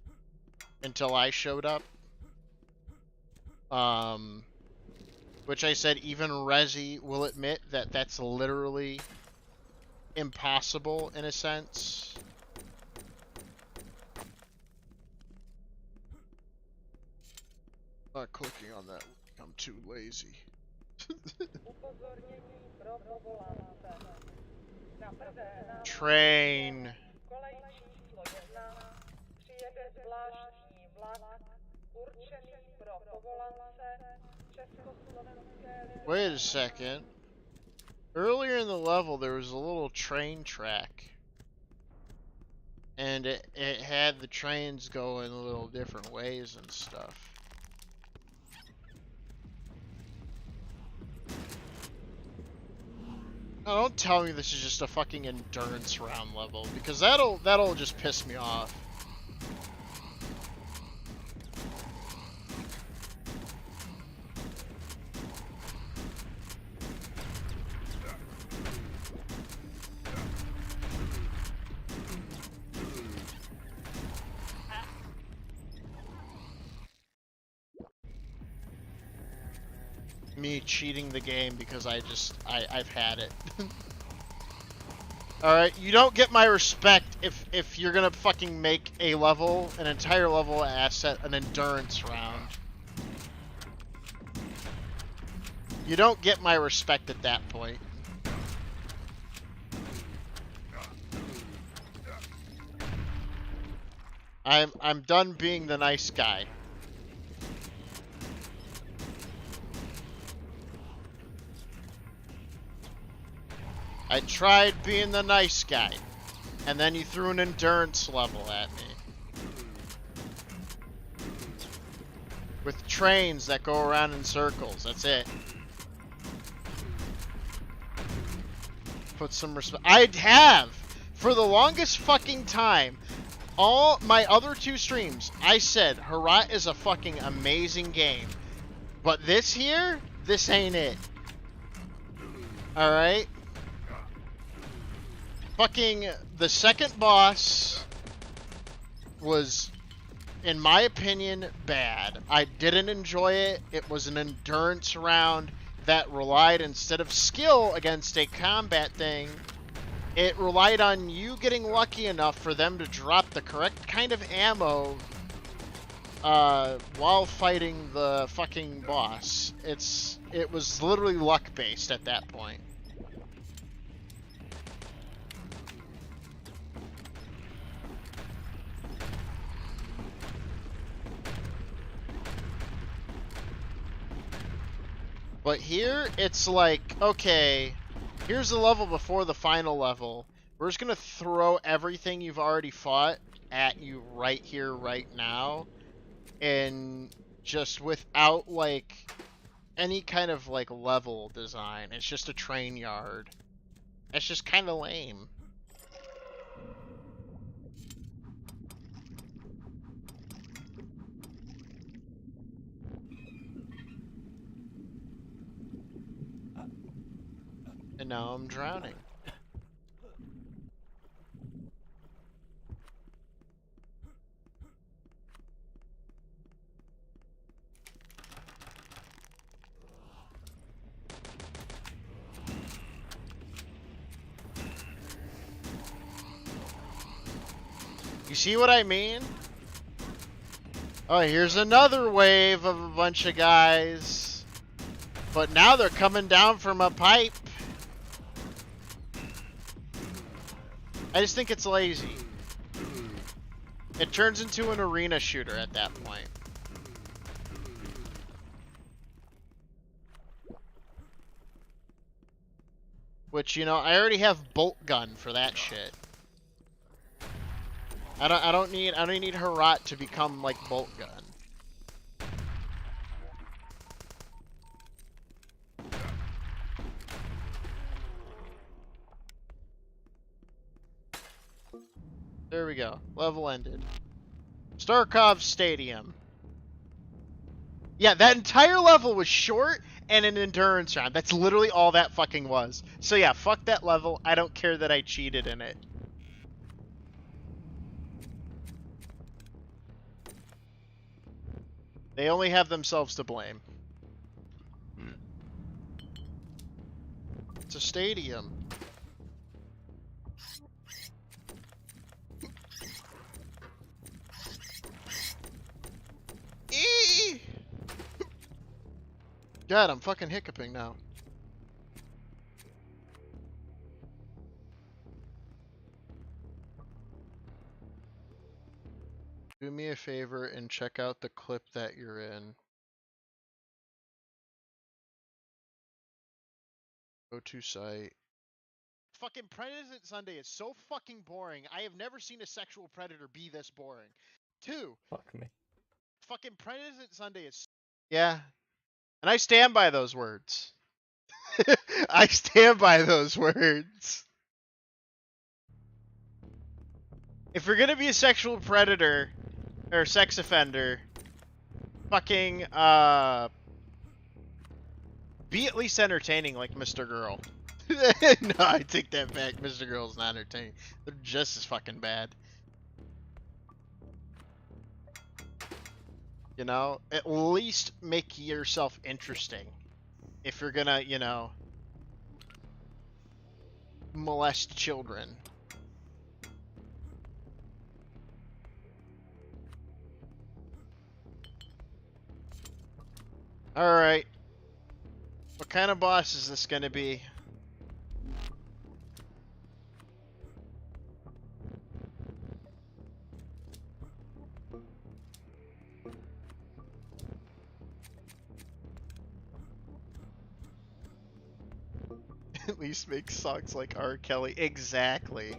until I showed up. Which I said even Resi will admit that that's literally impossible in a sense. Not clicking on that. I'm too lazy. Train. Wait a second. Earlier in the level, there was a little train track. And it had the trains going a little different ways and stuff. Oh, don't tell me this is just a fucking endurance round level, because that'll just piss me off. Me cheating the game because I've had it. Alright, you don't get my respect if you're gonna fucking make a level, an entire level asset, an endurance round. You don't get my respect at that point. I'm done being the nice guy. I tried being the nice guy, and then you threw an endurance level at me. With trains that go around in circles, that's it. Put some respect. I have, for the longest fucking time, all my other two streams, I said, HROT is a fucking amazing game. But this here, this ain't it. Alright? Fucking, the second boss was, in my opinion, bad. I didn't enjoy it. It was an endurance round that relied, instead of skill against a combat thing, it relied on you getting lucky enough for them to drop the correct kind of ammo while fighting the fucking boss. It was literally luck-based at that point. But here, it's like, okay, Here's the level before the final level. We're just gonna throw everything you've already fought at you right here, right now. And just without, like, any kind of, like, level design. It's just a train yard. It's just kind of lame. And now I'm drowning. You see what I mean? Oh, here's another wave of a bunch of guys. But now they're coming down from a pipe. I just think it's lazy. It turns into an arena shooter at that point. Which, you know, I already have bolt gun for that shit. I don't need HROT to become like bolt gun. There we go. Level ended. Starkov Stadium. Yeah, that entire level was short and an endurance round. That's literally all that fucking was. So yeah, fuck that level. I don't care that I cheated in it. They only have themselves to blame. It's a stadium. Eee! God, I'm fucking hiccuping now. Do me a favor and check out the clip that you're in. Go to site. Fucking Predator Sunday is so fucking boring. I have never seen a sexual predator be this boring. 2. Fuck me. Fucking Predator Sunday is... Yeah. And I stand by those words. I stand by those words. If you're gonna be a sexual predator or sex offender, fucking be at least entertaining like Mr. Girl. No, I take that back. Mr. Girl's not entertaining. They're just as fucking bad. You know, at least make yourself interesting. If you're gonna, you know, molest children. Alright. What kind of boss is this gonna be? At least make songs like R. Kelly. Exactly.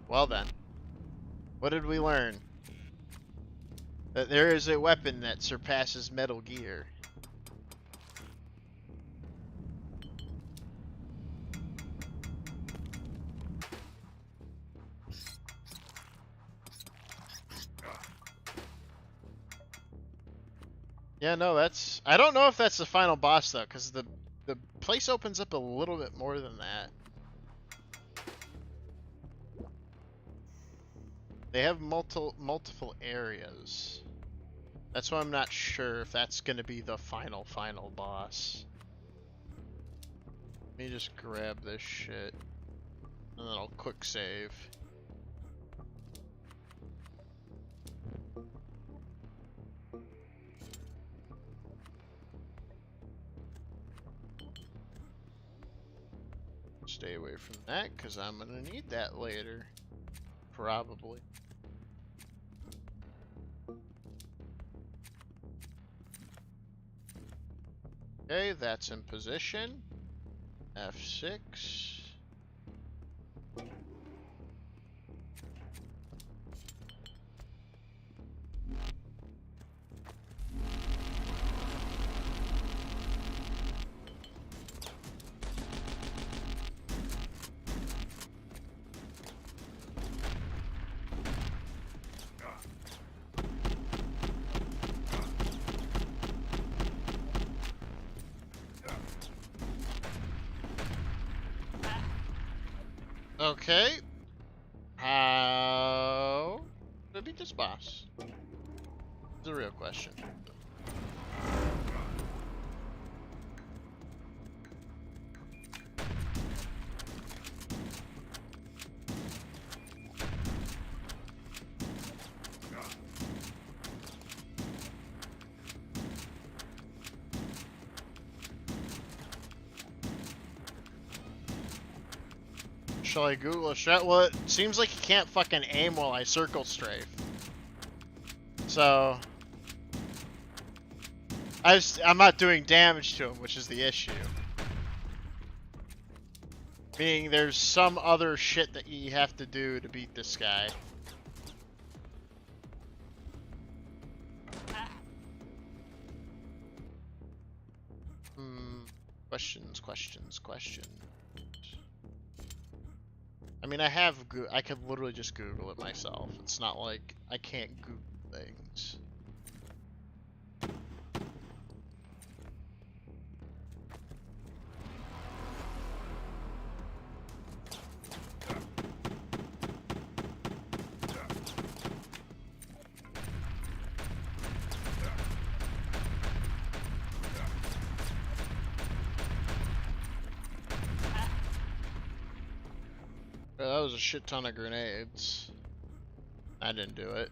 Well then. What did we learn? That there is a weapon that surpasses Metal Gear. Yeah, no, that's... I don't know if that's the final boss, though, because the place opens up a little bit more than that. They have multiple areas. That's why I'm not sure if that's going to be the final boss. Let me just grab this shit. And then I'll quick save. Stay away from that, because I'm going to need that later. Probably. Okay, that's in position. F6. Okay. How to beat this boss? It's a real question. Shall I Google a strat? Well, it seems like you can't fucking aim while I circle strafe. So I'm not doing damage to him, which is the issue. Meaning there's some other shit that you have to do to beat this guy. Questions. I mean, I could literally just Google it myself. It's not like I can't Google things. That was a shit ton of grenades. I didn't do it.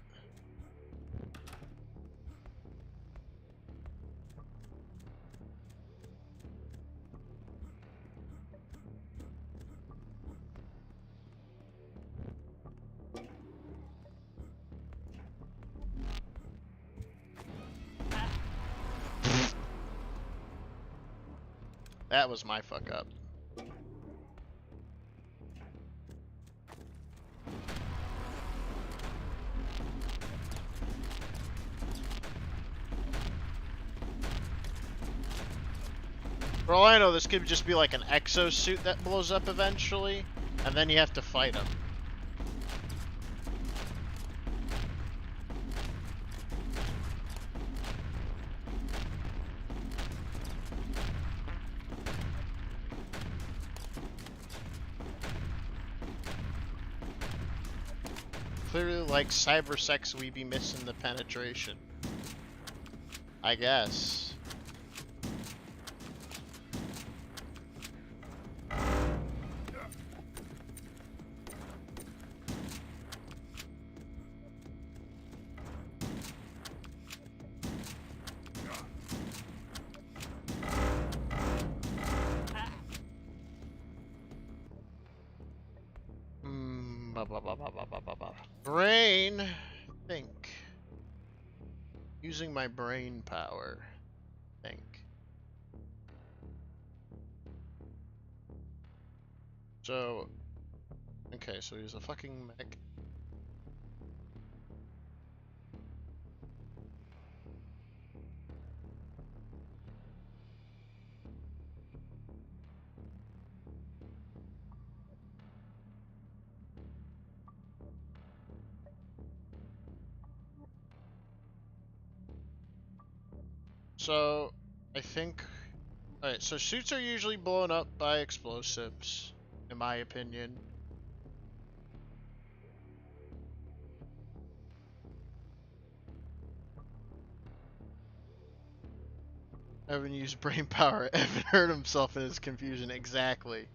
That was my fuck up. For all I know, this could just be like an exosuit that blows up eventually, and then you have to fight him. Clearly, like cyber sex, we be missing the penetration. I guess. Brain. Think. Using my brain power. Think. So. Okay, so he's a fucking mech. So, I think... Alright, so suits are usually blown up by explosives, in my opinion. Evan used brain power. Evan hurt himself in his confusion. Exactly.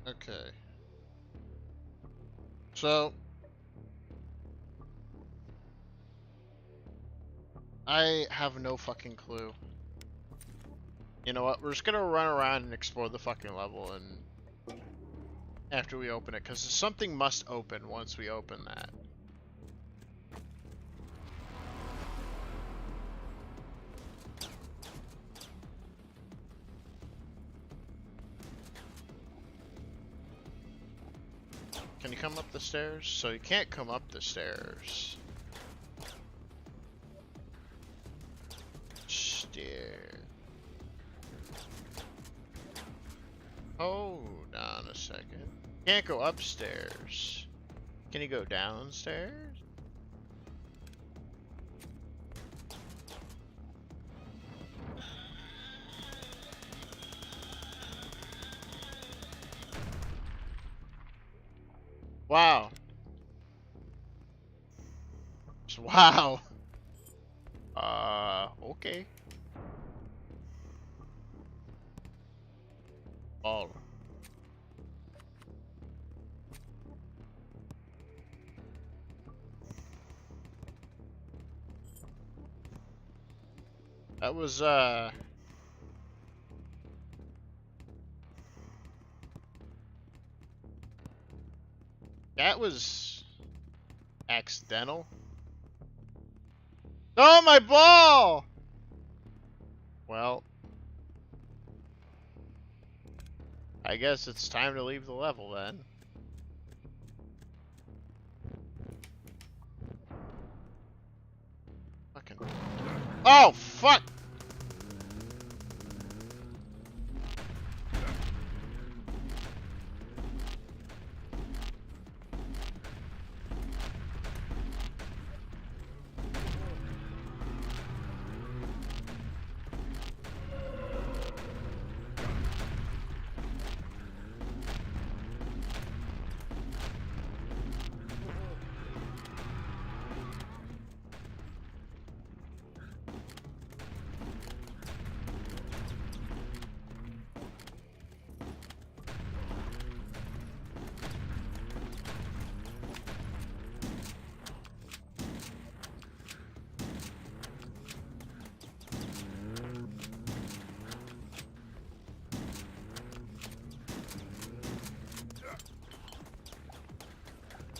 Okay. So I have no fucking clue. You know what? We're just gonna run around and explore the fucking level and after we open it, because something must open once we open that. Can you come up the stairs? So you can't come up the stairs. Stair. Hold on a second. Can't go upstairs. Can you go downstairs? Wow. Wow. Okay. Oh. That was, that was accidental. Oh, my ball! Well, I guess it's time to leave the level then. Fucking. Oh, fuck!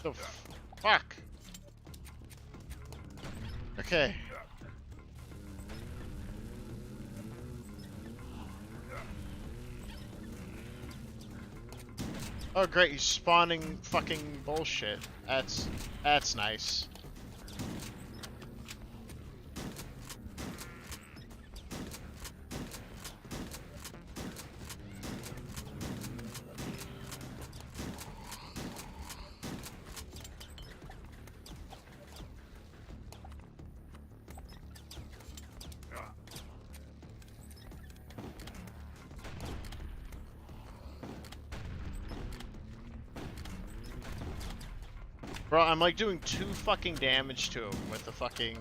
The fuck? Okay. Oh great, he's spawning fucking bullshit. That's nice. Bro, I'm like doing 2 fucking damage to him with the fucking...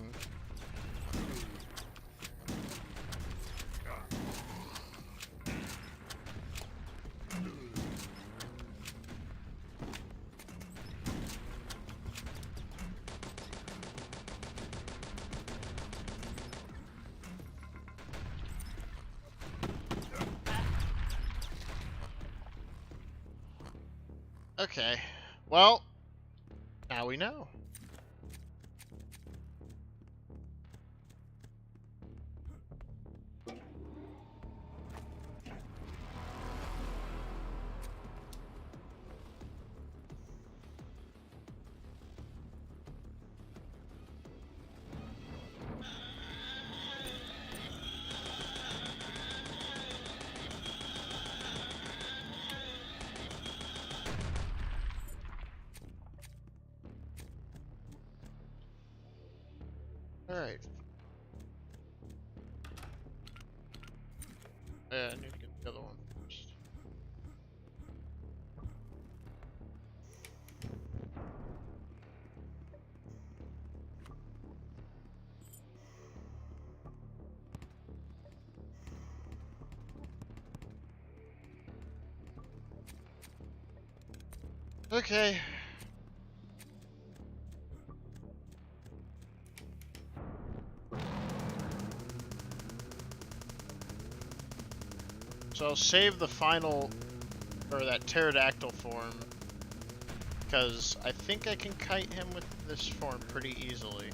Okay. Well, now we know. Alright. Yeah, I need to get the other one first. Okay. So I'll save the final, or that pterodactyl form, because I think I can kite him with this form pretty easily.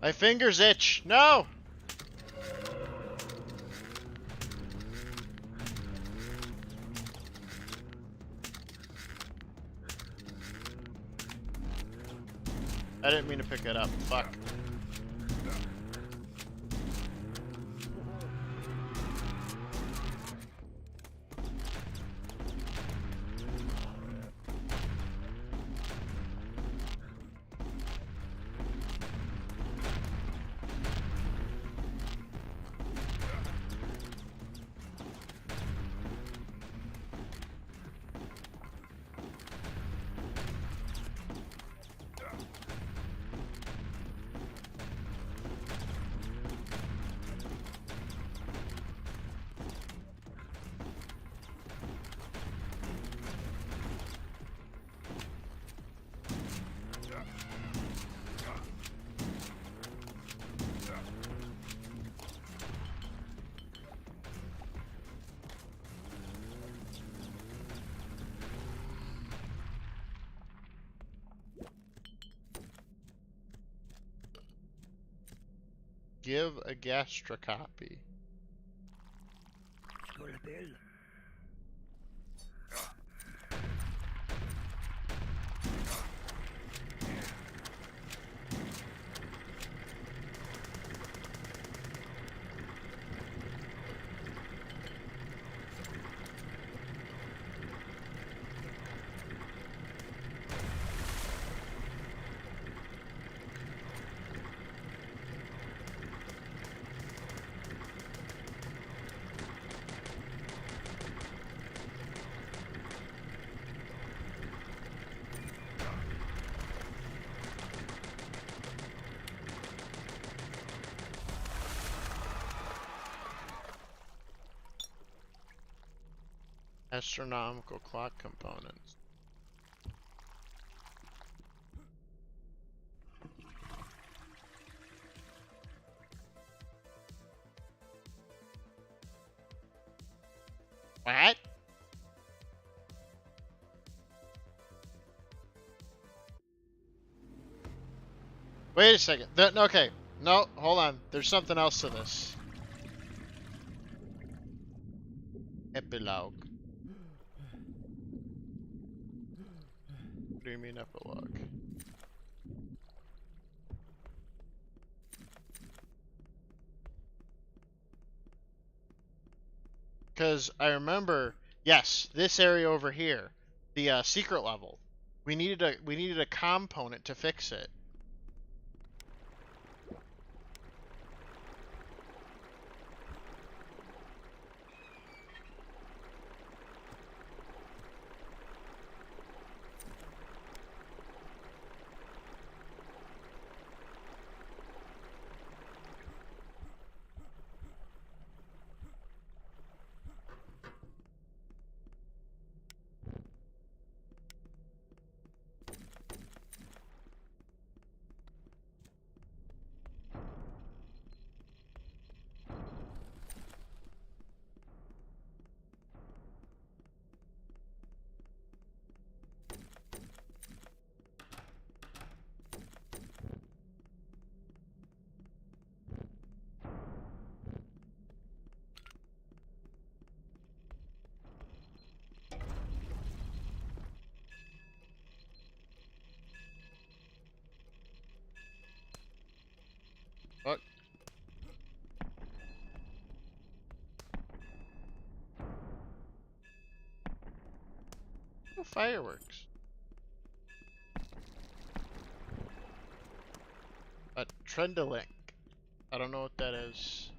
My fingers itch. No! I didn't mean to pick it up. Fuck. Give a gastrocopy. Astronomical clock components. What? Wait a second. Okay. No, hold on. There's something else to this. Epilogue. What do you mean epilogue? Because I remember, yes, this area over here, the secret level. We needed a component to fix it. fireworks. A Trendalink. I don't know what that is.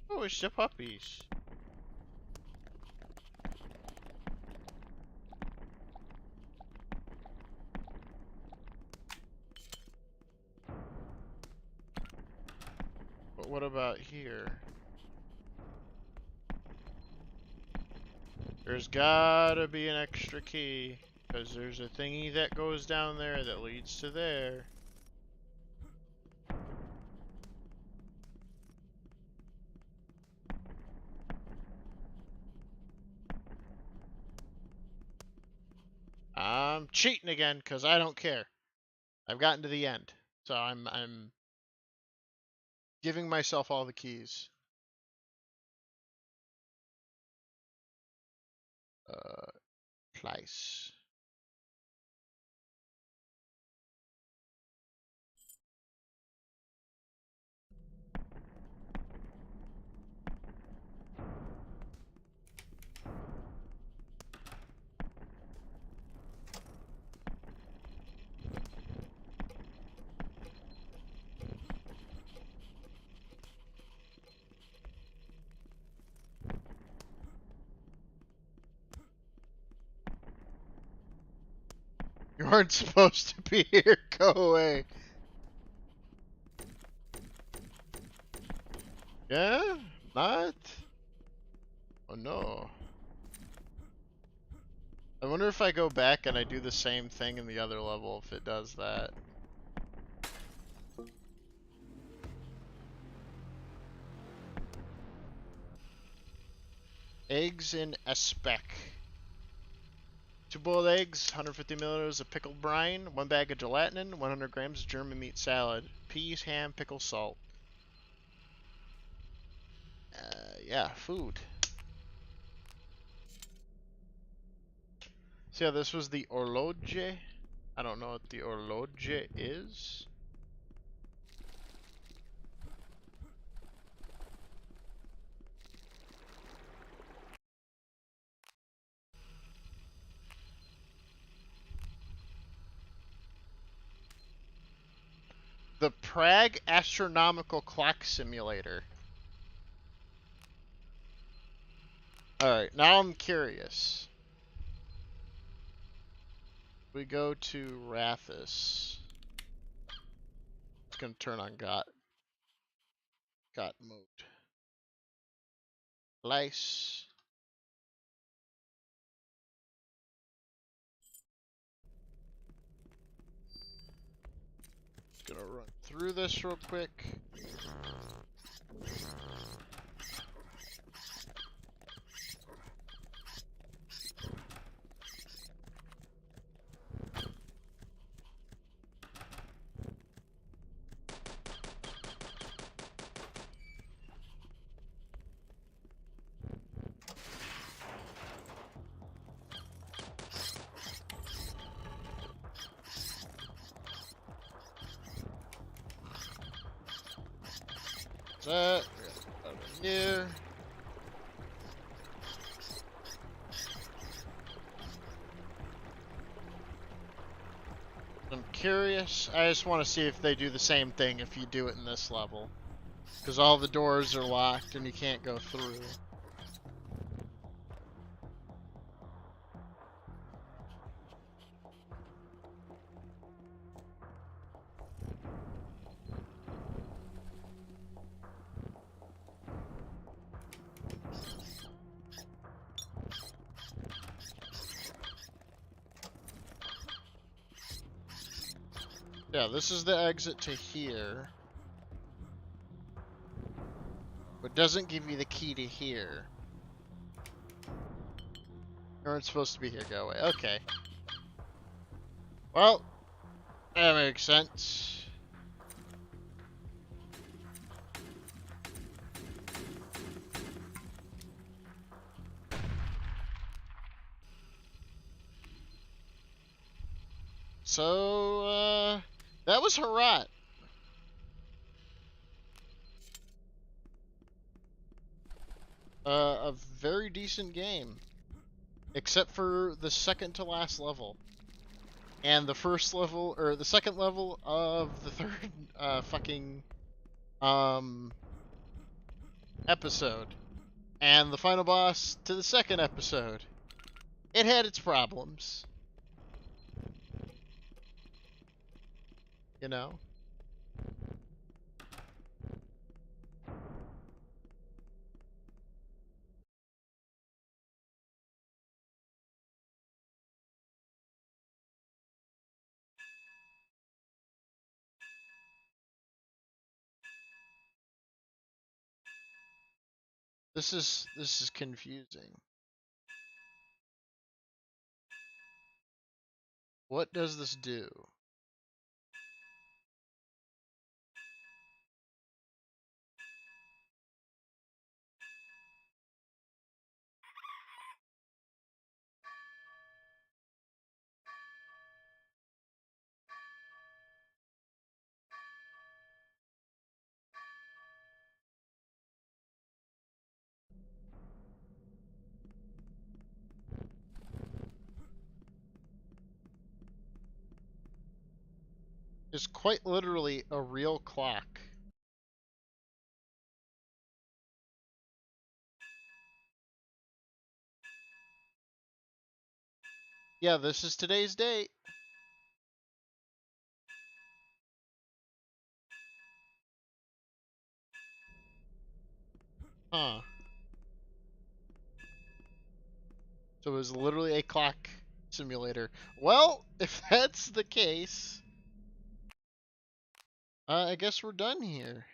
Oh, it's the puppies. But what about here? There's gotta be an extra key, because there's a thingy that goes down there that leads to there. I'm cheating again, because I don't care. I've gotten to the end, so I'm giving myself all the keys. Place. You aren't supposed to be here. Go away. Yeah? Not? Oh no. I wonder if I go back and I do the same thing in the other level, if it does that. Eggs in a speck. 2 boiled eggs, 150 milliliters of pickled brine, 1 bag of gelatin, 100 grams of German meat salad, peas, ham, pickle, salt. Yeah, food. So yeah, this was the horloge. I don't know what the horloge is. The Prague Astronomical Clock Simulator. Alright, now I'm curious. We go to Rathus. It's gonna turn on got mode. Lice. Just gonna run through this real quick. That over here. I'm curious. I just want to see if they do the same thing if you do it in this level. Because all the doors are locked and you can't go through. Yeah, this is the exit to here. But doesn't give you the key to here. You aren't supposed to be here, go away. Okay. Well, that makes sense. So, that was HROT. A very decent game. Except for the second to last level. And the first level, or the second level of the third, fucking, episode. And the final boss to the second episode. It had its problems. You know? This is confusing. What does this do? It's quite literally a real clock. Yeah, this is today's date. Huh. So it was literally a clock simulator. Well, if that's the case, I guess we're done here.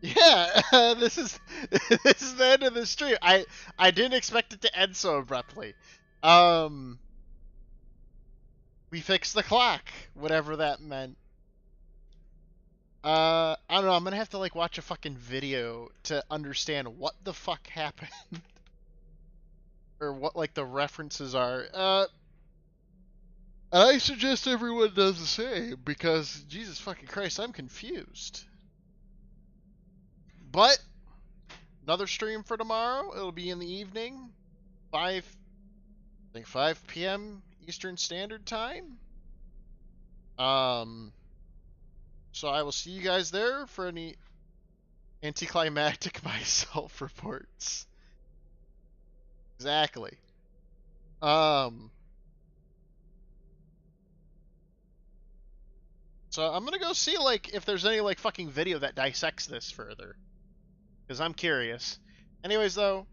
Yeah, this is this is the end of the stream. I didn't expect it to end so abruptly. Um, we fixed the clock, whatever that meant. I don't know. I'm gonna have to like watch a fucking video to understand what the fuck happened, or what like the references are. I suggest everyone does the same because Jesus fucking Christ, I'm confused. But another stream for tomorrow. It'll be in the evening, 5 p.m. Eastern Standard Time. So I will see you guys there for any anticlimactic myself reports. Exactly. Um. So I'm gonna go see like if there's any like fucking video that dissects this further, because I'm curious. Anyways, though,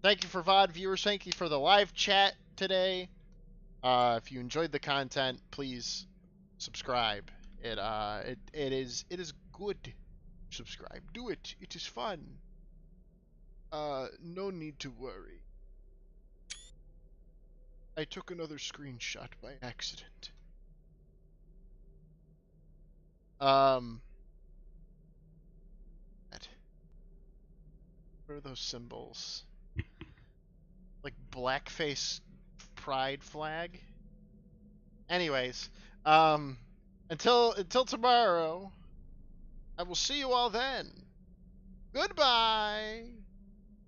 thank you for VOD viewers. Thank you for the live chat today. If you enjoyed the content, please subscribe. It is good. Subscribe. Do it. It is fun. No need to worry. I took another screenshot by accident. Um. What are those symbols? Like blackface pride flag? Anyways, until tomorrow, I will see you all then. Goodbye.